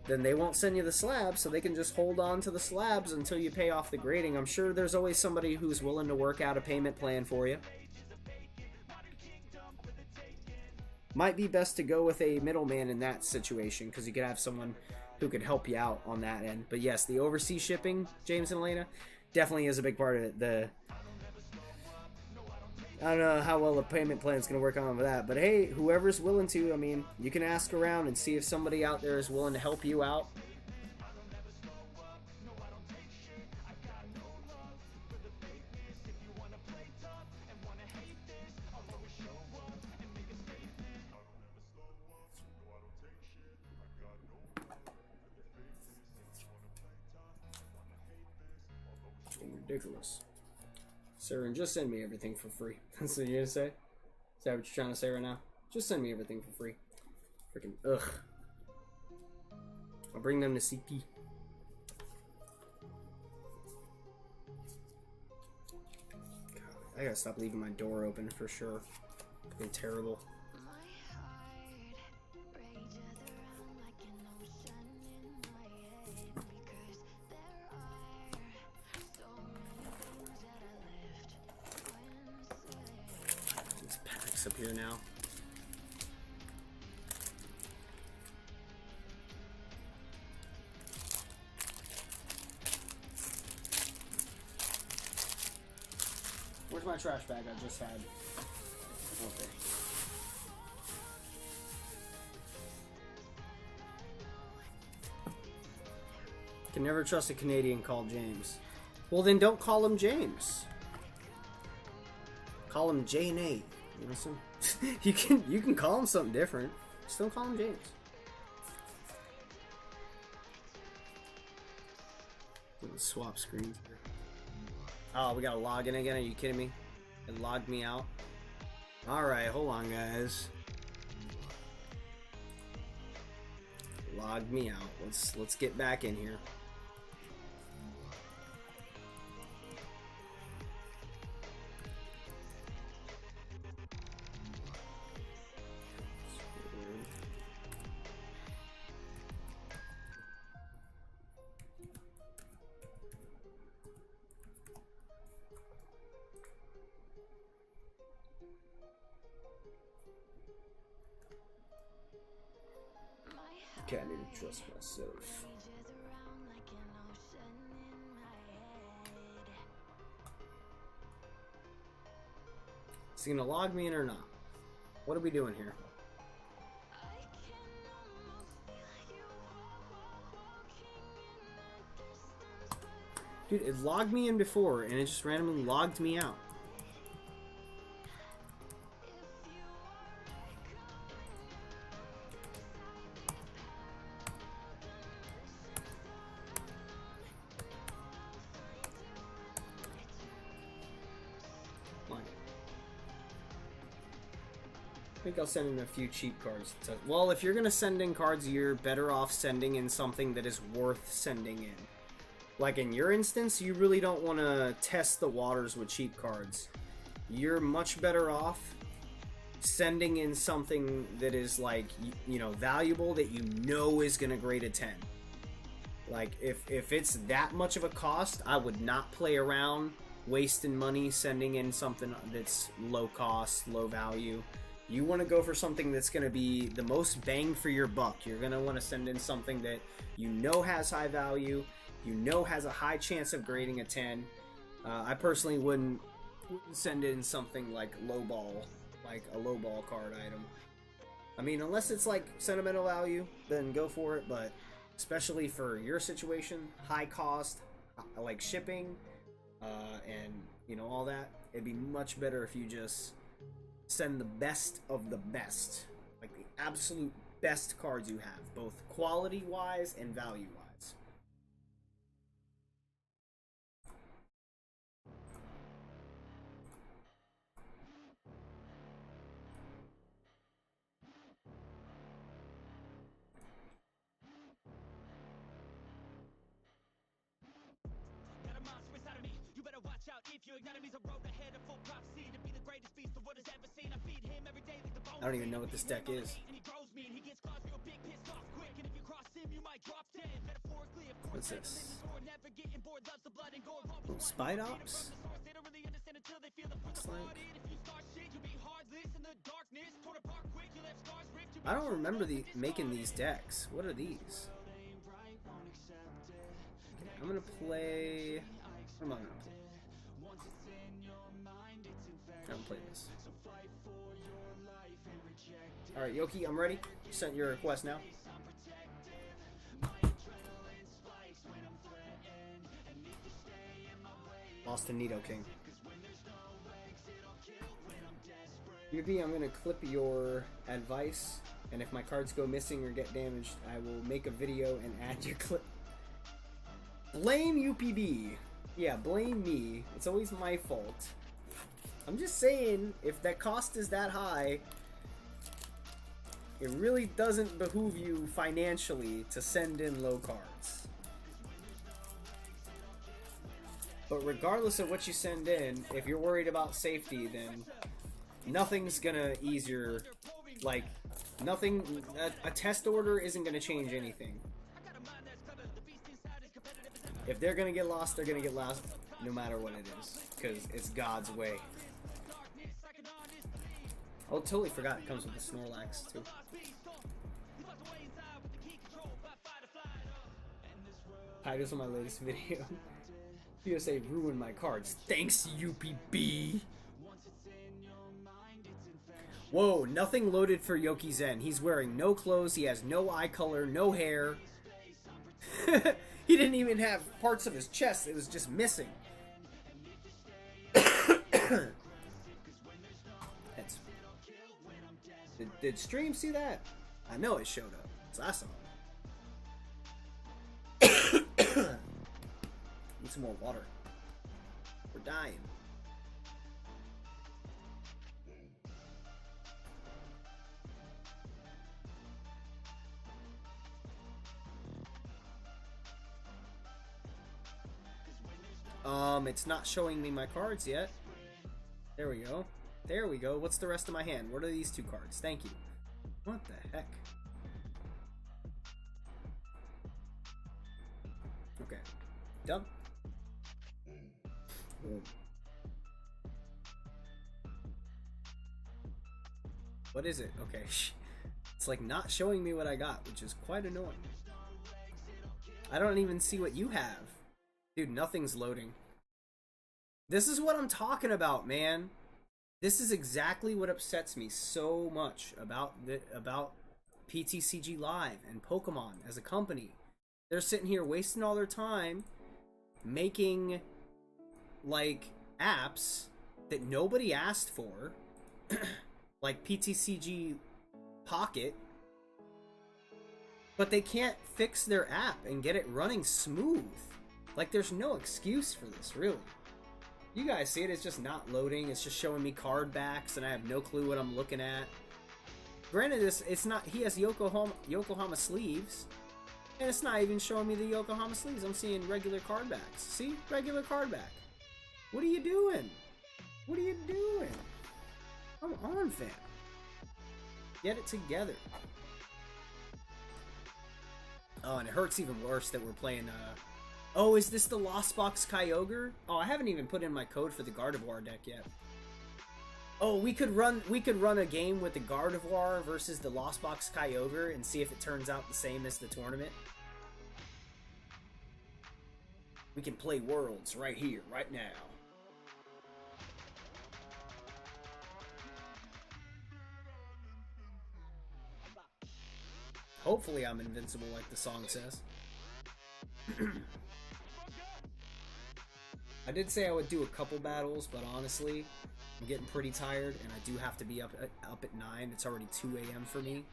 then they won't send you the slabs, so they can just hold on to the slabs until you pay off the grading. I'm sure there's always somebody who's willing to work out a payment plan for you. Might be best to go with a middleman in that situation, because you could have someone who could help you out on that end. But yes, the overseas shipping, James and Elena, definitely is a big part of it. I don't know how well the payment plan is going to work on with that, but hey, whoever's willing to, I mean, you can ask around and see if somebody out there is willing to help you out. Ridiculous. Saren, just send me everything for free. That's what you're gonna say? Is that what you're trying to say right now? Just send me everything for free. Freaking ugh. I'll bring them to CP. God, I gotta stop leaving my door open for sure. Fucking terrible. Up here now. Where's my trash bag I just had? Okay. Can never trust a Canadian called James. Well, then don't call him James. Call him J&A. You can call him something different. Just don't call him James. Let's swap screens here. Oh, we gotta log in again? Are you kidding me? It logged me out. Alright, hold on guys. Logged me out. Let's get back in here. Okay, I need to trust myself. Is he gonna log me in or not? What are we doing here? Dude, it logged me in before and it just randomly logged me out. I think I'll send in a few cheap cards. Well, if you're going to send in cards, you're better off sending in something that is worth sending in. Like in your instance, you really don't want to test the waters with cheap cards. You're much better off sending in something that is like, you know, valuable, that you know is going to grade a 10. Like, if it's that much of a cost, I would not play around wasting money sending in something that's low cost, low value. You want to go for something that's going to be the most bang for your buck. You're going to want to send in something that you know has high value, you know has a high chance of grading a 10. I personally wouldn't send in something like lowball, like a lowball card item. I mean, unless it's like sentimental value, then go for it, but especially for your situation, high cost, like shipping, and you know, all that, it'd be much better if you just send the best of the best, like the absolute best cards you have, both quality wise and value wise. I don't even know what this deck is. What's this? Oh, Spide Ops? Looks like. I don't remember making these decks. What are these? Okay, I'm gonna play. What am I gonna play? I'm gonna play this. Alright, Yoki, I'm ready. You sent your request now. Lost to Nido King. UB, I'm gonna clip your advice, and if my cards go missing or get damaged, I will make a video and add your clip. Blame UPB. Yeah, blame me. It's always my fault. I'm just saying, if that cost is that high, it really doesn't behoove you financially to send in low cards. But regardless of what you send in, if you're worried about safety, then nothing's gonna ease your, like, nothing, a test order isn't gonna change anything. If they're gonna get lost, they're gonna get lost no matter what it is, because it's God's way. Oh, totally forgot it comes with the Snorlax, too. Hi, this is my latest video. PSA ruined my cards. Thanks, UPB! Whoa, nothing loaded for Yoki Zen. He's wearing no clothes, he has no eye color, no hair. He didn't even have parts of his chest, it was just missing. Did stream see that? I know it showed up, so I saw it. Need some more water. We're dying. It's not showing me my cards yet. There we go. There we go. What's the rest of my hand? What are these two cards? Thank you. What the heck? Okay. Done. What is it? Okay. It's like not showing me what I got, which is quite annoying. I don't even see what you have. Dude, nothing's loading. This is what I'm talking about, man. This is exactly what upsets me so much about PTCGLive and Pokemon as a company. They're sitting here wasting all their time making like apps that nobody asked for, like PTCG Pocket, but they can't fix their app and get it running smooth. Like, there's no excuse for this, really. You guys see it, it's just not loading, it's just showing me card backs and I have no clue what I'm looking at. Granted, it's not, he has Yokohama sleeves, and it's not even showing me the Yokohama sleeves. I'm seeing regular card backs. See? Regular card back. What are you doing? What are you doing? Come on, fam. Get it together. Oh, and it hurts even worse that we're playing, oh, is this the Lost Box Kyogre? Oh, I haven't even put in my code for the Gardevoir deck yet. Oh, we could run a game with the Gardevoir versus the Lost Box Kyogre and see if it turns out the same as the tournament. We can play Worlds right here, right now. Hopefully I'm invincible like the song says. I did say I would do a couple battles, but honestly, I'm getting pretty tired, and I do have to be up at 9. It's already 2 a.m. for me.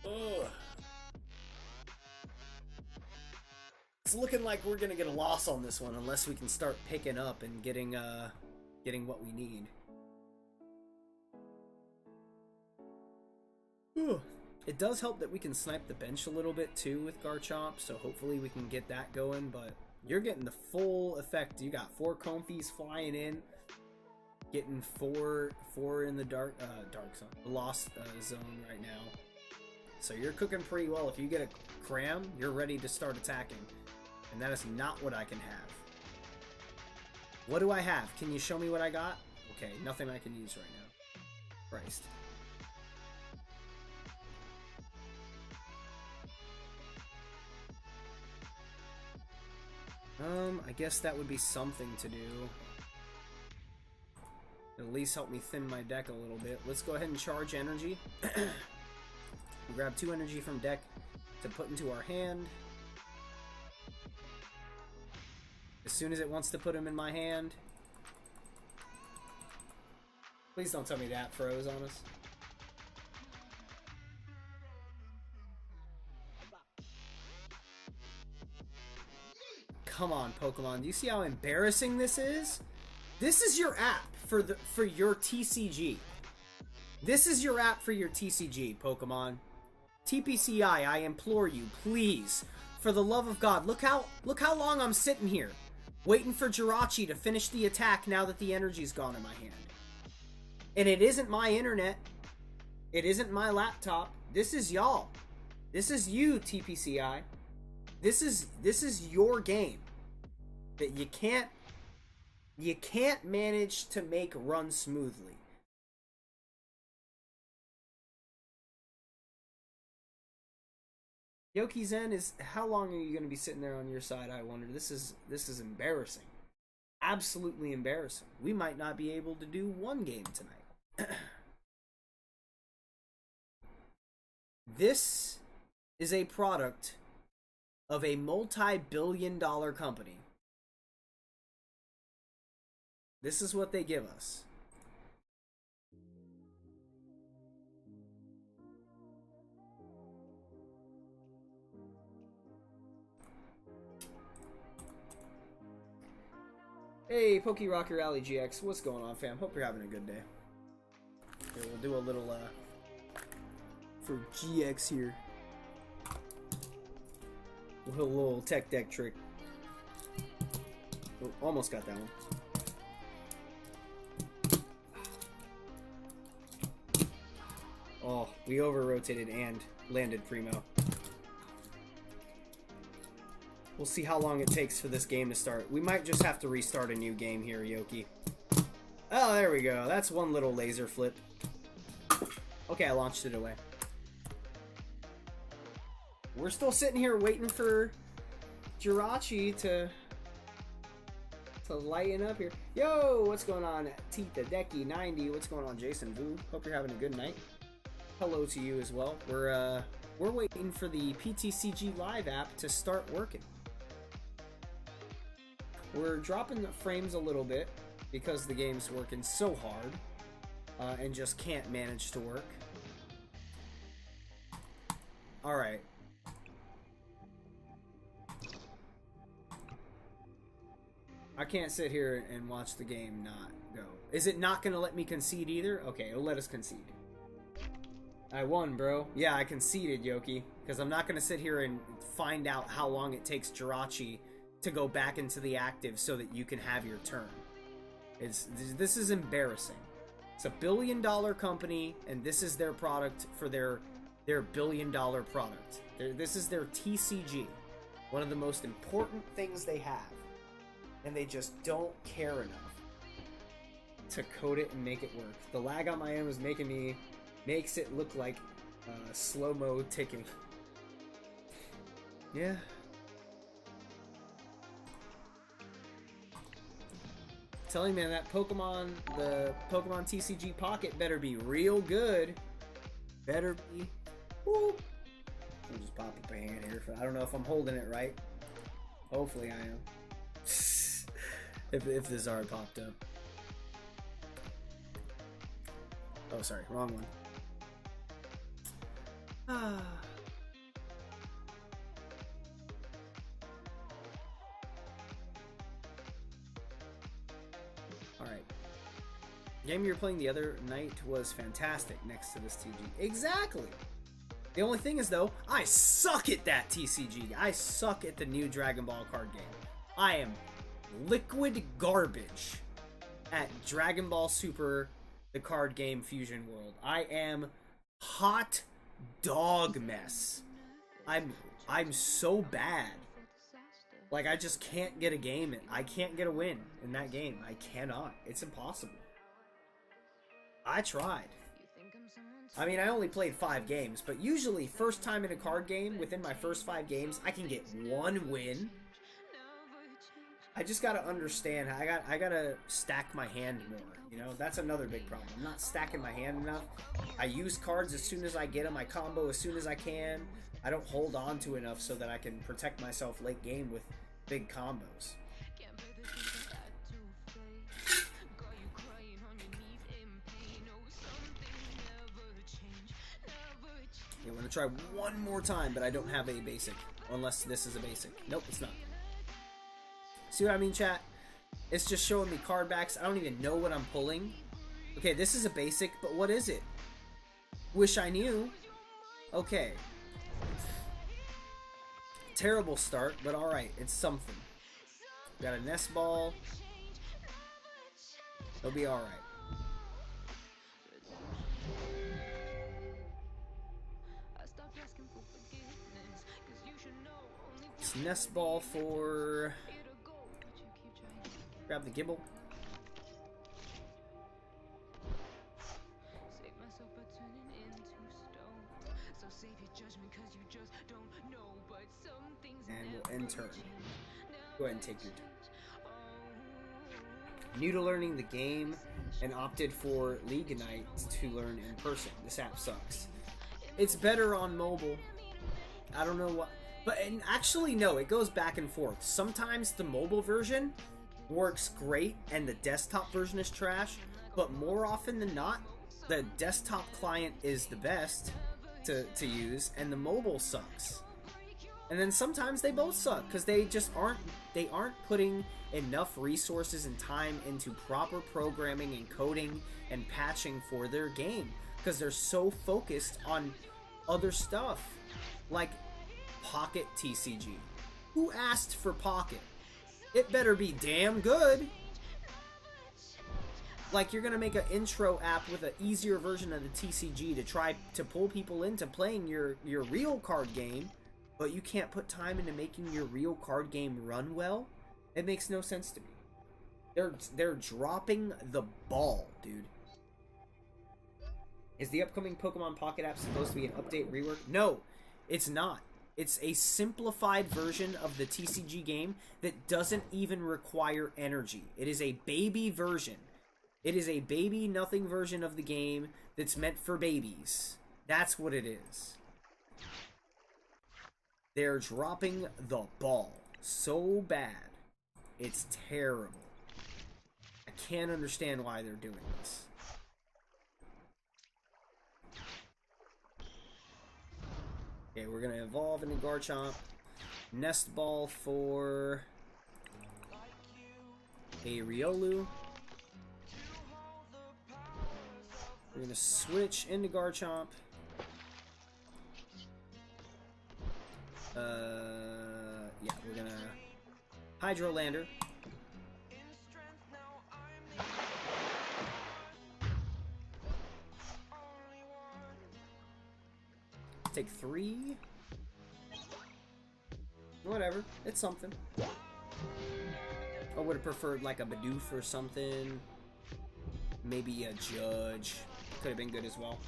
Ugh. It's looking like we're gonna get a loss on this one unless we can start picking up and getting what we need. Ugh. It does help that we can snipe the bench a little bit too with Garchomp, so hopefully we can get that going, but you're getting the full effect. You got 4 Comfies flying in, getting four in the dark zone, the lost zone right now. So you're cooking pretty well. If you get a cram, you're ready to start attacking. And that is not what I can have. What do I have? Can you show me what I got? Okay, nothing I can use right now. Christ. I guess that would be something to do. At least help me thin my deck a little bit. Let's go ahead and charge energy. We'll grab 2 energy from deck to put into our hand. As soon as it wants to put them in my hand. Please don't tell me that froze on us. Come on, Pokemon. Do you see how embarrassing this is? This is your app for your TCG. This is your app for your TCG, Pokemon. TPCI, I implore you, please, for the love of God, look how long I'm sitting here, waiting for Jirachi to finish the attack now that the energy's gone in my hand. And it isn't my internet. It isn't my laptop. This is y'all. This is you, TPCI. This is your game that you can't manage to make run smoothly. Yoki Zen is, how long are you going to be sitting there on your side? I wonder. This is embarrassing. Absolutely embarrassing. We might not be able to do one game tonight. This is a product of a multi-billion-dollar company. This is what they give us. Hey, Poke Rocker Alley GX, what's going on, fam? Hope you're having a good day. Here, we'll do a little, for GX here. A little tech deck trick. Oh, almost got that one. Oh, we over-rotated and landed Primo. We'll see how long it takes for this game to start. We might just have to restart a new game here, Yoki. Oh, there we go. That's one little laser flip. Okay, I launched it away. We're still sitting here waiting for Jirachi to lighten up here. Yo, what's going on? Tita Decky 90. What's going on, Jason Vu? Hope you're having a good night. Hello to you as well. We're waiting for the PTCGLive app to start working. We're dropping the frames a little bit because the game's working so hard and just can't manage to work. Alright. I can't sit here and watch the game not go. Is it not going to let me concede either? Okay, it'll let us concede. I won, bro. Yeah, I conceded, Yoki. Because I'm not going to sit here and find out how long it takes Jirachi to go back into the active so that you can have your turn. This is embarrassing. It's a billion-dollar company, and this is their product for their billion-dollar product. This is their TCG. One of the most important things they have. And they just don't care enough. to code it and make it work. The lag on my end was makes it look like slow-mo ticking. Yeah. Telling you, man, that the Pokemon TCG Pocket better be real good. Better be. Woo. I'll just pop up a hand here. I don't know if I'm holding it right. Hopefully I am. if the Zard popped up. Oh, sorry, wrong one. Ah. Alright. The game you were playing the other night was fantastic next to this TG. Exactly! The only thing is, though, I suck at that TCG. I suck at the new Dragon Ball card game. I am liquid garbage at Dragon Ball Super, the card game Fusion World. I am hot dog mess. I'm so bad. Like, I just can't get a game. I can't get a win in that game. I cannot. It's impossible. I tried. I mean, I only played 5 games, but usually first time in a card game, within my first 5 games, I can get 1 win. I just gotta understand. I gotta stack my hand more. You know, that's another big problem. I'm not stacking my hand enough. I use cards as soon as I get them. I combo as soon as I can. I don't hold on to enough so that I can protect myself late game with big combos. I'm gonna try one more time, but I don't have a basic. Unless this is a basic. Nope, it's not. See what I mean, chat? It's just showing me card backs. I don't even know what I'm pulling. Okay, this is a basic, but what is it? Wish I knew. Okay. Terrible start, but alright, it's something. Got a nest ball. It'll be alright. It's nest ball for... Grab the Gibble. And we'll end turn. Go ahead and take your turn. New to learning the game and opted for League Night to learn in person. This app sucks. It's better on mobile. I don't know what... But and actually, no, it goes back and forth. Sometimes the mobile version works great and the desktop version is trash, but more often than not, the desktop client is the best to use and the mobile sucks. And then sometimes they both suck because they just aren't putting enough resources and time into proper programming and coding and patching for their game because they're so focused on other stuff like Pocket TCG. Who asked for Pocket? It better be damn good. Like, you're gonna make an intro app with an easier version of the TCG to try to pull people into playing your real card game, but you can't put time into making your real card game run well? It makes no sense to me. They're dropping the ball, dude. Is the upcoming Pokemon Pocket app supposed to be an update rework? No, it's not. It's a simplified version of the TCG game that doesn't even require energy. It is a baby version. It is a baby nothing version of the game that's meant for babies. That's what it is. They're dropping the ball so bad. It's terrible. I can't understand why they're doing this. Okay, we're gonna evolve into Garchomp. Nest Ball for a Riolu. We're gonna switch into Garchomp. Yeah, we're gonna Hydrolander. Take 3. Whatever, it's something. I would have preferred like a Bidoof or something. Maybe a Judge. Could have been good as well.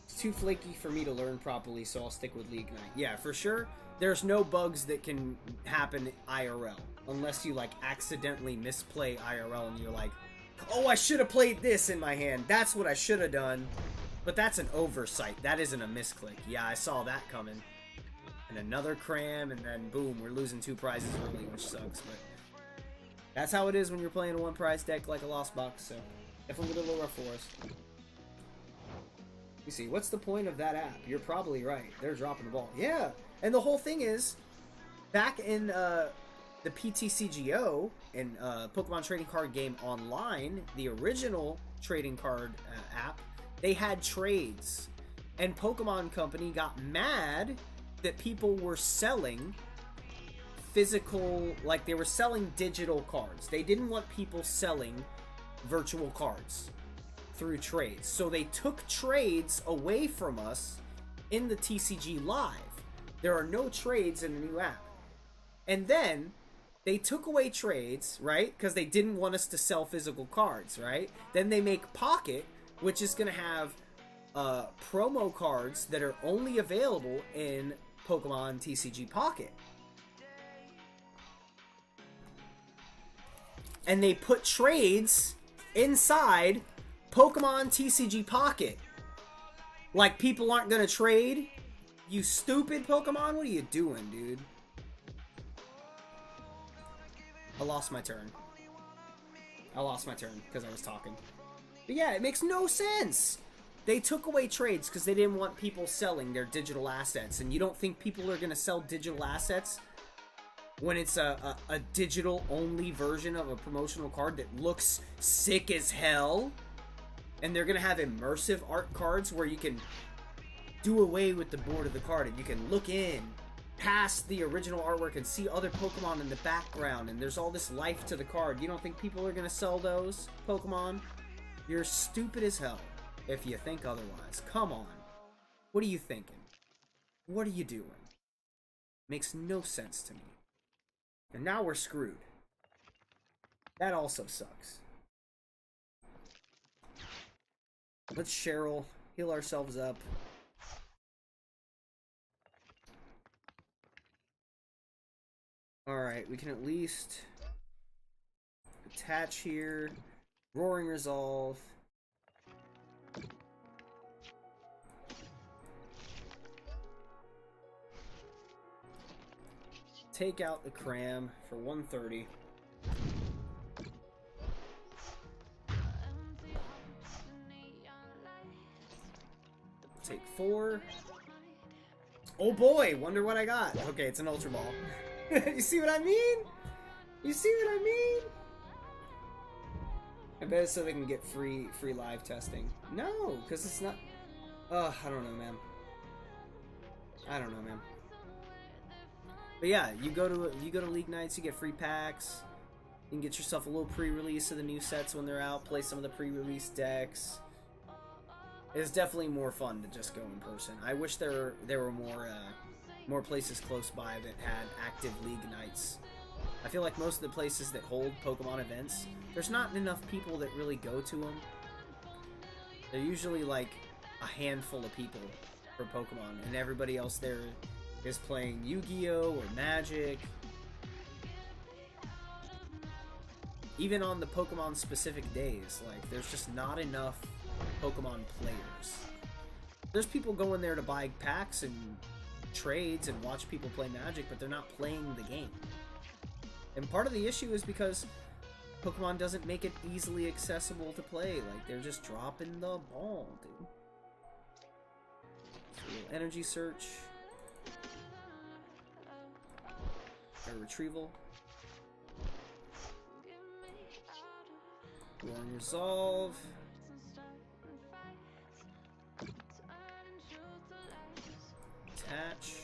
It's too flaky for me to learn properly, so I'll stick with League Night. Yeah, for sure. There's no bugs that can happen IRL. Unless you, like, accidentally misplay IRL and you're like, oh, I should have played this in my hand. That's what I should have done. But that's an oversight. That isn't a misclick. Yeah, I saw that coming. And another cram, and then boom, we're losing 2 prizes early, which sucks. But that's how it is when you're playing a 1-prize deck like a Lost Box. So definitely a little rough for us. You see, what's the point of that app? You're probably right. They're dropping the ball. Yeah, and the whole thing is, back in the PTCGO and Pokemon Trading Card Game Online, the original trading card app, they had trades. And Pokemon Company got mad that people were selling physical, like they were selling digital cards. They didn't want people selling virtual cards through trades. So they took trades away from us in the TCGLive. There are no trades in the new app. And then they took away trades, right? Because they didn't want us to sell physical cards, right? Then they make Pocket, which is going to have promo cards that are only available in Pokemon TCG Pocket. And they put trades inside Pokemon TCG Pocket. Like people aren't going to trade? You stupid Pokemon? What are you doing, dude? I lost my turn. I lost my turn because I was talking. But yeah, it makes no sense. They took away trades because they didn't want people selling their digital assets. And you don't think people are going to sell digital assets when it's a digital-only version of a promotional card that looks sick as hell? And they're going to have immersive art cards where you can do away with the board of the card and you can look in past the original artwork and see other Pokemon in the background, and there's all this life to the card. You don't think people are going to sell those Pokemon? You're stupid as hell if you think otherwise. Come on. What are you thinking? What are you doing? Makes no sense to me. And now we're screwed. That also sucks. Let's Cheryl, heal ourselves up. Alright, we can at least attach here. Roaring Resolve. Take out the Cram for 130. Take 4. Oh boy, wonder what I got. Okay, it's an Ultra Ball. You see what I mean? You see what I mean? I bet it's so they can get free live testing. No, because it's not. Ugh, I don't know, man. I don't know, man. But yeah, you go to League Nights, you get free packs. You can get yourself a little pre-release of the new sets when they're out. Play some of the pre-release decks. It's definitely more fun to just go in person. I wish there were more places close by that had active League Nights. I feel like most of the places that hold Pokemon events, there's not enough people that really go to them. They're usually like a handful of people for Pokemon, and everybody else there is playing Yu-Gi-Oh! Or Magic. Even on the Pokemon specific days, like, there's just not enough Pokemon players. There's people going there to buy packs and trades and watch people play Magic, but they're not playing the game. And part of the issue is because Pokemon doesn't make it easily accessible to play. Like, they're just dropping the ball, dude. So a little energy search. A retrieval. Roaring Resolve. Attach.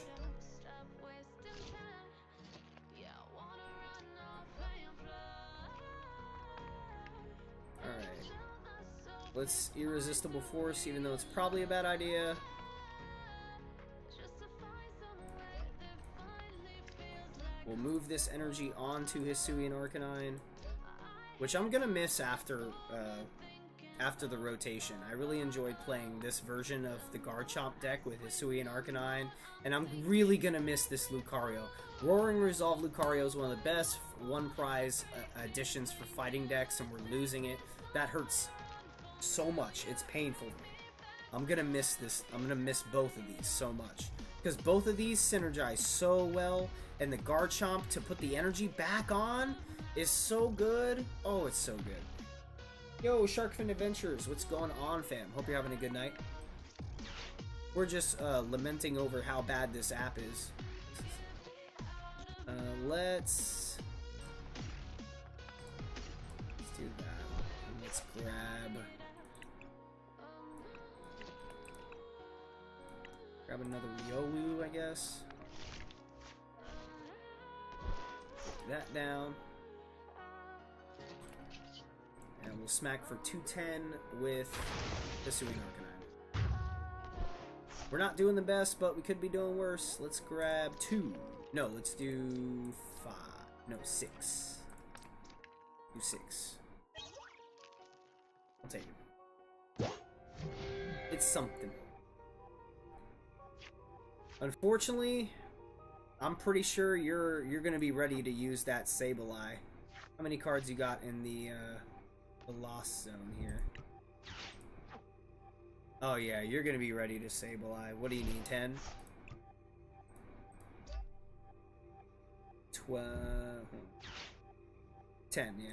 Alright. Let's Irresistible Force, even though it's probably a bad idea. We'll move this energy onto Hisuian Arcanine, which I'm gonna miss after after the rotation. I really enjoyed playing this version of the Garchomp deck with Hisui and Arcanine, and I'm really gonna miss this Lucario. Roaring Resolve Lucario is one of the best one prize additions for fighting decks, and we're losing it. That hurts so much. It's painful. I'm gonna miss this. I'm gonna miss both of these so much. Because both of these synergize so well, and the Garchomp to put the energy back on is so good. Oh, it's so good. Yo, Sharkfin Adventures, what's going on, fam? Hope you're having a good night. We're just lamenting over how bad this app is. Let's do that. And let's grab another Riolu, I guess. Put that down. And we'll smack for 210 with the Hisui and Arcanine. We're not doing the best, but we could be doing worse. Let's grab 2. No, let's do 5. No, 6. Do 6. I'll take it. It's something. Unfortunately, I'm pretty sure you're gonna be ready to use that Sableye. How many cards you got in the Lost Zone here? Oh yeah, you're gonna be ready to Sableye. What do you need? 10? 12? 10, yeah.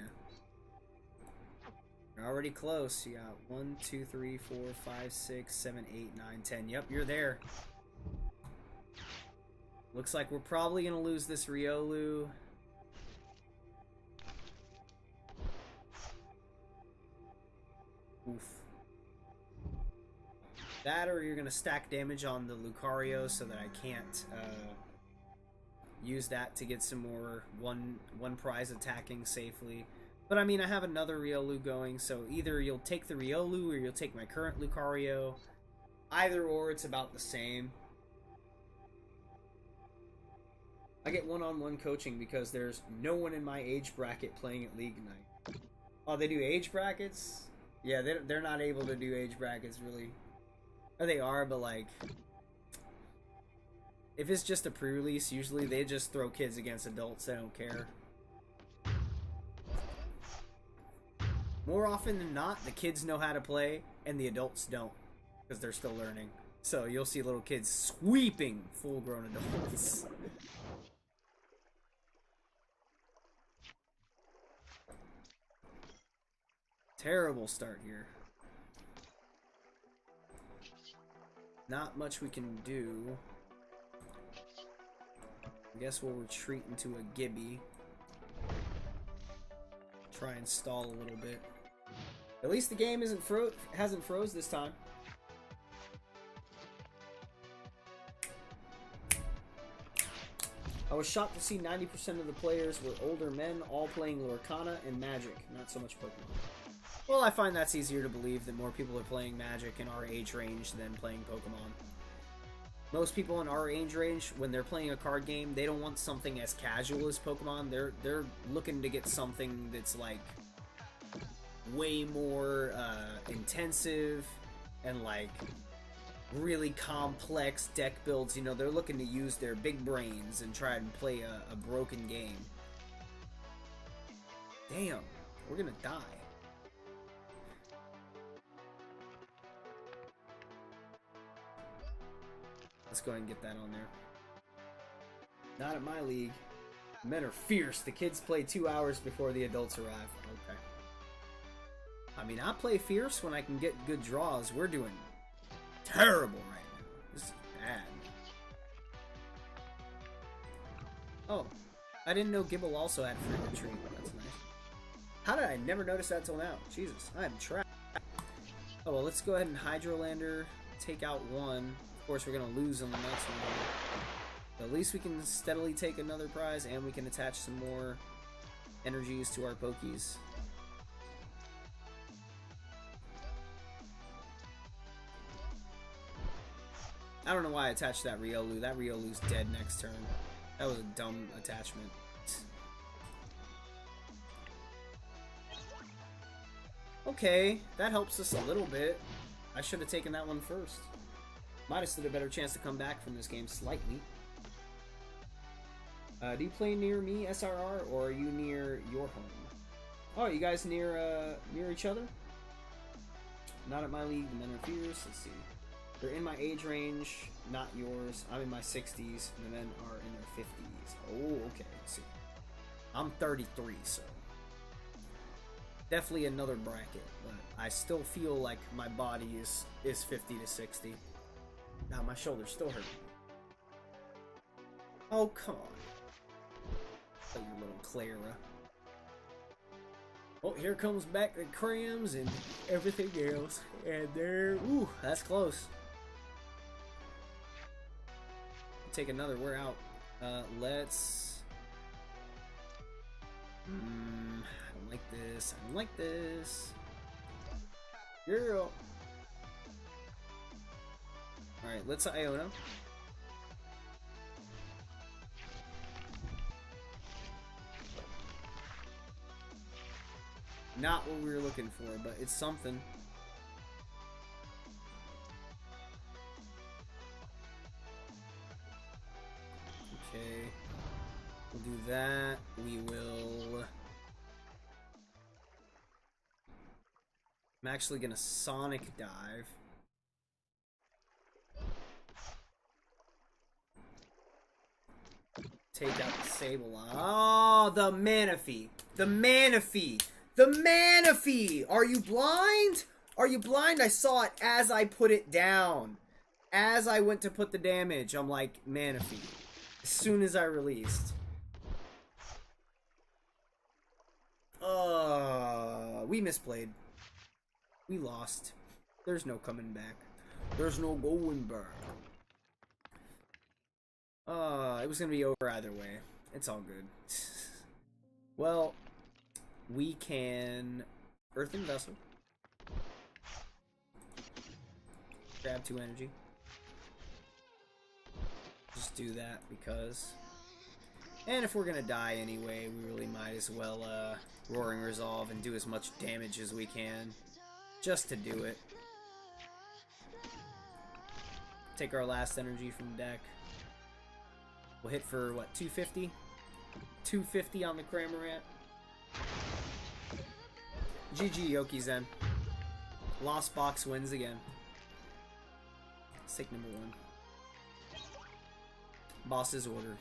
You're already close. You got 1, 2, 3, 4, 5, 6, 7, 8, 9, 10. Yep, you're there. Looks like we're probably gonna lose this Riolu. Oof. That, or you're gonna stack damage on the Lucario so that I can't use that to get some more one prize attacking safely. But I mean, I have another Riolu going, so either you'll take the Riolu or you'll take my current Lucario. Either or, it's about the same. I get one-on-one coaching because there's no one in my age bracket playing at League Night. Oh, they do age brackets? Yeah, they're not able to do age brackets, really. Or they are, but like... if it's just a pre-release, usually they just throw kids against adults. They don't care. More often than not, the kids know how to play, and the adults don't. Because they're still learning. So you'll see little kids sweeping full-grown adults. Terrible start here. Not much we can do. I guess we'll retreat into a Gibby. Try and stall a little bit. At least the game hasn't froze this time. I was shocked to see 90% of the players were older men, all playing Lorcana and Magic, not so much Pokemon. Well, I find that's easier to believe that more people are playing Magic in our age range than playing Pokemon. Most people in our age range, when they're playing a card game, they don't want something as casual as Pokemon. They're looking to get something that's like way more intensive and like really complex deck builds. You know, they're looking to use their big brains and try and play a broken game. Damn, we're gonna die. Let's go ahead and get that on there. Not at my league. Men are fierce. The kids play 2 hours before the adults arrive. Okay. I mean, I play fierce when I can get good draws. We're doing terrible right now. This is bad. Oh, I didn't know Gibble also had free retreat. That's nice. How did I never notice that till now? Jesus, I am trapped. Oh, well, let's go ahead and Hydrolander, take out one. Of course, we're going to lose on the next one. But at least we can steadily take another prize, and we can attach some more energies to our Pokies. I don't know why I attached that Riolu. That Riolu's dead next turn. That was a dumb attachment. Okay, that helps us a little bit. I should have taken that one first. Might have stood a better chance to come back from this game slightly. Do you play near me, SRR, or are you near your home? Oh, you guys near each other? Not at my league, the men are fierce. Let's see. They're in my age range, not yours. I'm in my 60s, and the men are in their 50s. Oh, okay, let's see. I'm 33, so definitely another bracket, but I still feel like my body is 50 to 60. Now my shoulders still hurt. Oh, come on. Oh, you little Clara. Oh, here comes back the crams and everything else. And there, ooh, that's close. Take another, we're out. Let's... I don't like this, I don't like this. Girl. Alright, let's Iona. Not what we were looking for, but it's something. Okay. We'll do that. We will... I'm actually gonna Sonic Dive. Take out the Sableye. Oh, the Manaphy. The Manaphy. The Manaphy! Are you blind? Are you blind? I saw it as I put it down. As I went to put the damage, I'm like, Manaphy. As soon as I released. We misplayed. We lost. There's no coming back. There's no going back. It was gonna be over either way. It's all good. Well, we can Earthen Vessel. Grab 2 energy. Just do that because... And if we're gonna die anyway, we really might as well Roaring Resolve and do as much damage as we can. Just to do it. Take our last energy from deck. We'll hit for, what, 250? 250 on the Cramorant. GG, Yokizen. Lost Box wins again. Let's take number 1. Boss's Order.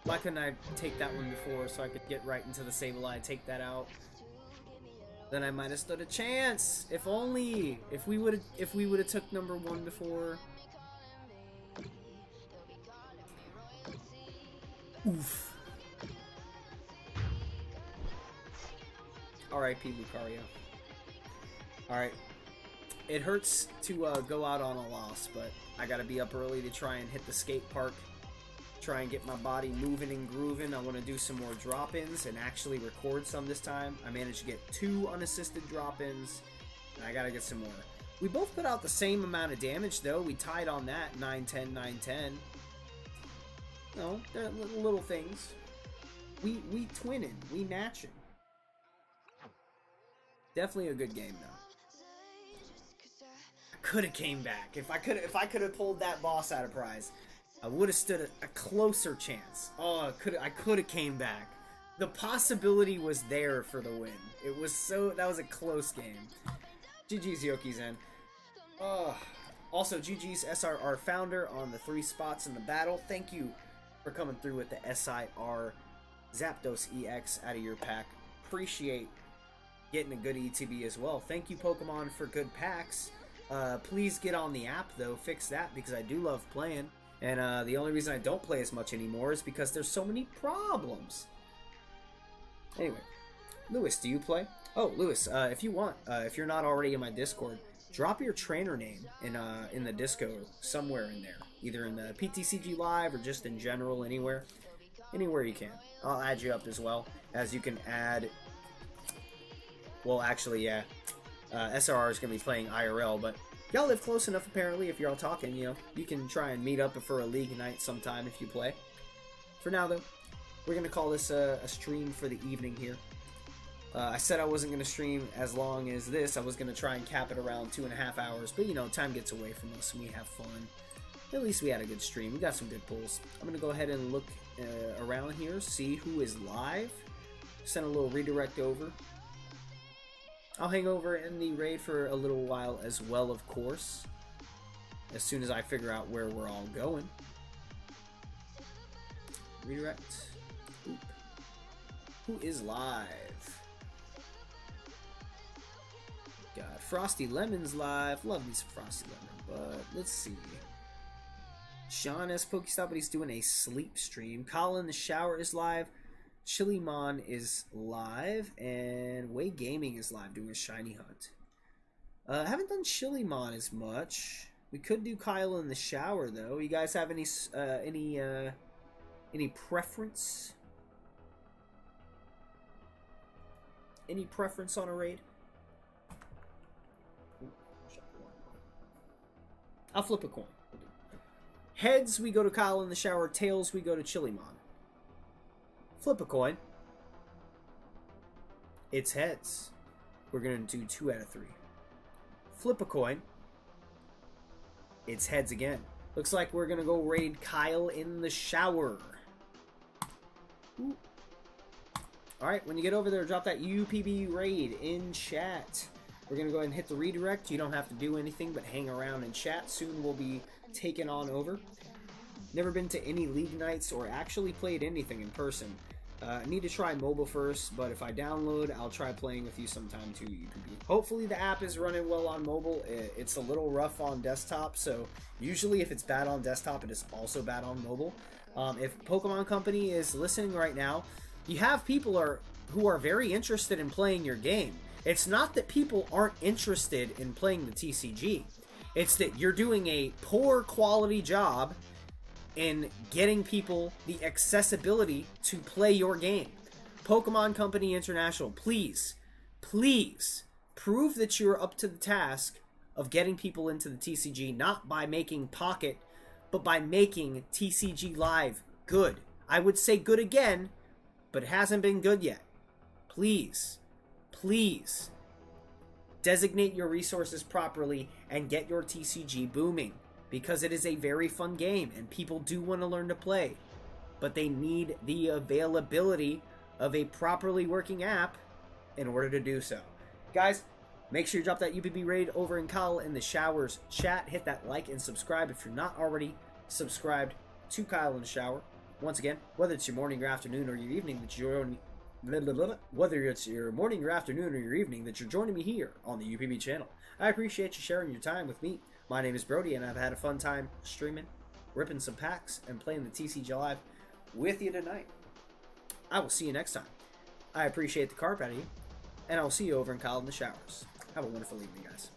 Why couldn't I take that one before so I could get right into the Sableye, take that out? Then I might have stood a chance. If only. If we would have took number 1 before. Oof. R.I.P. Lucario. Alright. It hurts to go out on a loss, but I gotta be up early to try and hit the skate park. Try and get my body moving and grooving. I want to do some more drop-ins and actually record some this time. I managed to get 2 unassisted drop-ins, and I gotta get some more. We both put out the same amount of damage, though. We tied on that, 9-10, 9-10. No, they're little things. We twinning, we matching. Definitely a good game, though. I could have came back. If I could have pulled that boss out of prize, I would have stood a closer chance. Oh, I could have came back. The possibility was there for the win. It was that was a close game. GG's Yokizen. Also, GG's SRR founder on the 3 spots in the battle. Thank you for coming through with the SIR Zapdos EX out of your pack. Appreciate getting a good ETB as well. Thank you, Pokemon, for good packs. Please get on the app, though. Fix that, because I do love playing. And the only reason I don't play as much anymore is because there's so many problems. Anyway, Lewis, do you play? Oh, Lewis, if you want, if you're not already in my Discord, drop your trainer name in the Disco somewhere in there. Either in the PTCGLive or just in general, anywhere. Anywhere you can. I'll add you up as well, as you can add... Well, actually, yeah. SRR is going to be playing IRL, but y'all live close enough, apparently, if you're all talking, you know. You can try and meet up for a league night sometime if you play. For now, though, we're going to call this a stream for the evening here. I said I wasn't going to stream as long as this. I was going to try and cap it around 2.5 hours. But, you know, time gets away from us and we have fun. At least we had a good stream. We got some good pulls. I'm going to go ahead and look around here, see who is live. Send a little redirect over. I'll hang over in the raid for a little while as well, of course. As soon as I figure out where we're all going. Redirect. Oop. Who is live? Got Frosty Lemon's live. Love me some Frosty Lemon, but let's see. Sean S. Pokestop, but he's doing a sleep stream. Colin the Shower is live. Chillimon is live. And Way Gaming is live doing a shiny hunt. I haven't done Chillimon as much. We could do Kyle in the Shower, though. You guys have any preference? Any preference on a raid? I'll flip a coin. Heads, we go to Kyle in the Shower. Tails, we go to Chillimon. Flip a coin. It's heads. We're going to do 2 out of 3. Flip a coin. It's heads again. Looks like we're going to go raid Kyle in the Shower. Ooh. Alright, when you get over there, drop that UPB raid in chat. We're going to go ahead and hit the redirect. You don't have to do anything but hang around and chat. Soon we'll be taken on over. Never been to any league nights or actually played anything in person. I need to try mobile first, but if I download, I'll try playing with you sometime too. Hopefully the app is running well on mobile. It's a little rough on desktop, so usually if it's bad on desktop, it is also bad on mobile. If Pokemon Company is listening right now, you have people who are very interested in playing your game. It's not that people aren't interested in playing the TCG. It's that you're doing a poor quality job in getting people the accessibility to play your game. Pokemon Company International, please, please prove that you're up to the task of getting people into the TCG, not by making Pocket, but by making TCGLive good. I would say good again, but it hasn't been good yet. Please, please, designate your resources properly and get your TCG booming, because it is a very fun game and people do want to learn to play, but they need the availability of a properly working app in order to do so. Guys, make sure you drop that UPB raid over in Kyle in the Shower's chat. Hit that like and subscribe if you're not already subscribed to Kyle in the Shower. Once again, whether it's your morning, your afternoon, or your evening that you're joining me, whether it's your morning, your afternoon, or your evening that you're joining me here on the UPB channel, I appreciate you sharing your time with me. My name is Brody, and I've had a fun time streaming, ripping some packs, and playing the TCGLive with you tonight. I will see you next time. I appreciate the carp out of you, and I will see you over in Kyle in the Showers. Have a wonderful evening, guys.